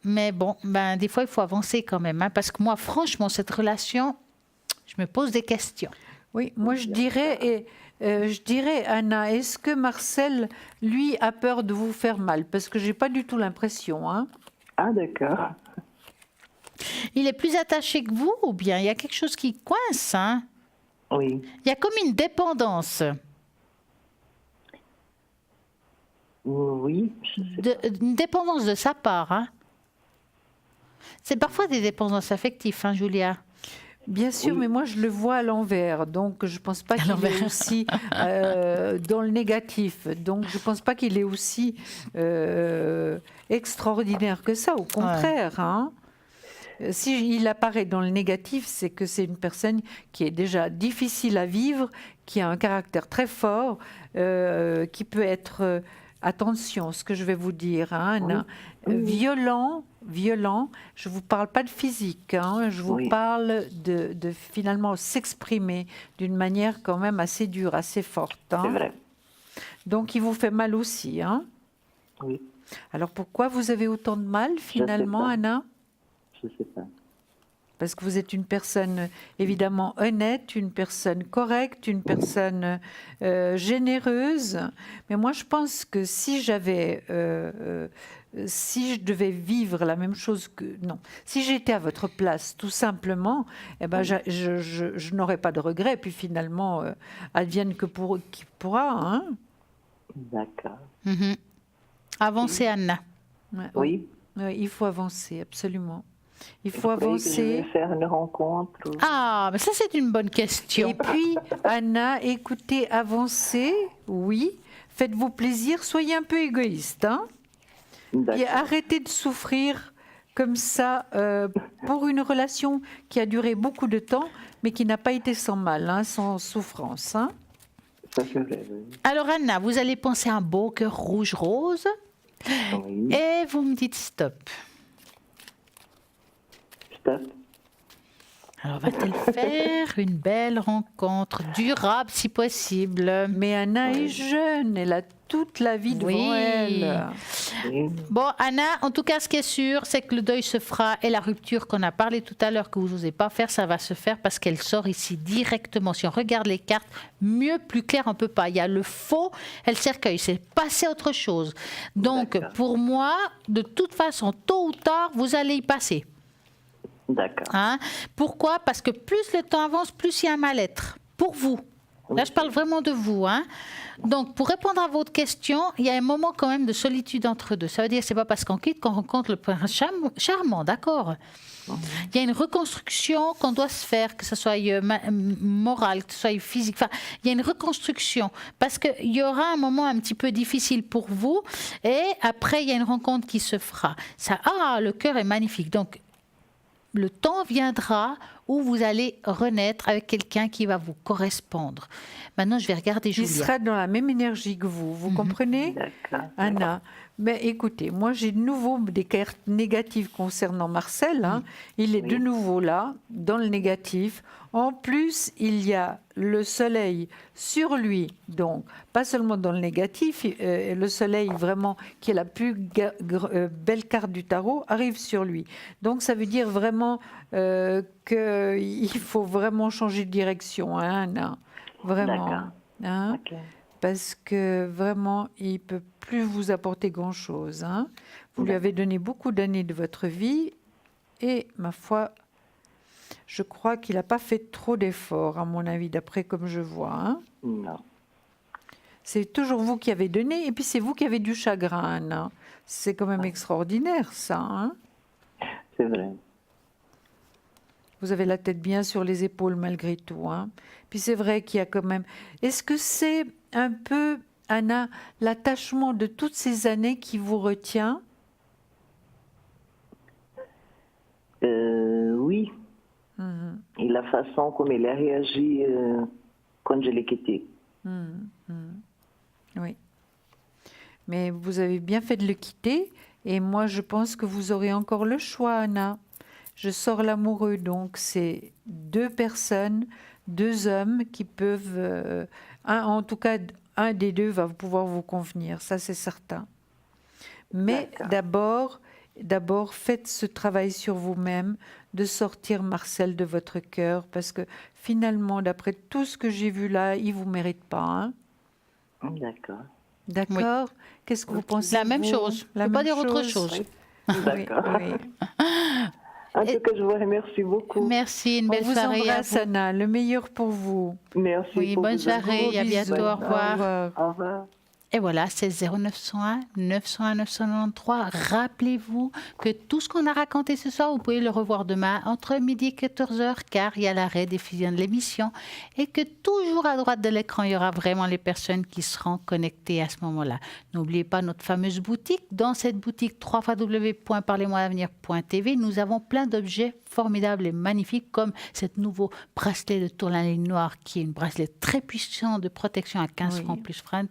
Mais bon, des fois, il faut avancer quand même. Hein, parce que moi, franchement, cette relation, je me pose des questions. Oui, moi je dirais, Anna, est-ce que Marcel, lui, a peur de vous faire mal? Parce que j'ai pas du tout l'impression. Hein. Ah, d'accord. Il est plus attaché que vous ou bien il y a quelque chose qui coince, hein? Oui. Il y a comme une dépendance, Oui, je sais. une dépendance de sa part. Hein? C'est parfois des dépendances affectives, hein, Julia? Bien sûr, Oui. mais moi je le vois à l'envers, donc je pense pas qu'il l'envers. est aussi dans le négatif. Donc je pense pas qu'il est aussi extraordinaire que ça. Au contraire, hein. Si il apparaît dans le négatif, c'est que c'est une personne qui est déjà difficile à vivre, qui a un caractère très fort, qui peut être, attention, ce que je vais vous dire, hein, Anna, violent. Je vous parle pas de physique, hein, je vous Oui. parle de finalement s'exprimer d'une manière quand même assez dure, assez forte. Hein. C'est vrai. Donc il vous fait mal aussi. Hein. Oui, Alors pourquoi vous avez autant de mal finalement, pas. Anna? je sais pas. Parce que vous êtes une personne évidemment honnête, une personne correcte, une personne généreuse. Mais moi, je pense que si si je devais vivre la même chose que... Non, si j'étais à votre place, tout simplement, eh ben, je n'aurais pas de regrets. Puis finalement, advienne qui pourra. Hein. D'accord. Mhm. Avancez, Anna. Ouais, Oui. ouais, il faut avancer, absolument. Il Vous faut croyez que je vais avancer. faire une rencontre ou- Ah, mais ça c'est une bonne question. Et puis, Anna, écoutez, avancez, oui. Faites-vous plaisir, soyez un peu égoïste. Hein, et D'accord. arrêtez de souffrir comme ça pour une relation qui a duré beaucoup de temps, mais qui n'a pas été sans mal, hein, sans souffrance. Hein. Ça, c'est vrai, oui. Alors Anna, vous allez penser à un beau cœur rouge-rose Oui. et vous me dites stop. Stop. Alors, va-t-elle faire une belle rencontre, durable si possible? Mais Anna est jeune, elle a toute la vie devant elle. Bon, Anna, en tout cas, ce qui est sûr, c'est que le deuil se fera et la rupture qu'on a parlé tout à l'heure, que vous n'osez pas faire, ça va se faire parce qu'elle sort ici directement. Si on regarde les cartes, mieux, plus clair, on ne peut pas. Il y a le faux et le cercueil. C'est passé autre chose. Donc, pour moi, de toute façon, tôt ou tard, vous allez y passer. D'accord. Hein? Pourquoi? Parce que plus le temps avance, plus il y a un mal-être. Pour vous. Là, je parle vraiment de vous. Hein? Donc, pour répondre à votre question, il y a un moment quand même de solitude entre deux. Ça veut dire que ce n'est pas parce qu'on quitte qu'on rencontre le prince charmant, d'accord? Il y a une reconstruction qu'on doit se faire, que ce soit morale, que ce soit physique. Enfin, il y a une reconstruction parce qu'il y aura un moment un petit peu difficile pour vous et après, il y a une rencontre qui se fera. Le cœur est magnifique. Donc, le temps viendra où vous allez renaître avec quelqu'un qui va vous correspondre. Maintenant, je vais regarder Julia. Il sera dans la même énergie que vous comprenez, Anna? Mais écoutez, moi j'ai de nouveau des cartes négatives concernant Marcel. Hein. Il est de nouveau là, dans le négatif. En plus, il y a le soleil sur lui, donc pas seulement dans le négatif, le soleil vraiment, qui est la plus belle carte du tarot, arrive sur lui. Donc ça veut dire vraiment qu'il faut vraiment changer de direction, hein, Anna. Vraiment. Hein, parce que vraiment, il ne peut plus vous apporter grand-chose. Hein. Vous lui avez donné beaucoup d'années de votre vie et, ma foi, je crois qu'il n'a pas fait trop d'efforts, à mon avis, d'après comme je vois. Hein. Non. C'est toujours vous qui avez donné et puis c'est vous qui avez du chagrin, Anna. C'est quand même extraordinaire, ça. Hein. C'est vrai. Vous avez la tête bien sur les épaules malgré tout. Hein. Puis c'est vrai qu'il y a quand même... Est-ce que c'est un peu, Anna, l'attachement de toutes ces années qui vous retient? Oui. Et la façon comme il a réagi quand je l'ai quitté. Oui. Mais vous avez bien fait de le quitter. Et moi, je pense que vous aurez encore le choix, Anna. Je sors l'amoureux, donc c'est 2 personnes, 2 hommes qui peuvent... en tout cas, un des 2 va pouvoir vous convenir, ça c'est certain. Mais d'abord, faites ce travail sur vous-même, de sortir Marcel de votre cœur, parce que finalement, d'après tout ce que j'ai vu là, il ne vous mérite pas. Hein. D'accord. D'accord. Oui. Qu'est-ce que vous pensez? La même chose. Je ne peux pas dire autre chose. Oui. D'accord. Oui. En tout cas, je vous remercie beaucoup. Merci, une belle soirée. On vous embrasse, Anna. Le meilleur pour vous. Merci. Oui, bonne soirée. À bientôt. Au revoir. Au revoir. Et voilà, c'est 0901 901 993. Rappelez-vous que tout ce qu'on a raconté ce soir, vous pouvez le revoir demain entre midi et 14h, car il y a la rediffusion de l'émission. Et que toujours à droite de l'écran, il y aura vraiment les personnes qui seront connectées à ce moment-là. N'oubliez pas notre fameuse boutique. Dans cette boutique, www.parlez-moi-avenir.tv, nous avons plein d'objets formidables et magnifiques, comme cet nouveau bracelet de tourmaline noire, qui est un bracelet très puissant de protection à 15 francs plus frais.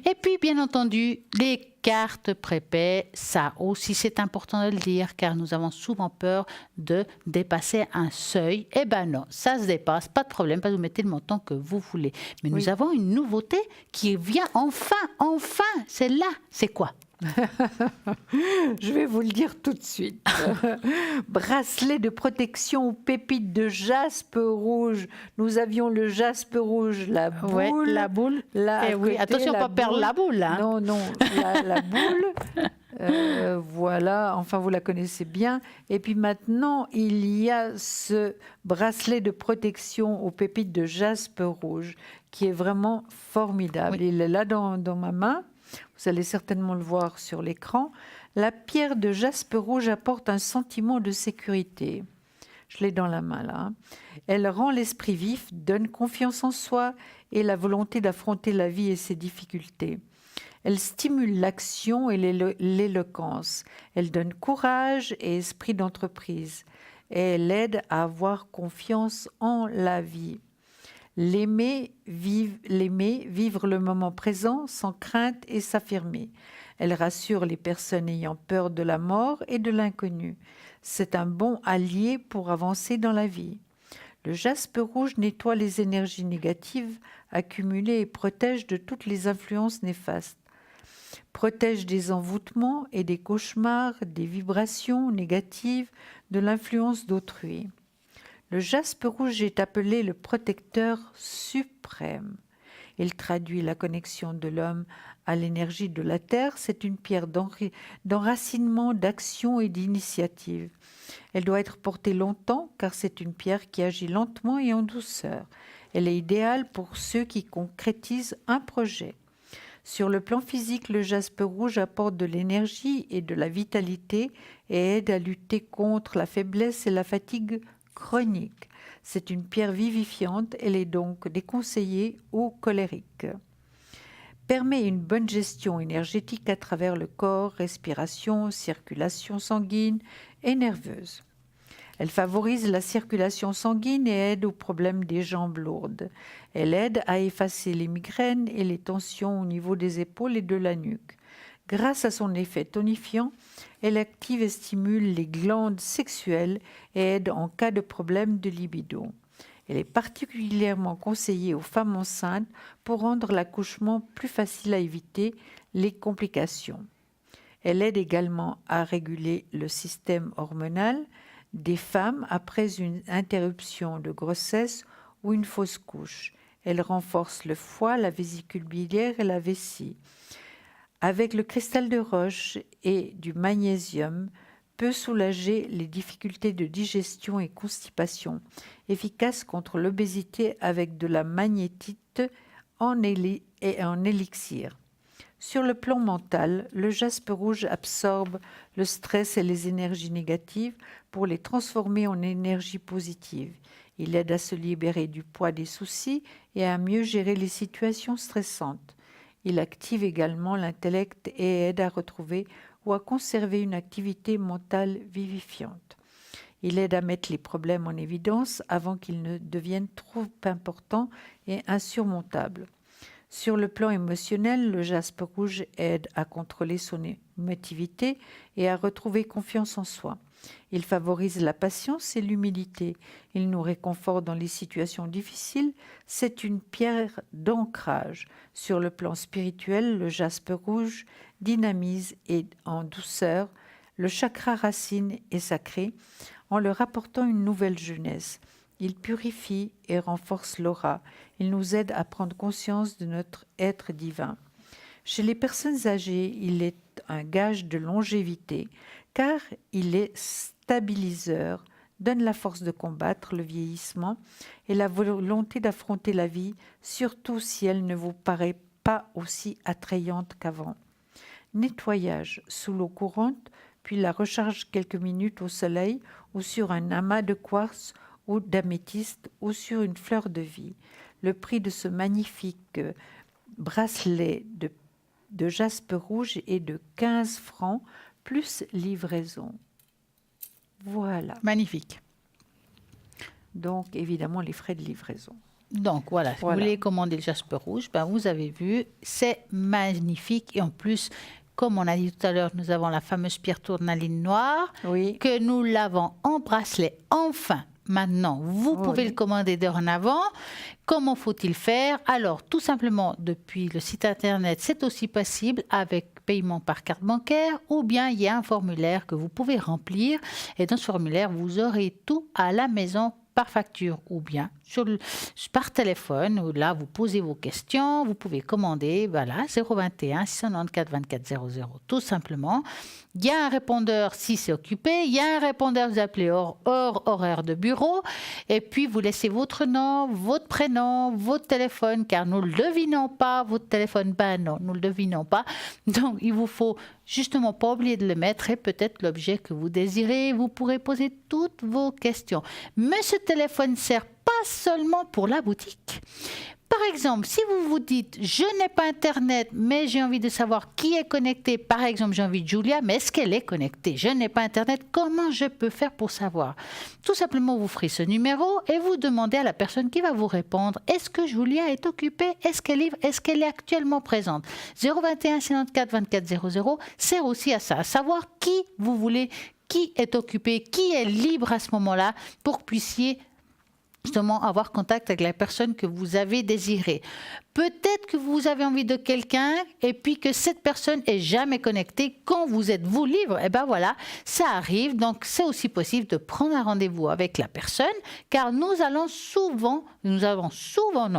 Et puis, bien entendu, les cartes prépaies, ça aussi c'est important de le dire, car nous avons souvent peur de dépasser un seuil. Eh ben non, ça se dépasse, pas de problème, parce que vous mettez le montant que vous voulez. Mais nous avons une nouveauté qui vient enfin, c'est là. C'est quoi? Je vais vous le dire tout de suite. Bracelet de protection aux pépites de jaspe rouge. Nous avions le jaspe rouge, la boule. Ouais, la boule. Oui, attention, pas perdre la boule. Hein. Non, la boule. Voilà, enfin vous la connaissez bien. Et puis maintenant, il y a ce bracelet de protection aux pépites de jaspe rouge qui est vraiment formidable. Il est là dans ma main. Vous allez certainement le voir sur l'écran. La pierre de jaspe rouge apporte un sentiment de sécurité. Je l'ai dans la main là. Elle rend l'esprit vif, donne confiance en soi et la volonté d'affronter la vie et ses difficultés. Elle stimule l'action et l'éloquence. Elle donne courage et esprit d'entreprise. Et elle aide à avoir confiance en la vie. L'aimer, vivre le moment présent sans crainte et s'affirmer. Elle rassure les personnes ayant peur de la mort et de l'inconnu. C'est un bon allié pour avancer dans la vie. Le jaspe rouge nettoie les énergies négatives accumulées et protège de toutes les influences néfastes. Protège des envoûtements et des cauchemars, des vibrations négatives, de l'influence d'autrui. Le jaspe rouge est appelé le protecteur suprême. Il traduit la connexion de l'homme à l'énergie de la terre. C'est une pierre d'enracinement, d'action et d'initiative. Elle doit être portée longtemps car c'est une pierre qui agit lentement et en douceur. Elle est idéale pour ceux qui concrétisent un projet. Sur le plan physique, le jaspe rouge apporte de l'énergie et de la vitalité et aide à lutter contre la faiblesse et la fatigue chronique. C'est une pierre vivifiante, elle est donc déconseillée aux colériques. Permet une bonne gestion énergétique à travers le corps, respiration, circulation sanguine et nerveuse. Elle favorise la circulation sanguine et aide aux problèmes des jambes lourdes. Elle aide à effacer les migraines et les tensions au niveau des épaules et de la nuque. Grâce à son effet tonifiant, elle active et stimule les glandes sexuelles et aide en cas de problème de libido. Elle est particulièrement conseillée aux femmes enceintes pour rendre l'accouchement plus facile à éviter les complications. Elle aide également à réguler le système hormonal des femmes après une interruption de grossesse ou une fausse couche. Elle renforce le foie, la vésicule biliaire et la vessie. Avec le cristal de roche et du magnésium, peut soulager les difficultés de digestion et constipation, efficace contre l'obésité avec de la magnétite en élixir. Sur le plan mental, le jaspe rouge absorbe le stress et les énergies négatives pour les transformer en énergie positive. Il aide à se libérer du poids des soucis et à mieux gérer les situations stressantes. Il active également l'intellect et aide à retrouver ou à conserver une activité mentale vivifiante. Il aide à mettre les problèmes en évidence avant qu'ils ne deviennent trop importants et insurmontables. Sur le plan émotionnel, le jaspe rouge aide à contrôler son émotivité et à retrouver confiance en soi. Il favorise la patience et l'humilité. Il nous réconforte dans les situations difficiles. C'est une pierre d'ancrage. Sur le plan spirituel, le jaspe rouge dynamise et en douceur le chakra racine et sacré en leur apportant une nouvelle jeunesse. Il purifie et renforce l'aura. Il nous aide à prendre conscience de notre être divin. Chez les personnes âgées, il est un gage de longévité car il est stabiliseur, donne la force de combattre le vieillissement et la volonté d'affronter la vie, surtout si elle ne vous paraît pas aussi attrayante qu'avant. Nettoyage sous l'eau courante, puis la recharge quelques minutes au soleil ou sur un amas de quartz ou d'améthyste ou sur une fleur de vie. Le prix de ce magnifique bracelet de jaspe rouge est de 15 francs plus livraison. Voilà. Magnifique. Donc, évidemment, les frais de livraison. Donc, voilà. Si vous voulez commander le jaspe rouge, ben, vous avez vu, c'est magnifique. Et en plus, comme on a dit tout à l'heure, nous avons la fameuse pierre tourmaline noire, que nous l'avons en bracelet, enfin. Maintenant, vous pouvez le commander dorénavant. Comment faut-il faire? Alors, tout simplement, depuis le site internet, c'est aussi possible avec paiement par carte bancaire ou bien il y a un formulaire que vous pouvez remplir et dans ce formulaire, vous aurez tout à la maison par facture ou bien par téléphone où là, vous posez vos questions, vous pouvez commander, voilà, 021 694 24 00, tout simplement. Il y a un répondeur si c'est occupé, il y a un répondeur, vous appelez hors horaire de bureau et puis vous laissez votre nom, votre prénom, votre téléphone car nous ne le devinons pas, votre téléphone, ben non, nous ne le devinons pas. Donc, il vous faut justement pas oublier de le mettre et peut-être l'objet que vous désirez, vous pourrez poser toutes vos questions. Mais ce téléphone sert pas seulement pour la boutique, pas par exemple, si vous vous dites, je n'ai pas Internet, mais j'ai envie de savoir qui est connecté, par exemple, j'ai envie de Julia, mais est-ce qu'elle est connectée? Je n'ai pas Internet, comment je peux faire pour savoir? Tout simplement, vous ferez ce numéro et vous demandez à la personne qui va vous répondre, est-ce que Julia est occupée? Est-ce qu'elle est, est actuellement présente? 021 54 24 00 sert aussi à ça, à savoir qui vous voulez, qui est occupé, qui est libre à ce moment-là pour que vous puissiez justement avoir contact avec la personne que vous avez désirée. Peut-être que vous avez envie de quelqu'un et puis que cette personne est jamais connectée quand vous êtes vous libre. Et ben voilà, ça arrive. Donc c'est aussi possible de prendre un rendez-vous avec la personne car nous avons souvent,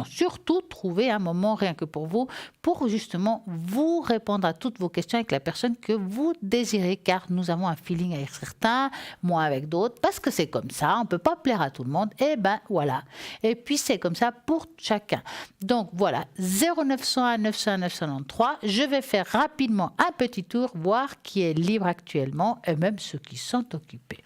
surtout trouver un moment rien que pour vous pour justement vous répondre à toutes vos questions avec la personne que vous désirez car nous avons un feeling avec certains, moi avec d'autres parce que c'est comme ça, on ne peut pas plaire à tout le monde. Et ben voilà. Et puis c'est comme ça pour chacun. Donc voilà. 0901 901 993. Je vais faire rapidement un petit tour, voir qui est libre actuellement et même ceux qui sont occupés.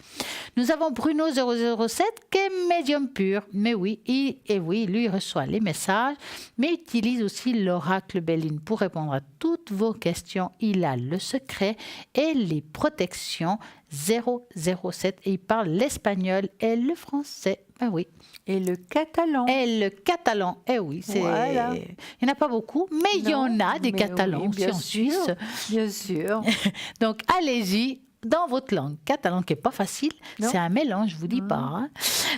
Nous avons Bruno 007 qui est médium pur. Mais oui, lui reçoit les messages, mais utilise aussi l'oracle Béline pour répondre à toutes vos questions. Il a le secret et les protections 007 et il parle l'espagnol et le français. Ben oui. Et le catalan. Oui. Voilà. Il n'y en a pas beaucoup, mais il y en a des catalans aussi en Suisse. Bien sûr. Donc, allez-y dans votre langue. Catalan qui n'est pas facile, c'est un mélange, je ne vous dis pas. Hein.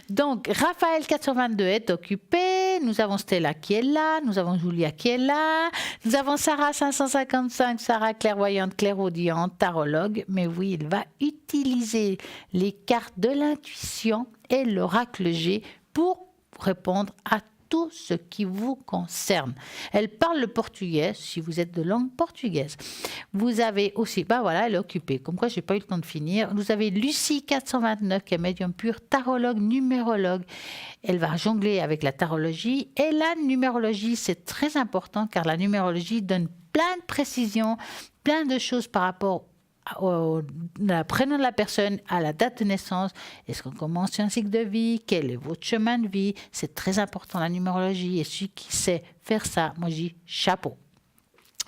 Donc, Raphaël 422 est occupé. Nous avons Stella qui est là. Nous avons Julia qui est là. Nous avons Sarah 555, Sarah clairvoyante, clairaudiente, tarologue. Mais oui, il va utiliser les cartes de l'intuition et l'oracle G pour répondre à tout ce qui vous concerne. Elle parle le portugais, si vous êtes de langue portugaise. Vous avez aussi, elle est occupée, comme quoi je n'ai pas eu le temps de finir. Vous avez Lucie 429, qui est médium pur, tarologue, numérologue. Elle va jongler avec la tarologie. Et la numérologie, c'est très important, car la numérologie donne plein de précisions, plein de choses par rapport au prénom de la personne, à la date de naissance, est-ce qu'on commence un cycle de vie, quel est votre chemin de vie, c'est très important la numérologie et celui qui sait faire ça, moi je dis chapeau.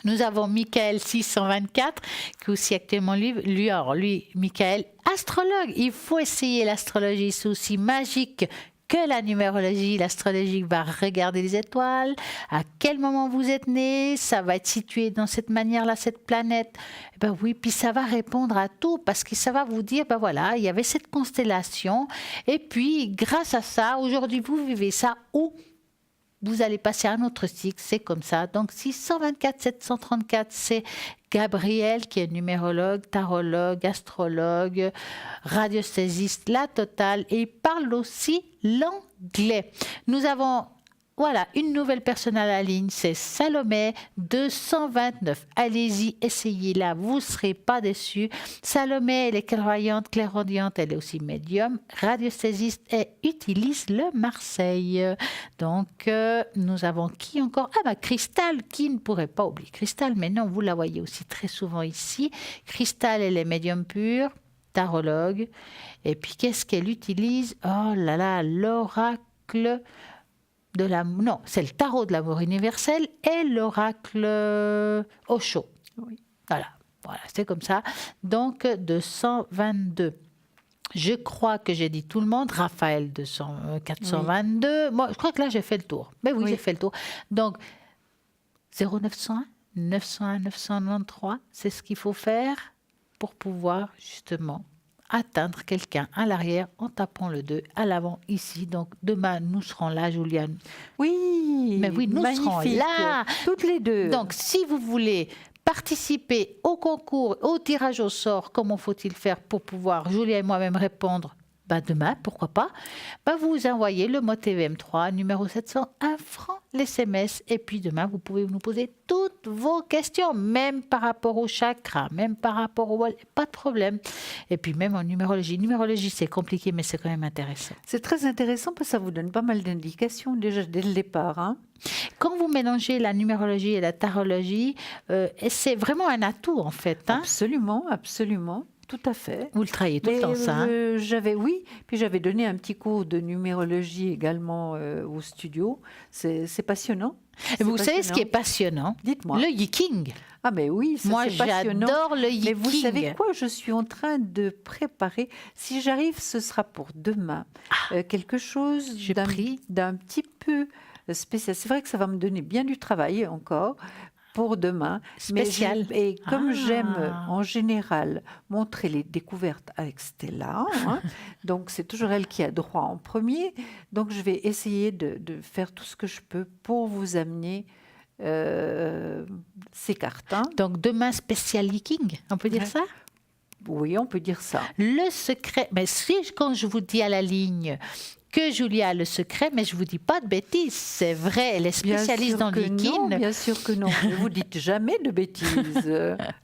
Nous avons Michael 624 qui est aussi actuellement lui, Michael, astrologue, il faut essayer l'astrologie, c'est aussi magique que la numérologie. L'astrologie va regarder les étoiles, à quel moment vous êtes né, ça va être situé dans cette manière-là, cette planète. Ben oui, puis ça va répondre à tout parce que ça va vous dire, ben voilà, il y avait cette constellation et puis grâce à ça, aujourd'hui vous vivez ça ou vous allez passer à un autre cycle, c'est comme ça. Donc 624 734, c'est Gabriel qui est numérologue, tarologue, astrologue, radiesthésiste, la totale, et il parle aussi l'anglais. Nous avons une nouvelle personne à la ligne, c'est Salomé 229. Allez-y, essayez-la, vous ne serez pas déçus. Salomé, elle est clairvoyante, clairaudiente, elle est aussi médium, radiesthésiste et utilise le Marseille. Donc, nous avons qui encore? Cristal, qui ne pourrait pas oublier Cristal, mais non, vous la voyez aussi très souvent ici. Cristal, elle est médium pur, tarologue. Et puis, qu'est-ce qu'elle utilise? Oh là là, l'oracle c'est le tarot de l'amour universel et l'oracle Osho. Oui. Voilà, c'est comme ça. Donc, 222. Je crois que j'ai dit tout le monde. Raphaël 422. Oui. Moi, je crois que là, j'ai fait le tour. Mais oui, j'ai fait le tour. Donc, 0901, 901, 993, c'est ce qu'il faut faire pour pouvoir justement atteindre quelqu'un à l'arrière en tapant le 2 à l'avant ici. Donc demain nous serons là, Juliane. Oui, mais oui, nous serons là toutes les deux. Donc si vous voulez participer au concours, au tirage au sort, comment faut-il faire pour pouvoir Juliane et moi-même répondre? Demain, pourquoi pas, vous envoyez le mot TVM3, numéro 700, 1 franc l'SMS. Et puis demain, vous pouvez nous poser toutes vos questions, même par rapport au chakra, même par rapport au... Pas de problème. Et puis même en numérologie. Numérologie, c'est compliqué, mais c'est quand même intéressant. C'est très intéressant parce que ça vous donne pas mal d'indications déjà dès le départ. Hein. Quand vous mélangez la numérologie et la tarologie, c'est vraiment un atout en fait. Hein. Absolument, absolument. tout à fait. Vous le travaillez tout le temps, ça. Hein. J'avais donné un petit cours de numérologie également au studio. C'est passionnant. Et vous savez ce qui est passionnant? Dites-moi. Le yiking. Ah mais oui, ça, moi c'est passionnant. j'adore le yiking. Mais vous savez quoi? Je suis en train de préparer. Si j'arrive, ce sera pour demain. Quelque chose d'un petit peu spécial. C'est vrai que ça va me donner bien du travail encore. Pour demain. Spécial. Et comme j'aime en général montrer les découvertes avec Stella, hein, donc c'est toujours elle qui a droit en premier, donc je vais essayer de faire tout ce que je peux pour vous amener ces cartes. Hein. Donc demain, spécial leaking, on peut dire ça? Oui, on peut dire ça. Le secret, mais si quand je vous dis à la ligne que Julia a le secret, mais je ne vous dis pas de bêtises, c'est vrai, elle est spécialiste dans le leaking. Bien sûr que non, ne vous dites jamais de bêtises.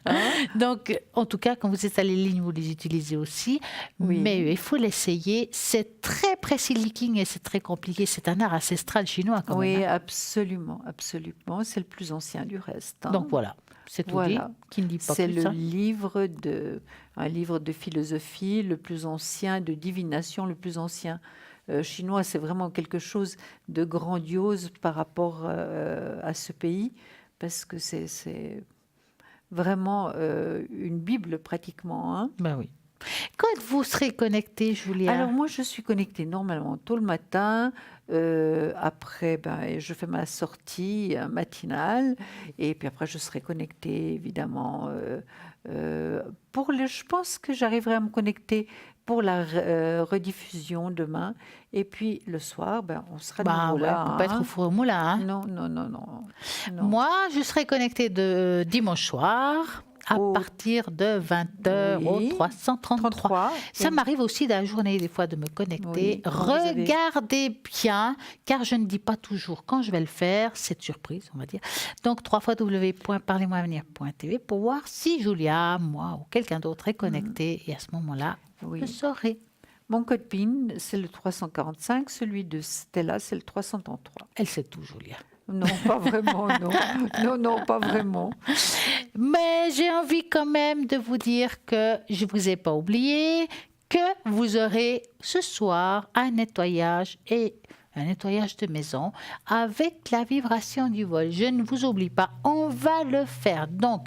Hein? Donc, en tout cas, quand vous êtes à la ligne, vous les utilisez aussi, mais il faut l'essayer. C'est très précis le leaking et c'est très compliqué. C'est un art ancestral chinois quand même. Oui, absolument, absolument. C'est le plus ancien du reste. Hein. Donc voilà. C'est tout dit, qui ne dit pas c'est plus. C'est un livre de philosophie, le plus ancien, de divination, le plus ancien chinois. C'est vraiment quelque chose de grandiose par rapport à ce pays, parce que c'est vraiment une Bible pratiquement. Hein. Ben oui. Quand vous serez connectée, Julia? Alors moi, je suis connectée normalement tôt le matin. Après, je fais ma sortie matinale. Et puis après, je serai connectée, évidemment. Je pense que j'arriverai à me connecter pour la rediffusion demain. Et puis le soir, on sera de nouveau là. On peut pas être au four au moulin. Hein. Non. Moi, je serai connectée de dimanche soir à partir de 20h au 333. Ça m'arrive aussi dans la journée, des fois, de me connecter. Regardez bien, car je ne dis pas toujours quand je vais le faire. C'est surprise, on va dire. Donc, www.parlez-moi-avenir.tv pour voir si Julia, moi ou quelqu'un d'autre est connecté. Et à ce moment-là, je saurai. Mon code PIN, c'est le 345. Celui de Stella, c'est le 333. Elle sait tout, Julia. Non, pas vraiment, non. Non, pas vraiment. Mais j'ai envie quand même de vous dire que je ne vous ai pas oublié, que vous aurez ce soir un nettoyage de maison avec la vibration du vol. Je ne vous oublie pas, on va le faire. Donc,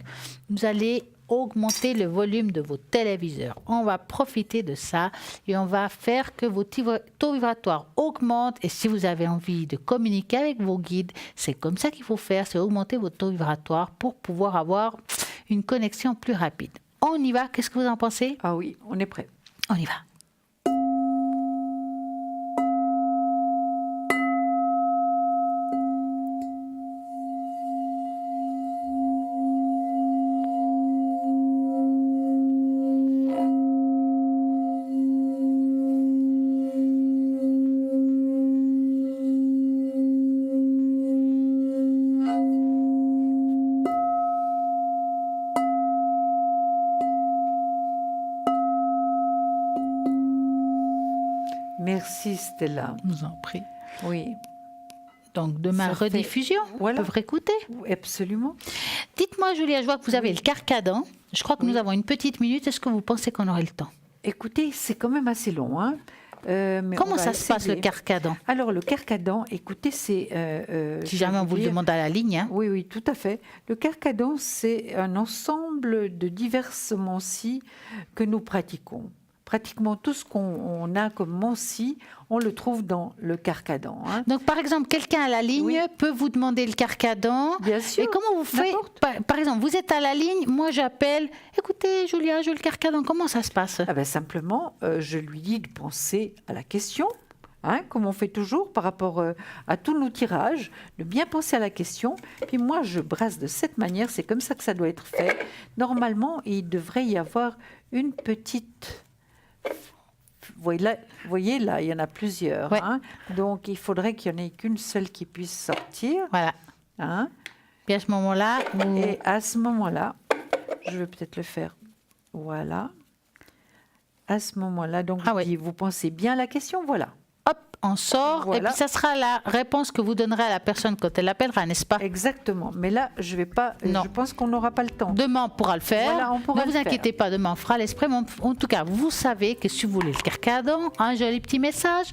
vous allez augmenter le volume de vos téléviseurs. On va profiter de ça et on va faire que vos taux vibratoires augmentent. Et si vous avez envie de communiquer avec vos guides, c'est comme ça qu'il faut faire, c'est augmenter vos taux vibratoires pour pouvoir avoir une connexion plus rapide. On y va, qu'est-ce que vous en pensez? Ah oui, on est prêt. On y va. Merci Stella. Je vous en prie. Oui. Donc demain, rediffusion, on peut réécouter. Absolument. Dites-moi Julia, je vois que vous avez le carcadon. Je crois que nous avons une petite minute. Est-ce que vous pensez qu'on aurait le temps? Écoutez, c'est quand même assez long. Hein. Mais comment ça se passe le carcadon? Alors le carcadon, écoutez, c'est... si jamais on vous le demande à la ligne. Hein. Oui, tout à fait. Le carcadon, c'est un ensemble de diverses mancies que nous pratiquons. Pratiquement tout ce qu'on a comme mancie, on le trouve dans le carcadon. Hein. Donc, par exemple, quelqu'un à la ligne peut vous demander le carcadon. Bien sûr. Et comment vous faites? Par exemple, vous êtes à la ligne, moi j'appelle. Écoutez, Julia, je veux le carcadon. Comment ça se passe? Simplement, je lui dis de penser à la question. Hein, comme on fait toujours par rapport à tous nos tirages, de bien penser à la question. Puis moi, je brasse de cette manière, c'est comme ça que ça doit être fait. Normalement, il devrait y avoir une petite... Vous voyez là, il y en a plusieurs. Ouais. Hein, donc, il faudrait qu'il n'y en ait qu'une seule qui puisse sortir. Voilà. Hein. Puis à ce moment-là... Et à ce moment-là, je vais peut-être le faire. Voilà. À ce moment-là, donc, vous pensez bien à la question, voilà. hop, on sort. Voilà. Et puis ça sera la réponse que vous donnerez à la personne quand elle appellera, n'est-ce pas? Exactement. Mais là, je vais pas. Non. Je pense qu'on n'aura pas le temps. Demain, on pourra le faire. Voilà, on pourra ne le vous faire. inquiétez pas, demain, on fera l'esprit. Mais en tout cas, vous savez que si vous voulez le carcadon, un joli petit message.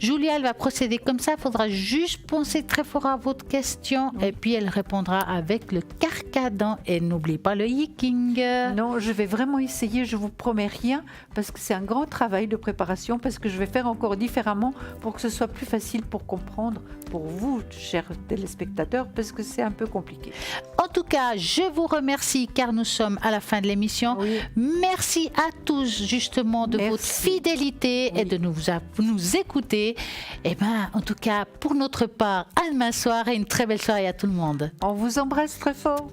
Julia, elle va procéder comme ça. Il faudra juste penser très fort à votre question. Et puis, elle répondra avec le carcadon. Et n'oublie pas le yiking. Non, je vais vraiment essayer, je vous promets rien, parce que c'est un grand travail de préparation, parce que je vais faire encore différemment pour que ce soit plus facile pour comprendre, pour vous, chers téléspectateurs, parce que c'est un peu compliqué. En tout cas, je vous remercie car nous sommes à la fin de l'émission. Oui. Merci à tous justement de Merci. votre fidélité et Oui. de nous écouter. Et ben, en tout cas, pour notre part, à demain soir et une très belle soirée à tout le monde. On vous embrasse très fort.